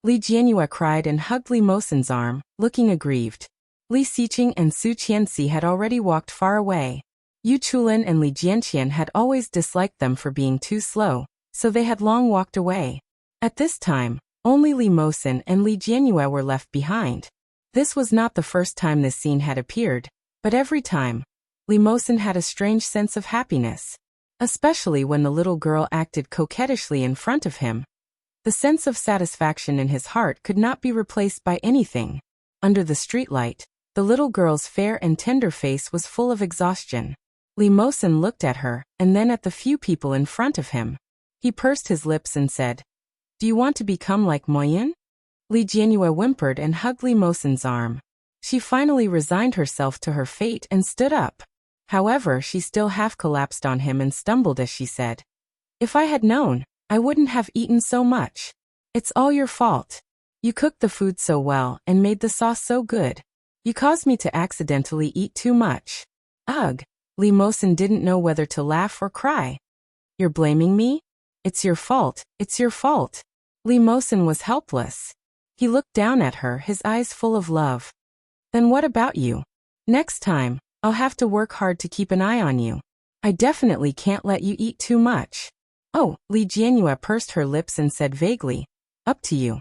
Li Jianyue cried and hugged Li Mosin's arm, looking aggrieved. Li Xiqing and Su Qianxi had already walked far away. Yu Chulin and Li Jianxian had always disliked them for being too slow, so they had long walked away. At this time, only Li Mosin and Li Jianyue were left behind. This was not the first time this scene had appeared, but every time, Li Mosin had a strange sense of happiness. Especially when the little girl acted coquettishly in front of him. The sense of satisfaction in his heart could not be replaced by anything. Under the streetlight, the little girl's fair and tender face was full of exhaustion. Li Mosin looked at her, and then at the few people in front of him. He pursed his lips and said, Do you want to become like Moyin? Li Jianyue whimpered and hugged Li Mosin's arm. She finally resigned herself to her fate and stood up. However, she still half collapsed on him and stumbled as she said, If I had known, I wouldn't have eaten so much. It's all your fault. You cooked the food so well and made the sauce so good. You caused me to accidentally eat too much. Ugh. Li Mosin didn't know whether to laugh or cry. You're blaming me? It's your fault, it's your fault. Li Mosin was helpless. He looked down at her, his eyes full of love. Then what about you? Next time, I'll have to work hard to keep an eye on you. I definitely can't let you eat too much. Oh, Li Jianyue pursed her lips and said vaguely, Up to you.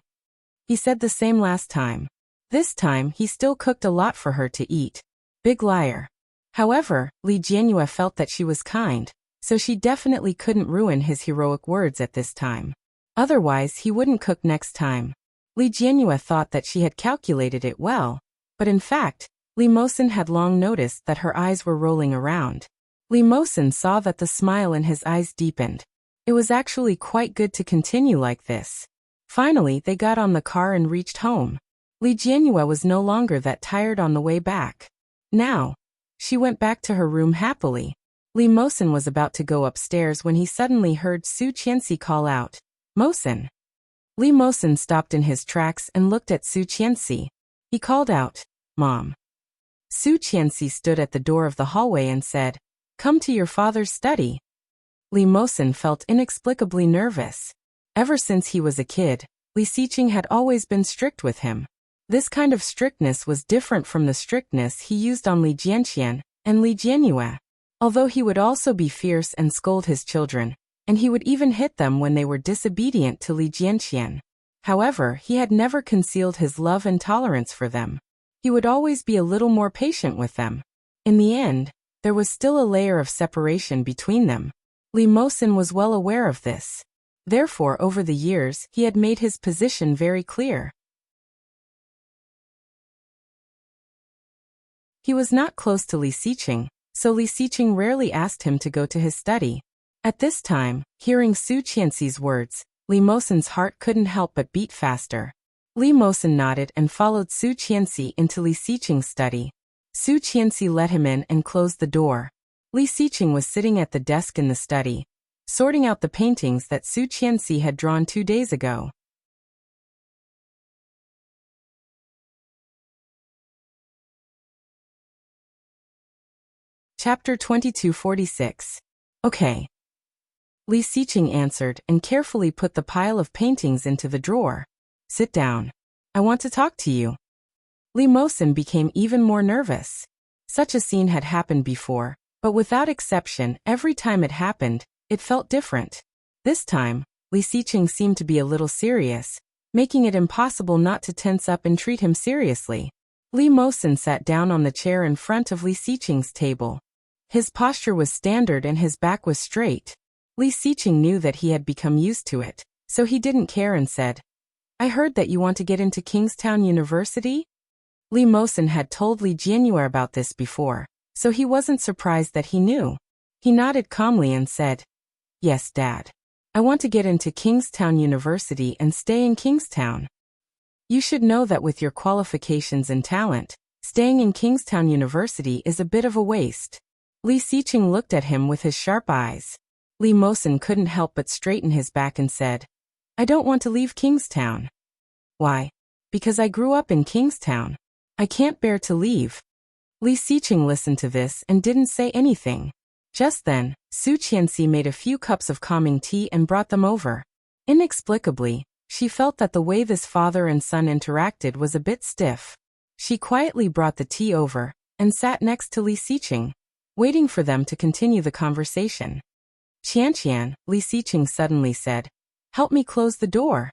He said the same last time. This time, he still cooked a lot for her to eat. Big liar. However, Li Jianyue felt that she was kind, so she definitely couldn't ruin his heroic words at this time. Otherwise, he wouldn't cook next time. Li Jianyue thought that she had calculated it well, but in fact, Li Mosen had long noticed that her eyes were rolling around. Li Mosen saw that the smile in his eyes deepened. It was actually quite good to continue like this. Finally, they got on the car and reached home. Li Jianyue was no longer that tired on the way back. Now, she went back to her room happily. Li Mosen was about to go upstairs when he suddenly heard Su Qianxi call out, "Mosen." Li Mosen stopped in his tracks and looked at Su Qianxi. He called out, "Mom." Su Qianxi stood at the door of the hallway and said, "Come to your father's study." Li Mosen felt inexplicably nervous. Ever since he was a kid, Li Xiqing had always been strict with him. This kind of strictness was different from the strictness he used on Li Jianxian and Li Jianyue. Although he would also be fierce and scold his children, and he would even hit them when they were disobedient to Li Jianxian. However, he had never concealed his love and tolerance for them. He would always be a little more patient with them. In the end, there was still a layer of separation between them. Li Mosen was well aware of this. Therefore, over the years, he had made his position very clear. He was not close to Li Xiqing, so Li Xiqing rarely asked him to go to his study. At this time, hearing Su Qianxi's words, Li Mosen's heart couldn't help but beat faster. Li Mosen nodded and followed Su Qianxi into Li Xiqing's study. Su Qianxi let him in and closed the door. Li Xiqing was sitting at the desk in the study, sorting out the paintings that Su Qianxi had drawn 2 days ago. Chapter 2246. Okay. Li Xiqing answered and carefully put the pile of paintings into the drawer. Sit down. I want to talk to you. Li Mosen became even more nervous. Such a scene had happened before, but without exception, every time it happened, it felt different. This time, Li Xiqing seemed to be a little serious, making it impossible not to tense up and treat him seriously. Li Mosen sat down on the chair in front of Li Xiqing's table. His posture was standard and his back was straight. Li Xiqing knew that he had become used to it, so he didn't care and said, "I heard that you want to get into Kingstown University?" Li Mosen had told Li Jianyue about this before, so he wasn't surprised that he knew. He nodded calmly and said, "Yes, Dad. I want to get into Kingstown University and stay in Kingstown. You should know that with your qualifications and talent, staying in Kingstown University is a bit of a waste." Li Xiqing looked at him with his sharp eyes. Li Mosen couldn't help but straighten his back and said, "I don't want to leave Kingstown." "Why?" "Because I grew up in Kingstown. I can't bear to leave." Li Xiqing listened to this and didn't say anything. Just then, Su Qianxi made a few cups of calming tea and brought them over. Inexplicably, she felt that the way this father and son interacted was a bit stiff. She quietly brought the tea over and sat next to Li Xiqing, waiting for them to continue the conversation. "Qianqian," Li Xiqing suddenly said, "help me close the door."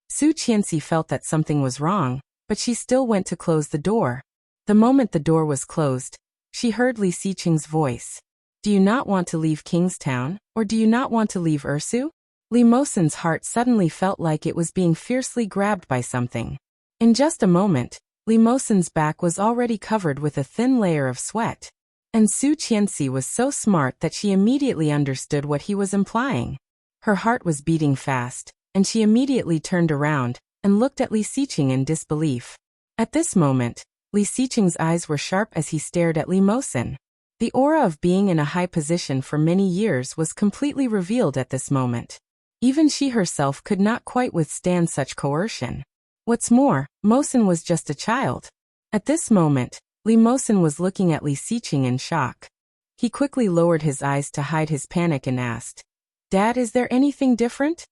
Su Qianxi felt that something was wrong, but she still went to close the door. The moment the door was closed, she heard Li Xiqing's voice. "Do you not want to leave Kingstown, or do you not want to leave Ursu?" Li Mosen's heart suddenly felt like it was being fiercely grabbed by something. In just a moment, Li Mosen's back was already covered with a thin layer of sweat. And Su Qianxi was so smart that she immediately understood what he was implying. Her heart was beating fast, and she immediately turned around and looked at Li Xiqing in disbelief. At this moment, Li Xiqing's eyes were sharp as he stared at Li Mosen. The aura of being in a high position for many years was completely revealed at this moment. Even she herself could not quite withstand such coercion. What's more, Mosen was just a child. At this moment, Li Mosen was looking at Li Xiqing in shock. He quickly lowered his eyes to hide his panic and asked, "Dad, is there anything different?"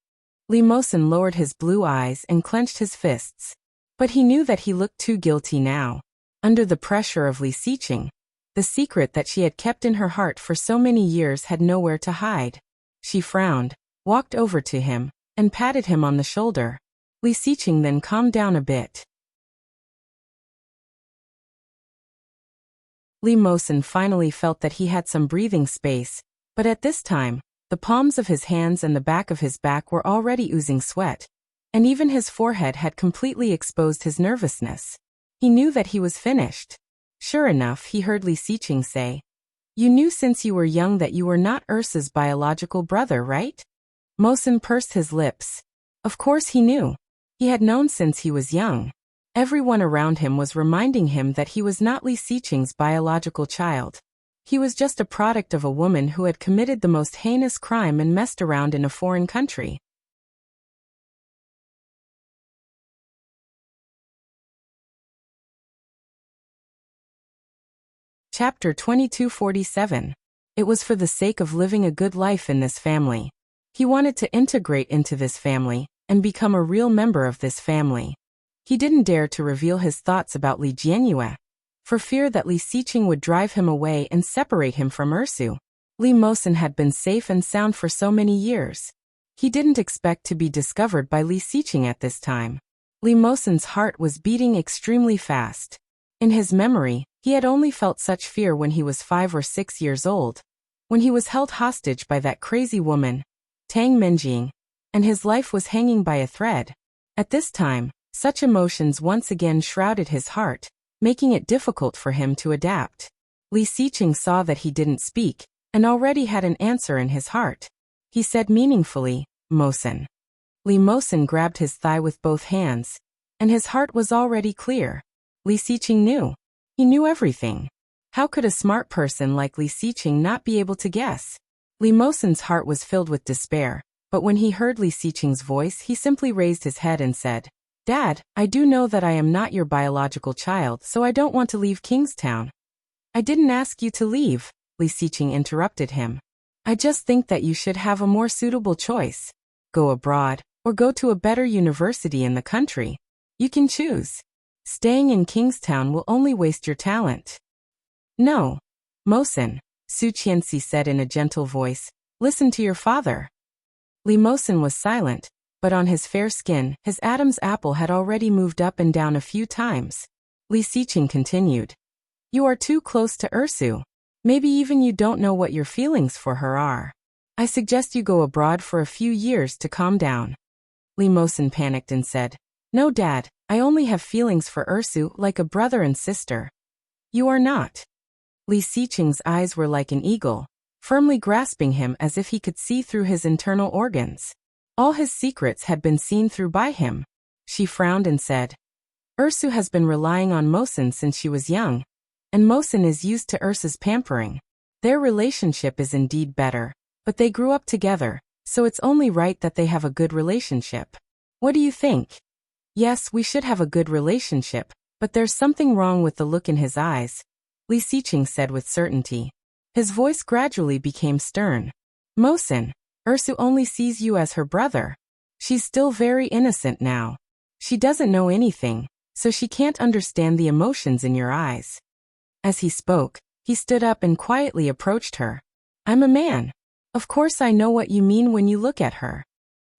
Li Mosen lowered his blue eyes and clenched his fists. But he knew that he looked too guilty now. Under the pressure of Li Xiqing, the secret that she had kept in her heart for so many years had nowhere to hide. She frowned, walked over to him, and patted him on the shoulder. Li Xiqing then calmed down a bit. Lee Mosen finally felt that he had some breathing space, but at this time, the palms of his hands and the back of his back were already oozing sweat, and even his forehead had completely exposed his nervousness. He knew that he was finished. Sure enough, he heard Li Xiqing say, "You knew since you were young that you were not Ursa's biological brother, right?" Mosen pursed his lips. Of course he knew. He had known since he was young. Everyone around him was reminding him that he was not Li Xiqing's biological child. He was just a product of a woman who had committed the most heinous crime and messed around in a foreign country. Chapter 2247. It was for the sake of living a good life in this family. He wanted to integrate into this family and become a real member of this family. He didn't dare to reveal his thoughts about Li Jianyue, for fear that Li Xiqing would drive him away and separate him from Ursu. Li Mosen had been safe and sound for so many years. He didn't expect to be discovered by Li Xiqing at this time. Li Mosen's heart was beating extremely fast. In his memory, he had only felt such fear when he was 5 or 6 years old, when he was held hostage by that crazy woman, Tang Menjing, and his life was hanging by a thread. At this time, such emotions once again shrouded his heart, making it difficult for him to adapt. Li Xiqing saw that he didn't speak, and already had an answer in his heart. He said meaningfully, "Mosen." Li Mosen grabbed his thigh with both hands, and his heart was already clear. Li Xiqing knew. He knew everything. How could a smart person like Li Xiqing not be able to guess? Li Mosen's heart was filled with despair, but when he heard Li Xiqing's voice, he simply raised his head and said, "Dad, I do know that I am not your biological child, so I don't want to leave Kingstown." "I didn't ask you to leave," Li Xiqing interrupted him. "I just think that you should have a more suitable choice. Go abroad, or go to a better university in the country. You can choose. Staying in Kingstown will only waste your talent." "No. Mosen," Su Qianxi said in a gentle voice, "listen to your father." Li Mosen was silent, but on his fair skin, his Adam's apple had already moved up and down a few times. Li Xiqing continued, "You are too close to Ursu. Maybe even you don't know what your feelings for her are. I suggest you go abroad for a few years to calm down." Li Mosen panicked and said, "No, Dad, I only have feelings for Ursu like a brother and sister." "You are not." Li Xiqing's eyes were like an eagle, firmly grasping him as if he could see through his internal organs. All his secrets had been seen through by him. She frowned and said, "Ursu has been relying on Mosen since she was young, and Mosen is used to Ursu's pampering. Their relationship is indeed better, but they grew up together, so it's only right that they have a good relationship. What do you think?" "Yes, we should have a good relationship, but there's something wrong with the look in his eyes," Li Xiqing said with certainty. His voice gradually became stern. "Mosen, Ursu only sees you as her brother. She's still very innocent now. She doesn't know anything, so she can't understand the emotions in your eyes." As he spoke, he stood up and quietly approached her. "I'm a man. Of course I know what you mean when you look at her."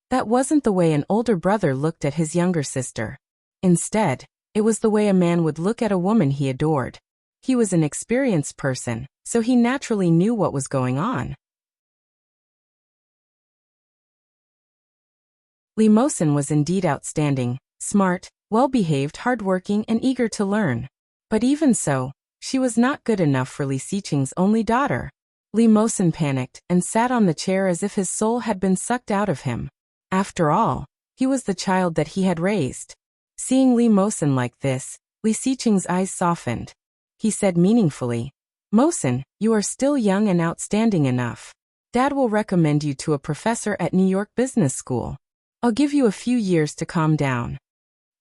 That wasn't the way an older brother looked at his younger sister. Instead, it was the way a man would look at a woman he adored. He was an experienced person, so he naturally knew what was going on. Li Mosen was indeed outstanding, smart, well-behaved, hardworking, and eager to learn. But even so, she was not good enough for Li Xiqing's only daughter. Li Mosen panicked and sat on the chair as if his soul had been sucked out of him. After all, he was the child that he had raised. Seeing Li Mosen like this, Li Xiqing's eyes softened. He said meaningfully, "Mosen, you are still young and outstanding enough. Dad will recommend you to a professor at New York Business School. I'll give you a few years to calm down."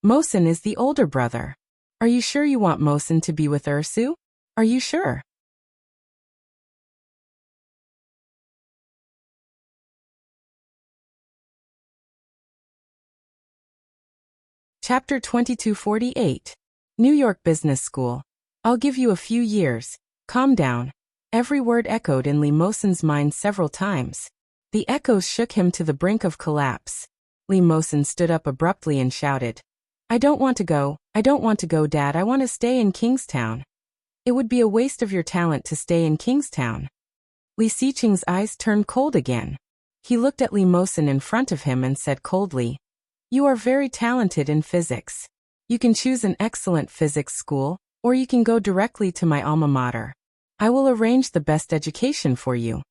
"Mosen is the older brother. Are you sure you want Mosen to be with Ursu? Are you sure?" Chapter 2248. New York Business School. "I'll give you a few years. Calm down." Every word echoed in Li Mosen's mind several times. The echoes shook him to the brink of collapse. Li Mosen stood up abruptly and shouted, "I don't want to go, Dad, I want to stay in Kingstown." It would be a waste of your talent to stay in Kingstown. Li Xiqing's eyes turned cold again. He looked at Li Mosen in front of him and said coldly, "You are very talented in physics. You can choose an excellent physics school, or you can go directly to my alma mater. I will arrange the best education for you."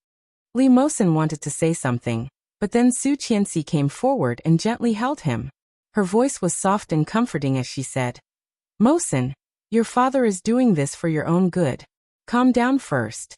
Li Mosen wanted to say something, but then Su Qianxi came forward and gently held him. Her voice was soft and comforting as she said, "Mosen, your father is doing this for your own good. Calm down first."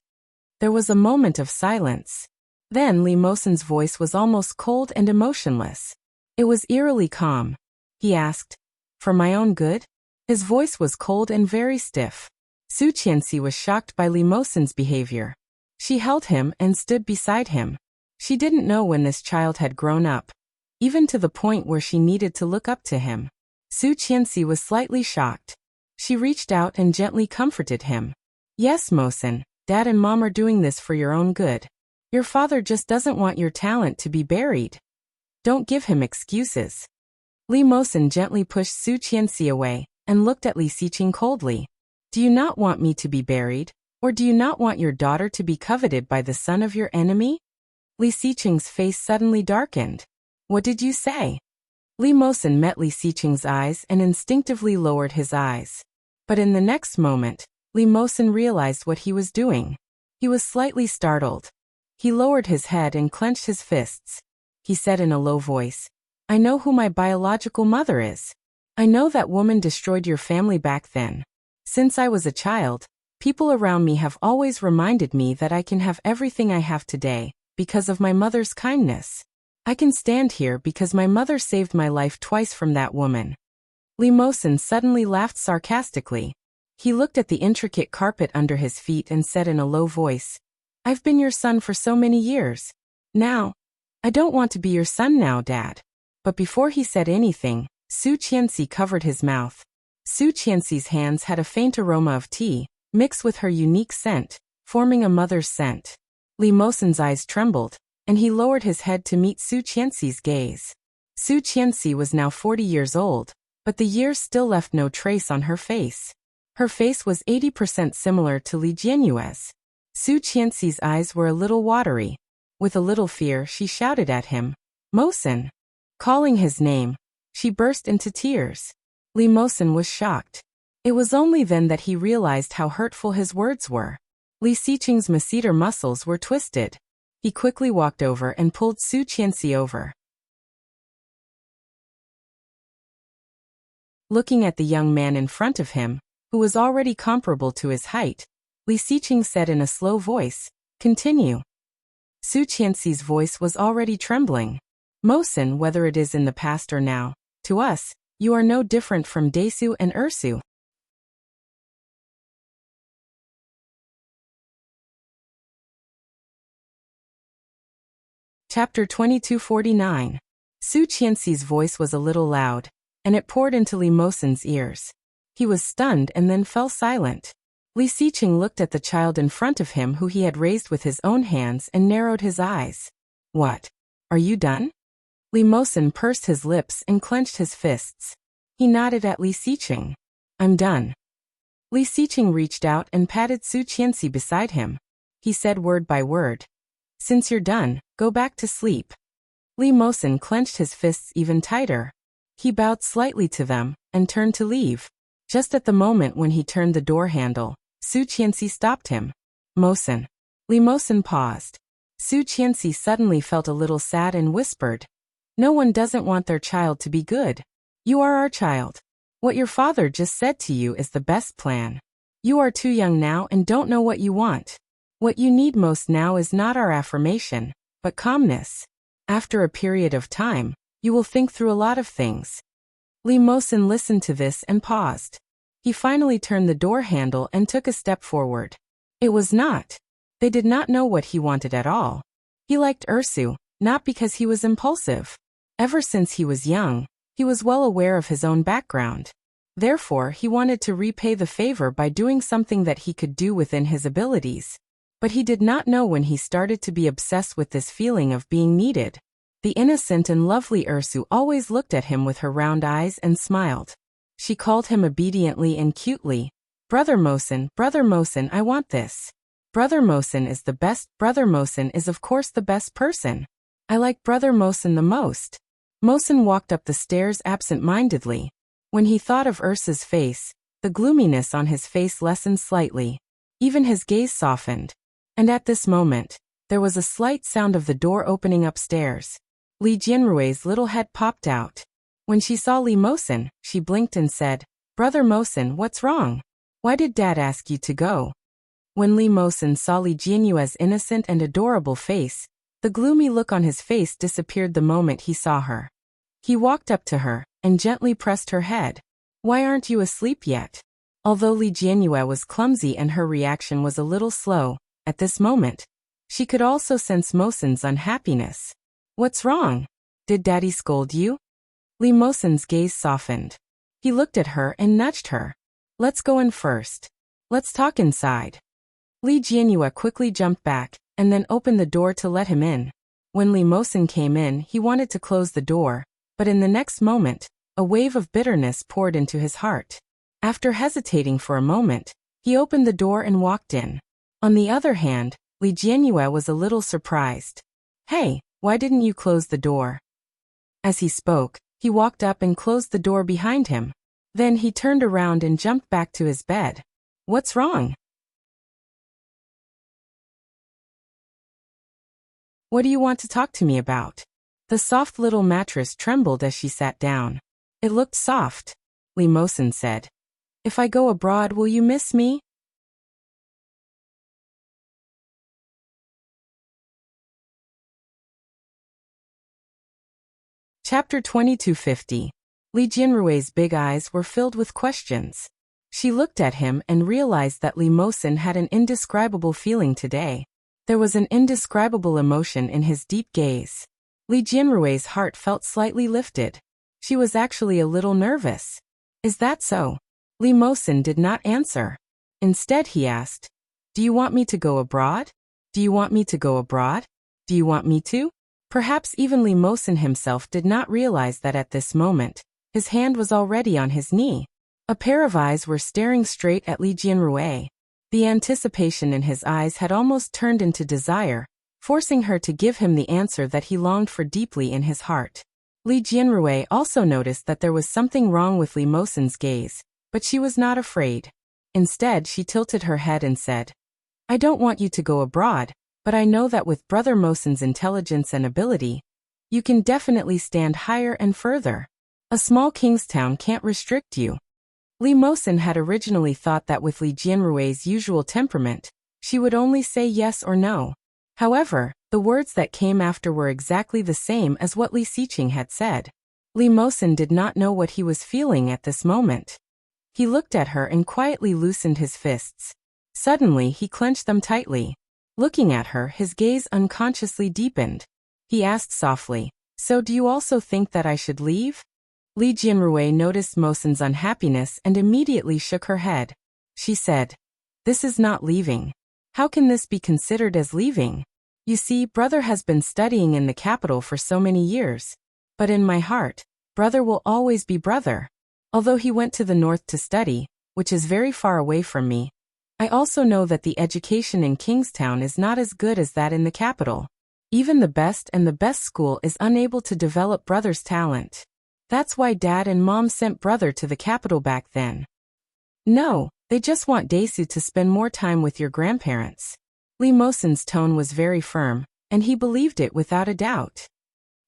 There was a moment of silence. Then Li Mosen's voice was almost cold and emotionless. It was eerily calm. He asked, "For my own good?" His voice was cold and very stiff. Su Qianxi was shocked by Li Mosen's behavior. She held him and stood beside him. She didn't know when this child had grown up, even to the point where she needed to look up to him. Su Qianxi was slightly shocked. She reached out and gently comforted him. "Yes, Mosen, Dad and Mom are doing this for your own good. Your father just doesn't want your talent to be buried. Don't give him excuses." Li Mosen gently pushed Su Qianxi away and looked at Li Xiqing coldly. "Do you not want me to be buried? Or do you not want your daughter to be coveted by the son of your enemy?" Li Xiqing's face suddenly darkened. "What did you say?" Li Mosen met Li Xiqing's eyes and instinctively lowered his eyes. But in the next moment, Li Mosen realized what he was doing. He was slightly startled. He lowered his head and clenched his fists. He said in a low voice, "I know who my biological mother is. I know that woman destroyed your family back then. Since I was a child, people around me have always reminded me that I can have everything I have today because of my mother's kindness. I can stand here because my mother saved my life twice from that woman." Li Mosen suddenly laughed sarcastically. He looked at the intricate carpet under his feet and said in a low voice, "I've been your son for so many years. Now, I don't want to be your son now, Dad." But before he said anything, Su Qianxi covered his mouth. Su Qianxi's hands had a faint aroma of tea, mixed with her unique scent, forming a mother's scent. Li Mosen's eyes trembled, and he lowered his head to meet Su Qianxi's gaze. Su Qianxi was now 40 years old, but the years still left no trace on her face. Her face was 80% similar to Li Jianyue's. Su Qianxi's eyes were a little watery. With a little fear, she shouted at him, "Mosen!" Calling his name, she burst into tears. Li Mosen was shocked. It was only then that he realized how hurtful his words were. Li Xiqing's masseter muscles were twisted. He quickly walked over and pulled Su Qianxi over. Looking at the young man in front of him, who was already comparable to his height, Li Xiqing said in a slow voice, "Continue." Su Qianxi's voice was already trembling. "Mosen, whether it is in the past or now, to us, you are no different from Desu and Ursu." Chapter 2249. Su Qianxi's voice was a little loud, and it poured into Li Mosen's ears. He was stunned and then fell silent. Li Xiqing looked at the child in front of him who he had raised with his own hands and narrowed his eyes. "What? Are you done?" Li Mosen pursed his lips and clenched his fists. He nodded at Li Xiqing. "I'm done." Li Xiqing reached out and patted Su Qianxi beside him. He said word by word, "Since you're done, go back to sleep." Li Mosen clenched his fists even tighter. He bowed slightly to them and turned to leave. Just at the moment when he turned the door handle, Su Qianxi stopped him. "Mosen." Li Mosen paused. Su Qianxi suddenly felt a little sad and whispered, "No one doesn't want their child to be good. You are our child. What your father just said to you is the best plan. You are too young now and don't know what you want. What you need most now is not our affirmation, but calmness. After a period of time, you will think through a lot of things." Li Mosen listened to this and paused. He finally turned the door handle and took a step forward. It was not. They did not know what he wanted at all. He liked Ursu, not because he was impulsive. Ever since he was young, he was well aware of his own background. Therefore, he wanted to repay the favor by doing something that he could do within his abilities. But he did not know when he started to be obsessed with this feeling of being needed. The innocent and lovely Ursu always looked at him with her round eyes and smiled. She called him obediently and cutely, Brother Mosin, I want this. Brother Mosin is the best. Brother Mosin is of course the best person. I like Brother Mosin the most. Mosin walked up the stairs absent-mindedly. When he thought of Ursa's face, the gloominess on his face lessened slightly. Even his gaze softened. And at this moment, there was a slight sound of the door opening upstairs. Li Jianrui's little head popped out. When she saw Li Mosin, she blinked and said, Brother Mosin, what's wrong? Why did Dad ask you to go? When Li Mosin saw Li Jianyue's innocent and adorable face, the gloomy look on his face disappeared the moment he saw her. He walked up to her and gently pressed her head. Why aren't you asleep yet? Although Li Jianyue was clumsy and her reaction was a little slow, at this moment, she could also sense Mosin's unhappiness. What's wrong? Did Daddy scold you? Li Mosin's gaze softened. He looked at her and nudged her. Let's go in first. Let's talk inside. Li Jianyue quickly jumped back and then opened the door to let him in. When Li Mosin came in, he wanted to close the door, but in the next moment, a wave of bitterness poured into his heart. After hesitating for a moment, he opened the door and walked in. On the other hand, Li Jianyue was a little surprised. Hey, why didn't you close the door? As he spoke, he walked up and closed the door behind him. Then he turned around and jumped back to his bed. What's wrong? What do you want to talk to me about? The soft little mattress trembled as she sat down. It looked soft. Li Mosin said. If I go abroad, will you miss me? Chapter 2250. Li Jianrui's big eyes were filled with questions. She looked at him and realized that Li Mosin had an indescribable feeling today. There was an indescribable emotion in his deep gaze. Li Jianrui's heart felt slightly lifted. She was actually a little nervous. Is that so? Li Mosin did not answer. Instead he asked, Do you want me to go abroad? Do you want me to go abroad? Do you want me to? Perhaps even Li Mosin himself did not realize that at this moment, his hand was already on his knee. A pair of eyes were staring straight at Li Jianrui. The anticipation in his eyes had almost turned into desire, forcing her to give him the answer that he longed for deeply in his heart. Li Jianrui also noticed that there was something wrong with Li Mosin's gaze, but she was not afraid. Instead, she tilted her head and said, I don't want you to go abroad, but I know that with Brother Mosin's intelligence and ability, you can definitely stand higher and further. A small Kingstown can't restrict you. Li Mosin had originally thought that with Li Jianrui's usual temperament, she would only say yes or no. However, the words that came after were exactly the same as what Li Xiqing had said. Li Mosin did not know what he was feeling at this moment. He looked at her and quietly loosened his fists. Suddenly, he clenched them tightly. Looking at her, his gaze unconsciously deepened. He asked softly, So do you also think that I should leave? Li Jianrui noticed Mosin's unhappiness and immediately shook her head. She said, This is not leaving. How can this be considered as leaving? You see, Brother has been studying in the capital for so many years. But in my heart, Brother will always be Brother. Although he went to the north to study, which is very far away from me, I also know that the education in Kingstown is not as good as that in the capital. Even the best school is unable to develop Brother's talent. That's why Dad and Mom sent Brother to the capital back then. No, they just want Daesu to spend more time with your grandparents. Li Mosin's tone was very firm, and he believed it without a doubt.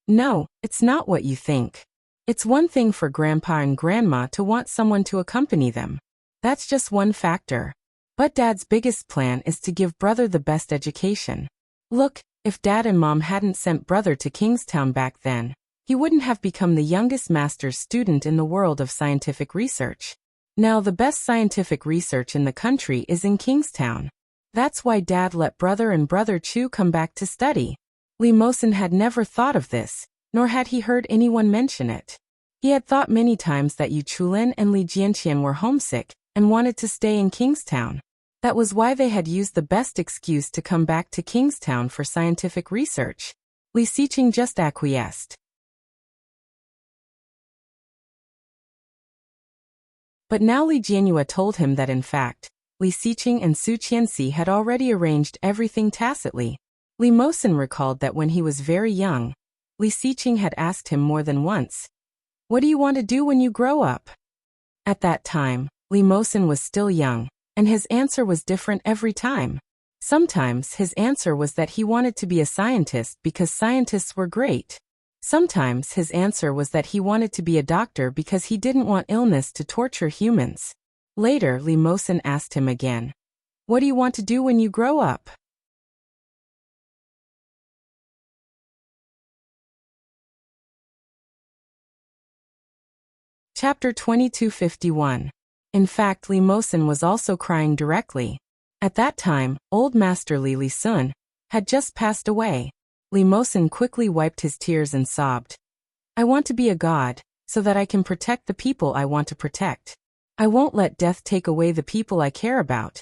No, it's not what you think. It's one thing for Grandpa and Grandma to want someone to accompany them. That's just one factor. But Dad's biggest plan is to give Brother the best education. Look, if Dad and Mom hadn't sent Brother to Kingstown back then, he wouldn't have become the youngest master's student in the world of scientific research. Now the best scientific research in the country is in Kingstown. That's why Dad let Brother and Brother Chu come back to study. Li Mosin had never thought of this, nor had he heard anyone mention it. He had thought many times that Yu Chulin and Li Jianqian were homesick and wanted to stay in Kingstown. That was why they had used the best excuse to come back to Kingstown for scientific research. Li Xiqing just acquiesced. But now Li Jianyue told him that in fact, Li Xiqing and Su Qianxi had already arranged everything tacitly. Li Mosen recalled that when he was very young, Li Xiqing had asked him more than once, "What do you want to do when you grow up?" At that time, Li Mosen was still young, and his answer was different every time. Sometimes his answer was that he wanted to be a scientist because scientists were great. Sometimes his answer was that he wanted to be a doctor because he didn't want illness to torture humans. Later, Li Mosen asked him again, "What do you want to do when you grow up?" Chapter 2251. In fact, Li Mosen was also crying directly. At that time, old Master Li Sun had just passed away. Li Mosen quickly wiped his tears and sobbed, "I want to be a god, so that I can protect the people I want to protect. I won't let death take away the people I care about."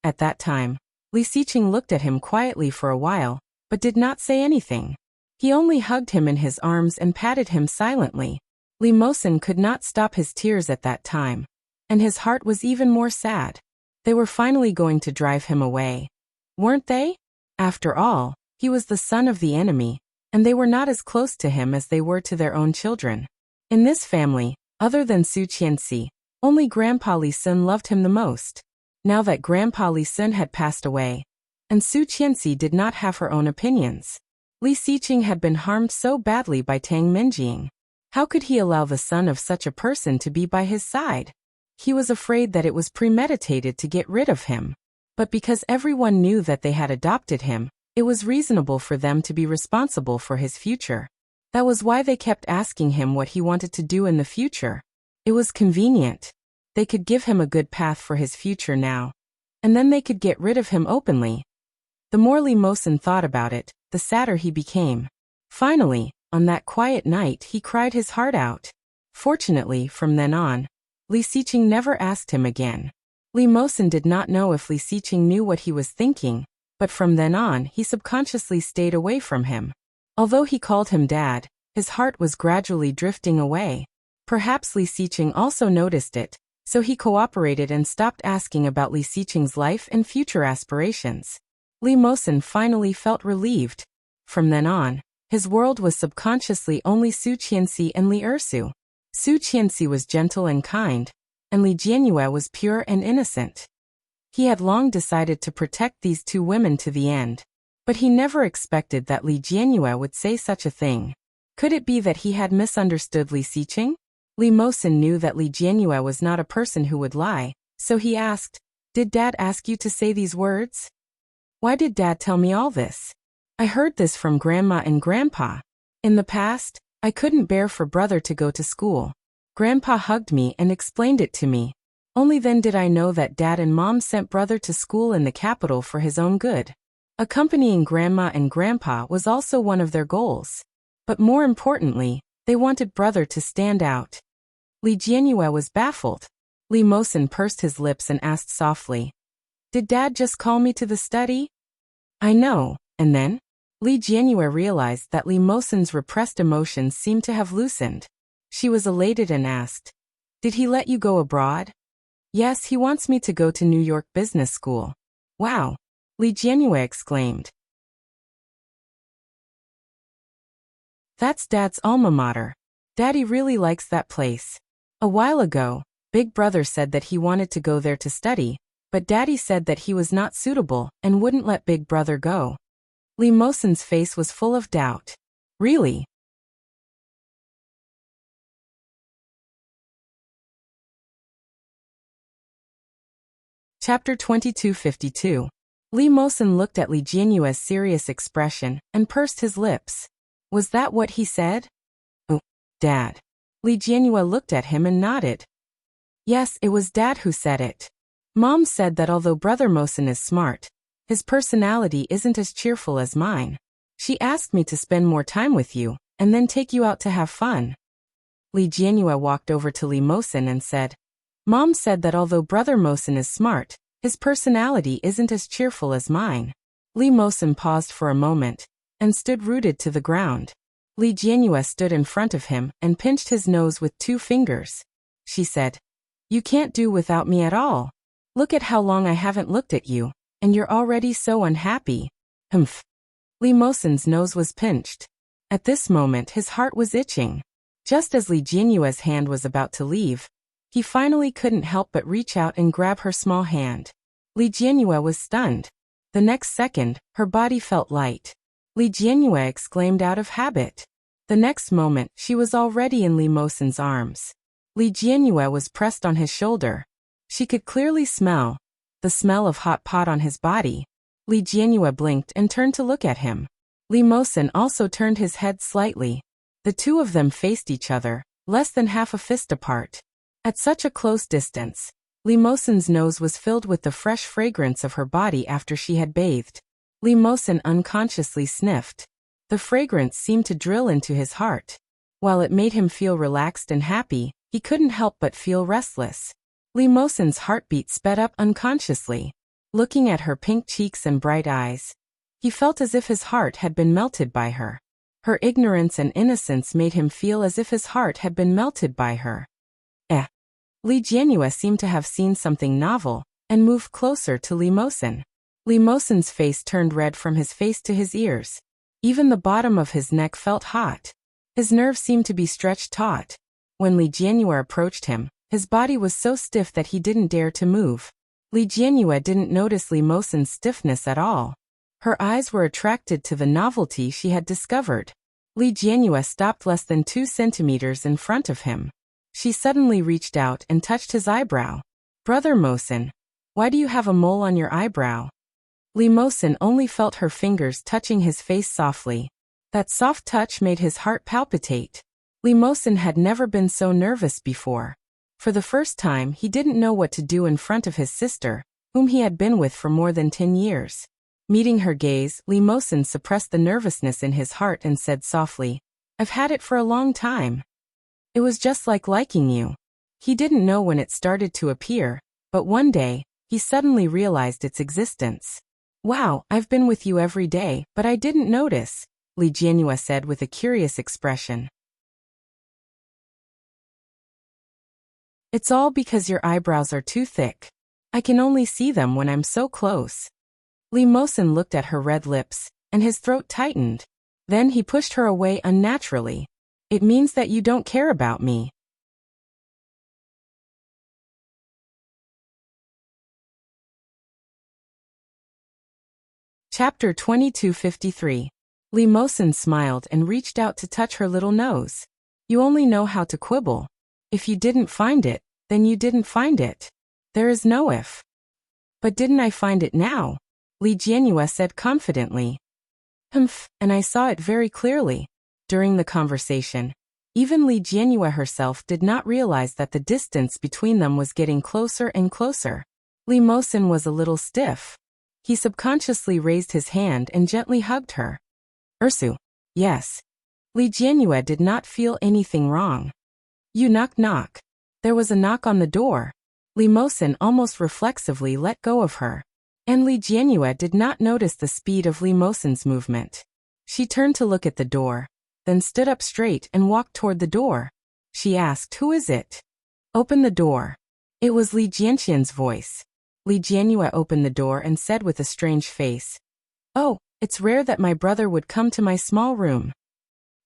At that time, Li Xiqing looked at him quietly for a while, but did not say anything. He only hugged him in his arms and patted him silently. Li Mosen could not stop his tears at that time, and his heart was even more sad. They were finally going to drive him away, weren't they? After all, he was the son of the enemy, and they were not as close to him as they were to their own children. In this family, other than Su Qianxi, only Grandpa Li Sun loved him the most. Now that Grandpa Li Sun had passed away, and Su Qianxi did not have her own opinions, Li Xiqing had been harmed so badly by Tang Minjing. How could he allow the son of such a person to be by his side? He was afraid that it was premeditated to get rid of him. But because everyone knew that they had adopted him, it was reasonable for them to be responsible for his future. That was why they kept asking him what he wanted to do in the future. It was convenient. They could give him a good path for his future now, and then they could get rid of him openly. The more Li Mosen thought about it, the sadder he became. Finally, on that quiet night, he cried his heart out. Fortunately, from then on, Li Xiqing never asked him again. Li Mosen did not know if Li Xiqing knew what he was thinking, but from then on he subconsciously stayed away from him. Although he called him Dad, his heart was gradually drifting away. Perhaps Li Xiqing also noticed it, so he cooperated and stopped asking about Li Xiqing's life and future aspirations. Li Mosen finally felt relieved. From then on, his world was subconsciously only Su Qianxi and Li Ersu. Su Qianxi was gentle and kind, and Li Jianyue was pure and innocent. He had long decided to protect these two women to the end, but he never expected that Li Jianyue would say such a thing. Could it be that he had misunderstood Li Xiqing? Li Mosen knew that Li Jianyue was not a person who would lie, so he asked, "Did Dad ask you to say these words? Why did Dad tell me all this? I heard this from Grandma and Grandpa. In the past, I couldn't bear for brother to go to school. Grandpa hugged me and explained it to me. Only then did I know that Dad and Mom sent brother to school in the capital for his own good. Accompanying Grandma and Grandpa was also one of their goals. But more importantly, they wanted brother to stand out." Li Jianyue was baffled. Li Mosen pursed his lips and asked softly, "Did Dad just call me to the study?" "I know, and then?" Li Jianyue realized that Li Mosen's repressed emotions seemed to have loosened. She was elated and asked, "Did he let you go abroad?" "Yes, he wants me to go to New York Business School." "Wow!" Li Jianyue exclaimed. "That's Dad's alma mater. Daddy really likes that place. A while ago, Big Brother said that he wanted to go there to study, but Daddy said that he was not suitable and wouldn't let Big Brother go." Li Mosen's face was full of doubt. "Really?" Chapter 2252. Li Mosen looked at Li Jianyue's serious expression and pursed his lips. Was that what he said? "Oh, Dad." Li Jianyue looked at him and nodded. "Yes, it was Dad who said it. Mom said that although Brother Mosen is smart, his personality isn't as cheerful as mine. She asked me to spend more time with you, and then take you out to have fun." Li Jianyue walked over to Li Mosen and said, "Mom said that although Brother Mosen is smart, his personality isn't as cheerful as mine." Li Mosen paused for a moment, and stood rooted to the ground. Li Jianyue stood in front of him and pinched his nose with 2 fingers. She said, You can't do without me at all. Look at how long I haven't looked at you, and you're already so unhappy. Humph. Li Mosen's nose was pinched. At this moment his heart was itching. Just as Li Jianyue's hand was about to leave, he finally couldn't help but reach out and grab her small hand. Li Jianyue was stunned. The next second, her body felt light. Li Jianyue exclaimed out of habit. The next moment, she was already in Li Mosen's arms. Li Jianyue was pressed on his shoulder. She could clearly smell the smell of hot pot on his body. Li Jianyue blinked and turned to look at him. Li Mosen also turned his head slightly. The two of them faced each other, less than half a fist apart. At such a close distance, Li Mosen's nose was filled with the fresh fragrance of her body after she had bathed. Li Mosen unconsciously sniffed. The fragrance seemed to drill into his heart. While it made him feel relaxed and happy, he couldn't help but feel restless. Li Mosen's heartbeat sped up unconsciously. Looking at her pink cheeks and bright eyes, he felt as if his heart had been melted by her. Her ignorance and innocence made him feel as if his heart had been melted by her. Li Jianyue seemed to have seen something novel, and moved closer to Li Mosen. Li Mosen's face turned red from his face to his ears. Even the bottom of his neck felt hot. His nerves seemed to be stretched taut. When Li Jianyue approached him, his body was so stiff that he didn't dare to move. Li Jianyue didn't notice Li Mosen's stiffness at all. Her eyes were attracted to the novelty she had discovered. Li Jianyue stopped less than 2 centimeters in front of him. She suddenly reached out and touched his eyebrow. Brother Mosen, why do you have a mole on your eyebrow? Li Mosen only felt her fingers touching his face softly. That soft touch made his heart palpitate. Li Mosen had never been so nervous before. For the first time, he didn't know what to do in front of his sister, whom he had been with for more than 10 years. Meeting her gaze, Li Mosen suppressed the nervousness in his heart and said softly, I've had it for a long time. It was just like liking you. He didn't know when it started to appear, but one day, he suddenly realized its existence. Wow, I've been with you every day, but I didn't notice, Li Jianyue said with a curious expression. It's all because your eyebrows are too thick. I can only see them when I'm so close. Li Mosen looked at her red lips, and his throat tightened. Then he pushed her away unnaturally. It means that you don't care about me. Chapter 2253. Li Mosen smiled and reached out to touch her little nose. You only know how to quibble. If you didn't find it, then you didn't find it. There is no if. But didn't I find it now? Li Jianyue said confidently. Humph, and I saw it very clearly. During the conversation, even Li Jianyue herself did not realize that the distance between them was getting closer and closer. Li Mosen was a little stiff. He subconsciously raised his hand and gently hugged her. Ursu. Yes. Li Jianyue did not feel anything wrong. You knock knock. There was a knock on the door. Li Mosen almost reflexively let go of her. And Li Jianyue did not notice the speed of Li Mosen's movement. She turned to look at the door, then stood up straight and walked toward the door. She asked, Who is it? Open the door. It was Li Jianqian's voice. Li Jianyue opened the door and said with a strange face, Oh, it's rare that my brother would come to my small room.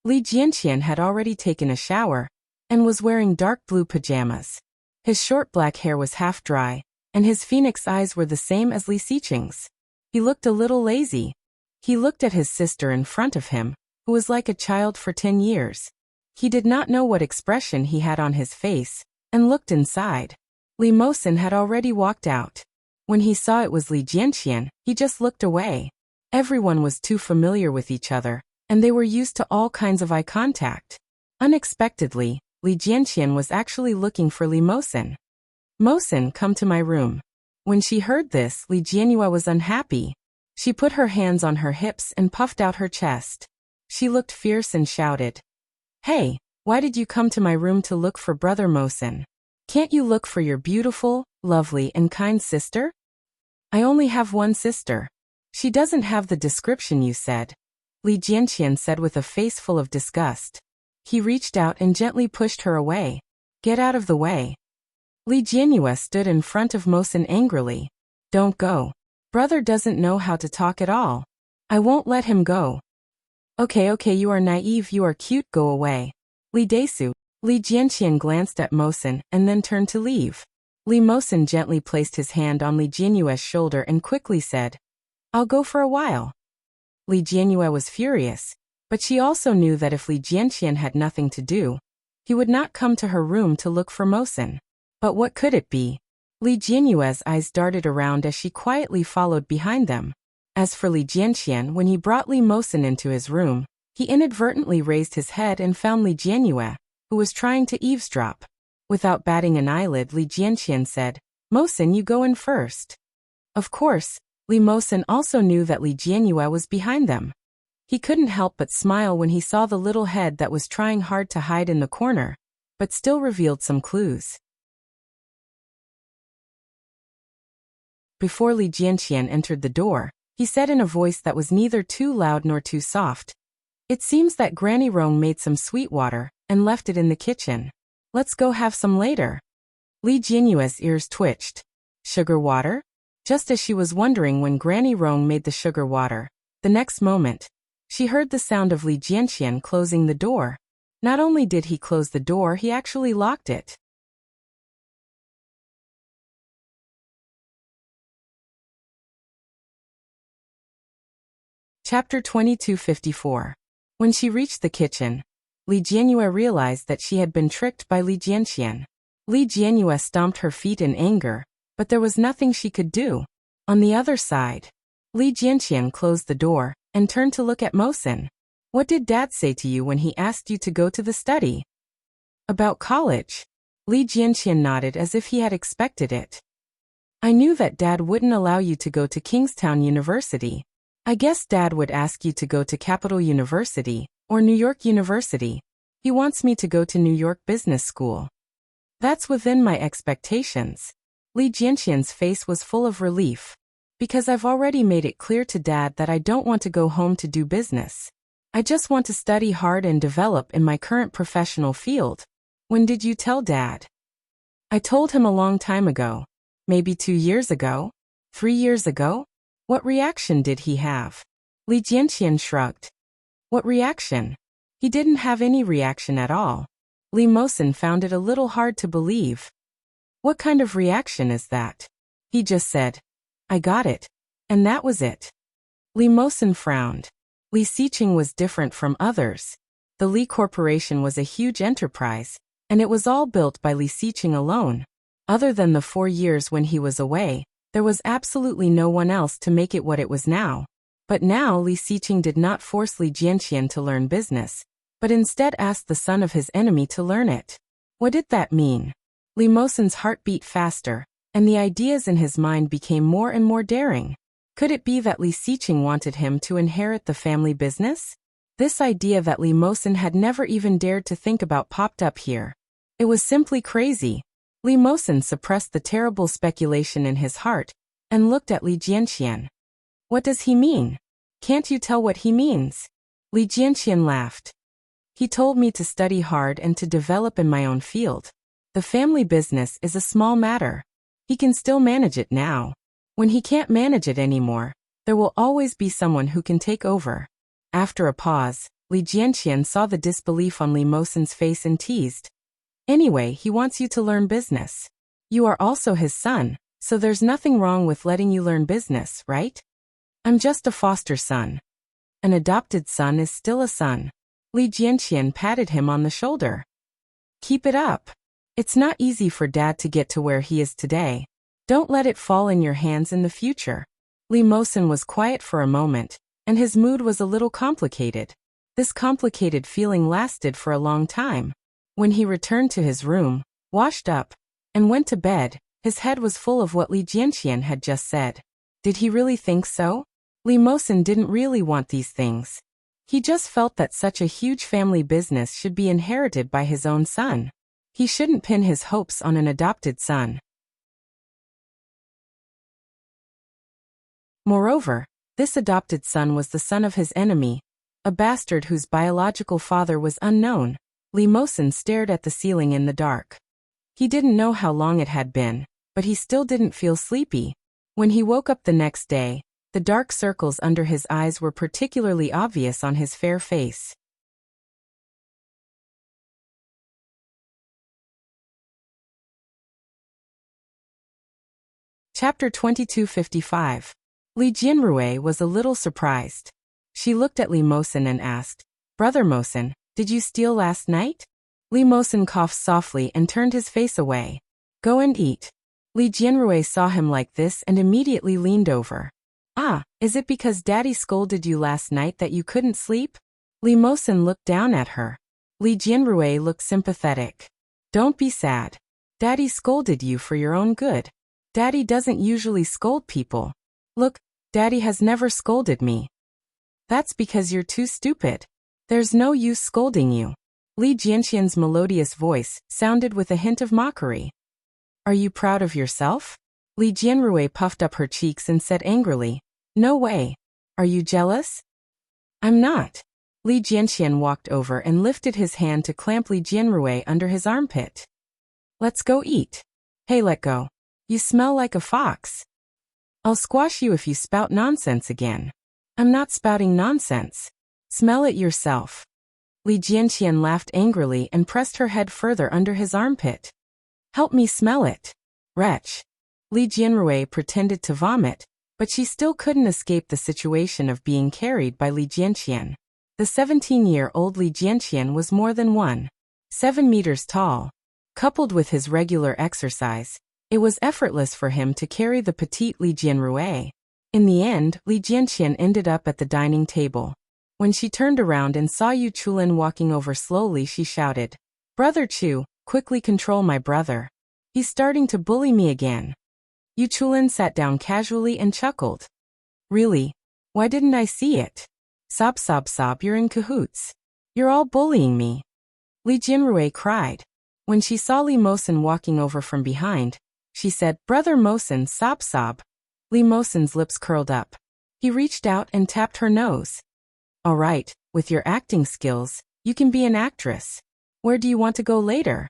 Li Jianqian had already taken a shower, and was wearing dark blue pajamas. His short black hair was half dry, and his phoenix eyes were the same as Li Xiqing's. He looked a little lazy. He looked at his sister in front of him, who was like a child for 10 years. He did not know what expression he had on his face, and looked inside. Li Mosen had already walked out. When he saw it was Li Jianqian, he just looked away. Everyone was too familiar with each other, and they were used to all kinds of eye contact. Unexpectedly, Li Jianqian was actually looking for Li Mosen. Mosen, come to my room. When she heard this, Li Jianyue was unhappy. She put her hands on her hips and puffed out her chest. She looked fierce and shouted, Hey, why did you come to my room to look for Brother Mosen? Can't you look for your beautiful, lovely and kind sister? I only have one sister. She doesn't have the description you said, Li Jianqian said with a face full of disgust. He reached out and gently pushed her away. Get out of the way. Li Jianyue stood in front of Mosen angrily. Don't go. Brother doesn't know how to talk at all. I won't let him go. Okay, you are naive, you are cute, go away. Li Desu. Li Jianqian glanced at Mosen and then turned to leave. Li Mosen gently placed his hand on Li Jianyue's shoulder and quickly said, I'll go for a while. Li Jianyue was furious, but she also knew that if Li Jianqian had nothing to do, he would not come to her room to look for Mosen. But what could it be? Li Jianyue's eyes darted around as she quietly followed behind them. As for Li Jianqian, when he brought Li Mosen into his room, he inadvertently raised his head and found Li Jianyue, who was trying to eavesdrop. Without batting an eyelid, Li Jianqian said, Mosen, you go in first. Of course, Li Mosen also knew that Li Jianyue was behind them. He couldn't help but smile when he saw the little head that was trying hard to hide in the corner, but still revealed some clues. Before Li Jianqian entered the door, he said in a voice that was neither too loud nor too soft, It seems that Granny Rong made some sweet water and left it in the kitchen. Let's go have some later. Li Jianyue's ears twitched. Sugar water? Just as she was wondering when Granny Rong made the sugar water, the next moment, she heard the sound of Li Jianqian closing the door. Not only did he close the door, he actually locked it. Chapter 2254. When she reached the kitchen, Li Jianyue realized that she had been tricked by Li Jianqian. Li Jianyue stomped her feet in anger, but there was nothing she could do. On the other side, Li Jianqian closed the door and turned to look at Mosen. What did Dad say to you when he asked you to go to the study? About college. Li Jianqian nodded as if he had expected it. I knew that Dad wouldn't allow you to go to Kingstown University. I guess Dad would ask you to go to Capital University or New York University. He wants me to go to New York Business School. That's within my expectations. Li Jianqian's face was full of relief. Because I've already made it clear to Dad that I don't want to go home to do business. I just want to study hard and develop in my current professional field. When did you tell Dad? I told him a long time ago. Maybe 2 years ago? 3 years ago? What reaction did he have? Li Jianqian shrugged. What reaction? He didn't have any reaction at all. Li Mosen found it a little hard to believe. What kind of reaction is that? He just said, I got it. And that was it. Li Mosen frowned. Li Xiqing was different from others. The Li Corporation was a huge enterprise, and it was all built by Li Xiqing alone. Other than the 4 years when he was away, there was absolutely no one else to make it what it was now. But now Li Xiqing did not force Li Jianqian to learn business, but instead asked the son of his enemy to learn it. What did that mean? Li Mosen's heart beat faster, and the ideas in his mind became more and more daring. Could it be that Li Xiqing wanted him to inherit the family business? This idea that Li Mosen had never even dared to think about popped up here. It was simply crazy. Li Mosen suppressed the terrible speculation in his heart and looked at Li Jianqian. What does he mean? Can't you tell what he means? Li Jianqian laughed. He told me to study hard and to develop in my own field. The family business is a small matter. He can still manage it now. When he can't manage it anymore, there will always be someone who can take over. After a pause, Li Jianqian saw the disbelief on Li Mosen's face and teased. Anyway, he wants you to learn business. You are also his son, so there's nothing wrong with letting you learn business, right? I'm just a foster son. An adopted son is still a son. Li Jianqian patted him on the shoulder. Keep it up. It's not easy for Dad to get to where he is today. Don't let it fall in your hands in the future. Li Mosen was quiet for a moment, and his mood was a little complicated. This complicated feeling lasted for a long time. When he returned to his room, washed up, and went to bed, his head was full of what Li Jianqian had just said. Did he really think so? Li Mosen didn't really want these things. He just felt that such a huge family business should be inherited by his own son. He shouldn't pin his hopes on an adopted son. Moreover, this adopted son was the son of his enemy, a bastard whose biological father was unknown. Li Mosen stared at the ceiling in the dark. He didn't know how long it had been, but he still didn't feel sleepy. When he woke up the next day, the dark circles under his eyes were particularly obvious on his fair face. Chapter 2255. Li Jianrui was a little surprised. She looked at Li Mosen and asked, "Brother Mosen, did you steal last night?" Li Mosen coughed softly and turned his face away. "Go and eat." Li Jianrui saw him like this and immediately leaned over. "Ah, is it because Daddy scolded you last night that you couldn't sleep?" Li Mosen looked down at her. Li Jianrui looked sympathetic. "Don't be sad. Daddy scolded you for your own good. Daddy doesn't usually scold people. Look, Daddy has never scolded me." "That's because you're too stupid. There's no use scolding you." Li Jianxian's melodious voice sounded with a hint of mockery. "Are you proud of yourself?" Li Jianrui puffed up her cheeks and said angrily, "No way. Are you jealous?" "I'm not." Li Jianxian walked over and lifted his hand to clamp Li Jianrui under his armpit. "Let's go eat." "Hey, let go. You smell like a fox. I'll squash you if you spout nonsense again." "I'm not spouting nonsense. Smell it yourself." Li Jianxian laughed angrily and pressed her head further under his armpit. "Help me smell it." "Wretch." Li Jianrui pretended to vomit, but she still couldn't escape the situation of being carried by Li Jianxian. The 17-year-old Li Jianxian was more than 1.7 meters tall. Coupled with his regular exercise, it was effortless for him to carry the petite Li Jianrui. In the end, Li Jianxian ended up at the dining table. When she turned around and saw Yu Chulin walking over slowly, she shouted, "Brother Chu, quickly control my brother. He's starting to bully me again." Yu Chulin sat down casually and chuckled. "Really? Why didn't I see it? Sob sob sob, you're in cahoots. You're all bullying me." Li Jianrui cried. When she saw Li Mosen walking over from behind, she said, "Brother Mosen, sob sob." Li Mosen's lips curled up. He reached out and tapped her nose. "All right, with your acting skills, you can be an actress. Where do you want to go later?"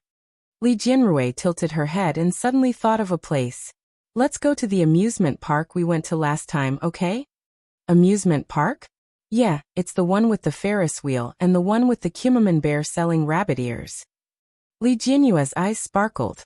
Li Jianrui tilted her head and suddenly thought of a place. "Let's go to the amusement park we went to last time, okay?" "Amusement park?" "Yeah, it's the one with the Ferris wheel and the one with the Kimmerman bear selling rabbit ears." Li Jianyue's eyes sparkled.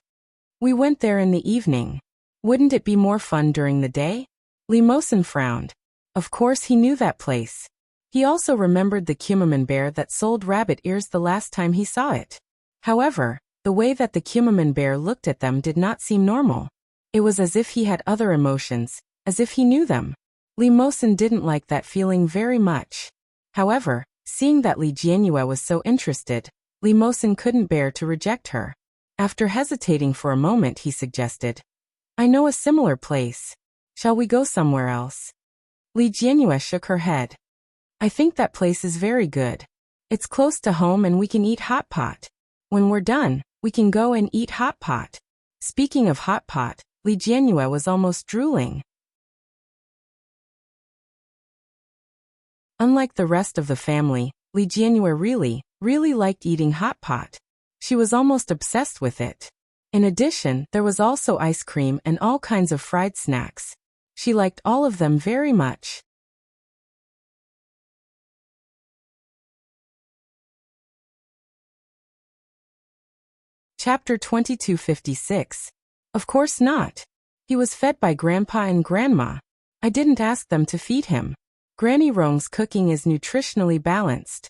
"We went there in the evening. Wouldn't it be more fun during the day?" Li Mosen frowned. Of course he knew that place. He also remembered the Kimmerman bear that sold rabbit ears the last time he saw it. However, the way that the Kimmerman bear looked at them did not seem normal. It was as if he had other emotions, as if he knew them. Li Mosen didn't like that feeling very much. However, seeing that Li Jianyue was so interested, Li Mosen couldn't bear to reject her. After hesitating for a moment, he suggested, "I know a similar place. Shall we go somewhere else?" Li Jianyue shook her head. "I think that place is very good. It's close to home and we can eat hot pot. When we're done, we can go and eat hot pot." Speaking of hot pot, Li Jianyue was almost drooling. Unlike the rest of the family, Li Jianyue really liked eating hot pot. She was almost obsessed with it. In addition, there was also ice cream and all kinds of fried snacks. She liked all of them very much. Chapter 2256. Of course not. He was fed by Grandpa and Grandma. I didn't ask them to feed him. Granny Rong's cooking is nutritionally balanced.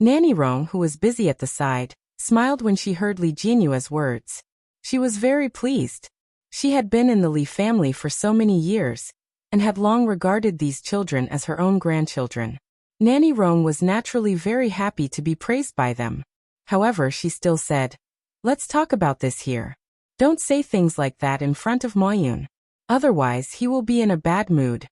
Nanny Rong, who was busy at the side, smiled when she heard Li Jianyue's words. She was very pleased. She had been in the Li family for so many years, and had long regarded these children as her own grandchildren. Nanny Rong was naturally very happy to be praised by them. However, she still said, "Let's talk about this here. Don't say things like that in front of Moyun. Otherwise he will be in a bad mood.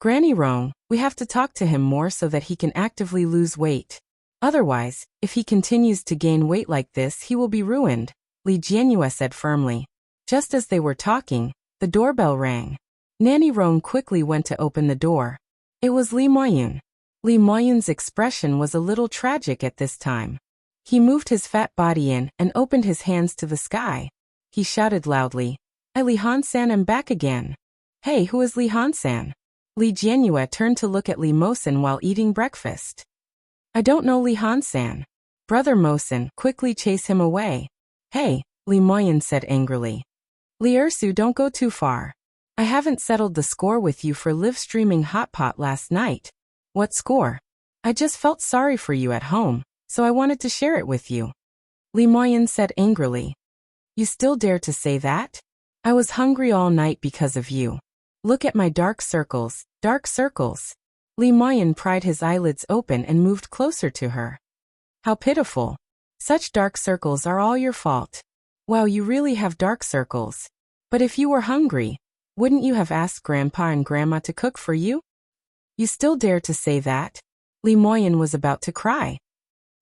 Granny Rong, we have to talk to him more so that he can actively lose weight. Otherwise, if he continues to gain weight like this, he will be ruined," Li Jianyue said firmly. Just as they were talking, the doorbell rang. Nanny Rong quickly went to open the door. It was Li Moyun. Li Moyun's expression was a little tragic at this time. He moved his fat body in and opened his hands to the sky. He shouted loudly, "I Li Han-san am back again." "Hey, who is Li Han-san?" Li Jianyue turned to look at Li Mosen while eating breakfast. "I don't know Li Han-san." Brother Mosen, quickly chase him away. "Hey," Li Moyen said angrily. "Li Ersu, don't go too far. I haven't settled the score with you for live streaming hot pot last night." "What score?" "I just felt sorry for you at home, so I wanted to share it with you," Li Moyen said angrily. "You still dare to say that? I was hungry all night because of you. Look at my dark circles, dark circles." Li Moyen pried his eyelids open and moved closer to her. "How pitiful. Such dark circles are all your fault. Wow, you really have dark circles. But if you were hungry, wouldn't you have asked Grandpa and Grandma to cook for you? You still dare to say that?" Li Moyen was about to cry.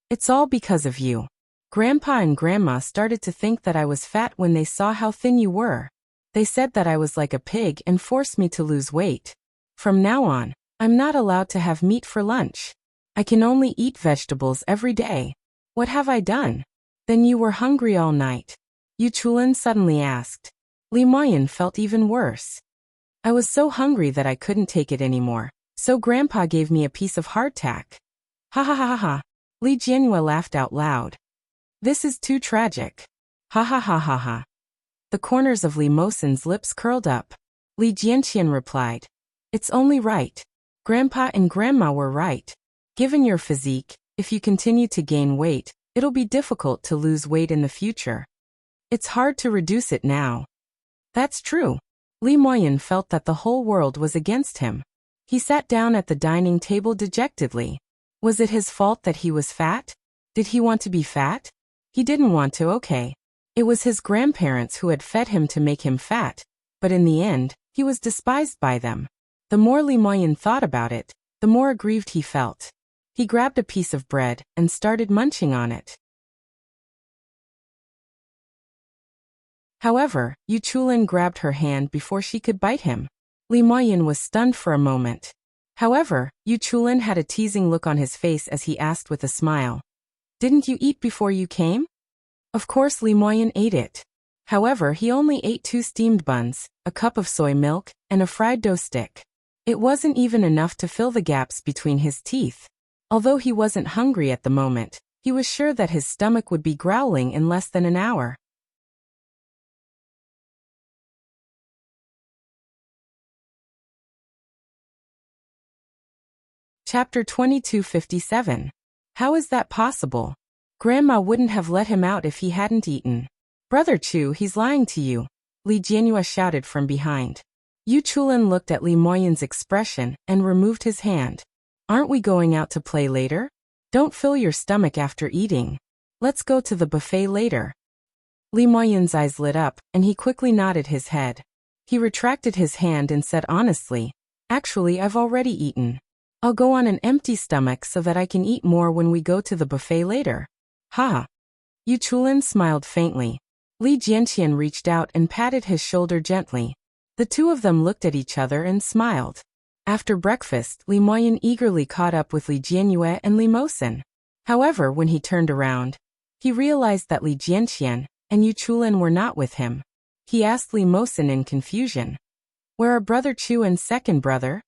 "It's all because of you. Grandpa and Grandma started to think that I was fat when they saw how thin you were. They said that I was like a pig and forced me to lose weight. From now on, I'm not allowed to have meat for lunch. I can only eat vegetables every day. What have I done?" "Then you were hungry all night?" Yu Chulin suddenly asked. Li Moyen felt even worse. "I was so hungry that I couldn't take it anymore, so Grandpa gave me a piece of hardtack." "Ha ha ha ha ha." Li Jianyue laughed out loud. "This is too tragic. Ha ha ha ha ha." The corners of Li Mosen's lips curled up. Li Jianqian replied, "It's only right. Grandpa and Grandma were right. Given your physique, if you continue to gain weight, it'll be difficult to lose weight in the future. It's hard to reduce it now." "That's true." Li Moyen felt that the whole world was against him. He sat down at the dining table dejectedly. Was it his fault that he was fat? Did he want to be fat? He didn't want to, okay. It was his grandparents who had fed him to make him fat, but in the end, he was despised by them. The more Li Moyen thought about it, the more aggrieved he felt. He grabbed a piece of bread and started munching on it. However, Yu Chulin grabbed her hand before she could bite him. Li Moyen was stunned for a moment. However, Yu Chulin had a teasing look on his face as he asked with a smile, "Didn't you eat before you came?" Of course Li Moyen ate it. However, he only ate 2 steamed buns, a cup of soy milk, and a fried dough stick. It wasn't even enough to fill the gaps between his teeth. Although he wasn't hungry at the moment, he was sure that his stomach would be growling in less than an hour. Chapter 2257. How is that possible? Grandma wouldn't have let him out if he hadn't eaten. "Brother Chu, he's lying to you," Li Jianyue shouted from behind. Yu Chulin looked at Li Moyen's expression and removed his hand. "Aren't we going out to play later? Don't fill your stomach after eating. Let's go to the buffet later." Li Moyen's eyes lit up, and he quickly nodded his head. He retracted his hand and said honestly, "Actually, I've already eaten. I'll go on an empty stomach so that I can eat more when we go to the buffet later." "Ha!" Yu Chulin smiled faintly. Li Jianqian reached out and patted his shoulder gently. The two of them looked at each other and smiled. After breakfast, Li Moyen eagerly caught up with Li Jianyue and Li Mosen. However, when he turned around, he realized that Li Jianqian and Yu Chulin were not with him. He asked Li Mosen in confusion, "Where are Brother Chu and second brother?"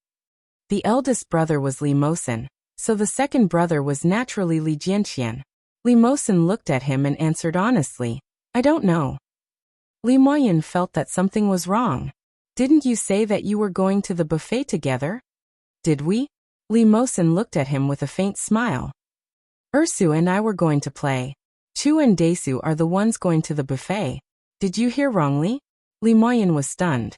The eldest brother was Li Mosen, so the second brother was naturally Li Jianqian. Li Mosen looked at him and answered honestly, "I don't know." Li Moyen felt that something was wrong. "Didn't you say that you were going to the buffet together?" "Did we?" Li Mosen looked at him with a faint smile. "Ersu and I were going to play. Chu and Daesu are the ones going to the buffet. Did you hear wrongly?" Li Moyen was stunned.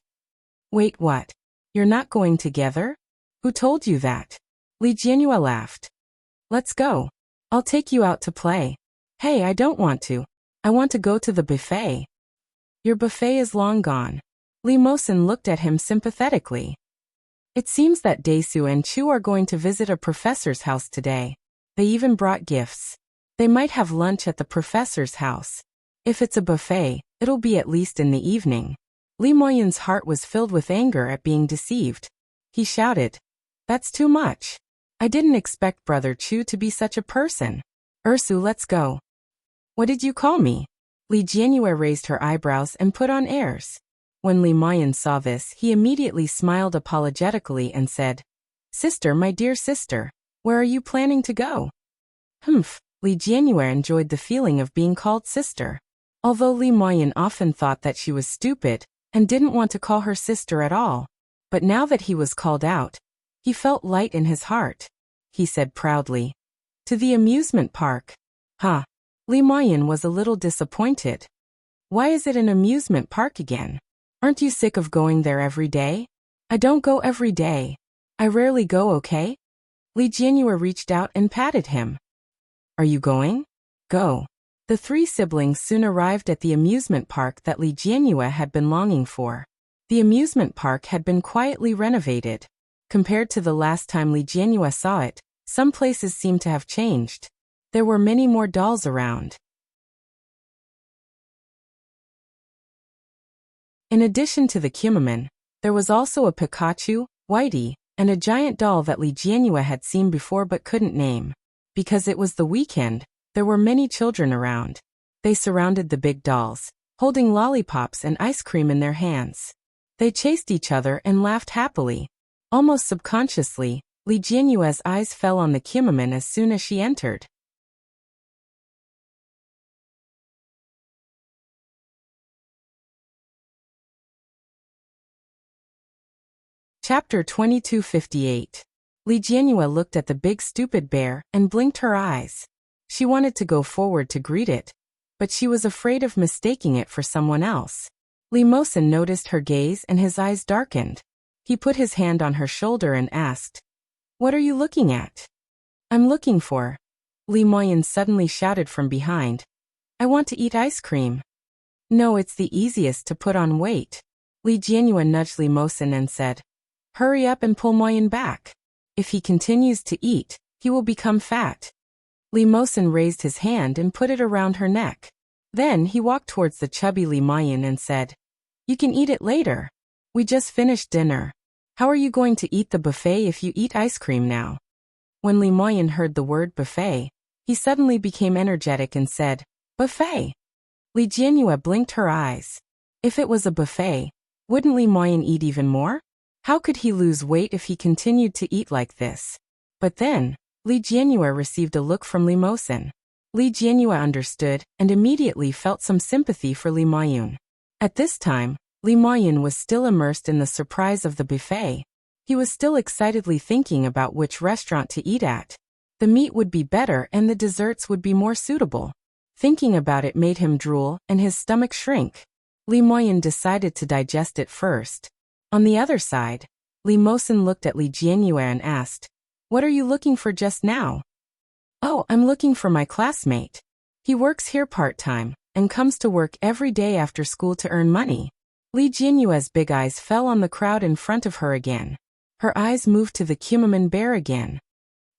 "Wait, what? You're not going together? Who told you that?" Li Jianyue laughed. "Let's go. I'll take you out to play." "Hey, I don't want to. I want to go to the buffet." "Your buffet is long gone." Li Mosen looked at him sympathetically. "It seems that Daesu and Chu are going to visit a professor's house today. They even brought gifts. They might have lunch at the professor's house. If it's a buffet, it'll be at least in the evening." Li Moyen's heart was filled with anger at being deceived. He shouted, "That's too much. I didn't expect Brother Chu to be such a person. Ersu, let's go. What did you call me? Li Jianyue raised her eyebrows and put on airs. When Li Mayan saw this, he immediately smiled apologetically and said, Sister, my dear sister, where are you planning to go? Humph, Li Jianyue enjoyed the feeling of being called sister. Although Li Mayan often thought that she was stupid and didn't want to call her sister at all, but now that he was called out, he felt light in his heart. He said proudly, To the amusement park. Huh. Li Mayan was a little disappointed. Why is it an amusement park again? Aren't you sick of going there every day? I don't go every day. I rarely go, okay? Li Jianyue reached out and patted him. Are you going? Go. The three siblings soon arrived at the amusement park that Li Jianyue had been longing for. The amusement park had been quietly renovated. Compared to the last time Li Jianyue saw it, some places seemed to have changed. There were many more dolls around. In addition to the Kimaman, there was also a Pikachu, Whitey, and a giant doll that Li Jianyue had seen before but couldn't name. Because it was the weekend, there were many children around. They surrounded the big dolls, holding lollipops and ice cream in their hands. They chased each other and laughed happily. Almost subconsciously, Li Jianyue's eyes fell on the Kimaman as soon as she entered. Chapter 2258. Li Jianyue looked at the big stupid bear and blinked her eyes. She wanted to go forward to greet it, but she was afraid of mistaking it for someone else. Li Mosen noticed her gaze and his eyes darkened. He put his hand on her shoulder and asked, What are you looking at? I'm looking for. Li Mayan suddenly shouted from behind. I want to eat ice cream. No, it's the easiest to put on weight. Li Jianyue nudged Li Mosen and said, Hurry up and pull Mayan back. If he continues to eat, he will become fat. Li Mosen raised his hand and put it around her neck. Then he walked towards the chubby Li Mayan and said, You can eat it later. We just finished dinner. How are you going to eat the buffet if you eat ice cream now? When Li Mayan heard the word buffet, he suddenly became energetic and said, Buffet. Li Jianyue blinked her eyes. If it was a buffet, wouldn't Li Mayan eat even more? How could he lose weight if he continued to eat like this? But then, Li Jianyue received a look from Li Mosen. Li Jianyue understood and immediately felt some sympathy for Li Mayan. At this time, Li Mayan was still immersed in the surprise of the buffet. He was still excitedly thinking about which restaurant to eat at. The meat would be better and the desserts would be more suitable. Thinking about it made him drool and his stomach shrink. Li Mayan decided to digest it first. On the other side, Li Mosen looked at Li Jianyue and asked, What are you looking for just now? Oh, I'm looking for my classmate. He works here part-time and comes to work every day after school to earn money. Li Jianyue's big eyes fell on the crowd in front of her again. Her eyes moved to the Kimaman bear again.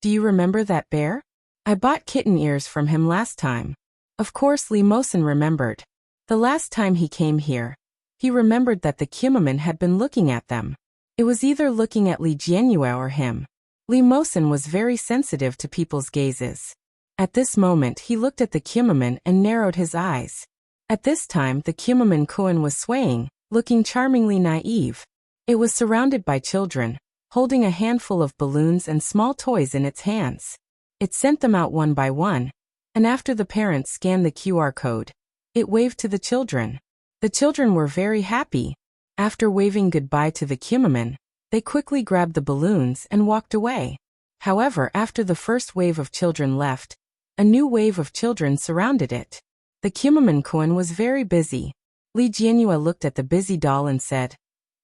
Do you remember that bear? I bought kitten ears from him last time. Of course Li Mosen remembered. The last time he came here, he remembered that the Kimaman had been looking at them. It was either looking at Li Jianyue or him. Li Mosen was very sensitive to people's gazes. At this moment he looked at the Kimaman and narrowed his eyes. At this time the Kimaman koan was swaying, looking charmingly naive. It was surrounded by children, holding a handful of balloons and small toys in its hands. It sent them out one by one, and after the parents scanned the QR code, it waved to the children. The children were very happy. After waving goodbye to the Kimaman, they quickly grabbed the balloons and walked away. However, after the first wave of children left, a new wave of children surrounded it. The Kimaman koan was very busy. Li Jianyue looked at the busy doll and said,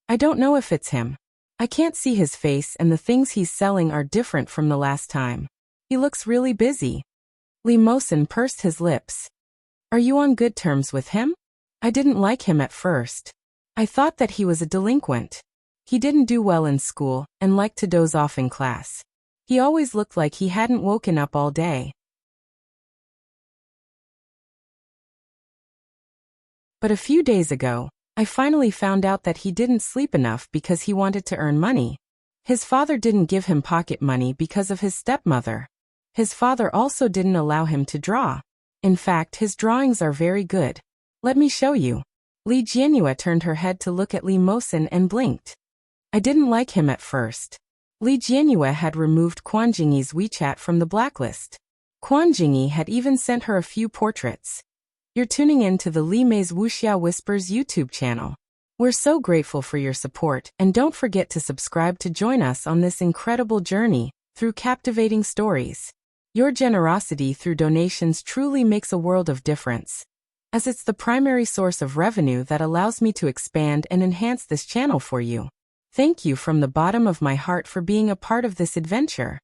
I don't know if it's him. I can't see his face and the things he's selling are different from the last time. He looks really busy. Li Mosen pursed his lips. Are you on good terms with him? I didn't like him at first. I thought that he was a delinquent. He didn't do well in school and liked to doze off in class. He always looked like he hadn't woken up all day. But a few days ago, I finally found out that he didn't sleep enough because he wanted to earn money. His father didn't give him pocket money because of his stepmother. His father also didn't allow him to draw. In fact, his drawings are very good. Let me show you. Li Jianyue turned her head to look at Li Mosen and blinked. I didn't like him at first. Li Jianyue had removed Quan Jingyi's WeChat from the blacklist. Quan Jingyi had even sent her a few portraits. You're tuning in to the Li Mei's Wuxia Whispers YouTube channel. We're so grateful for your support, and don't forget to subscribe to join us on this incredible journey through captivating stories. Your generosity through donations truly makes a world of difference, as it's the primary source of revenue that allows me to expand and enhance this channel for you. Thank you from the bottom of my heart for being a part of this adventure.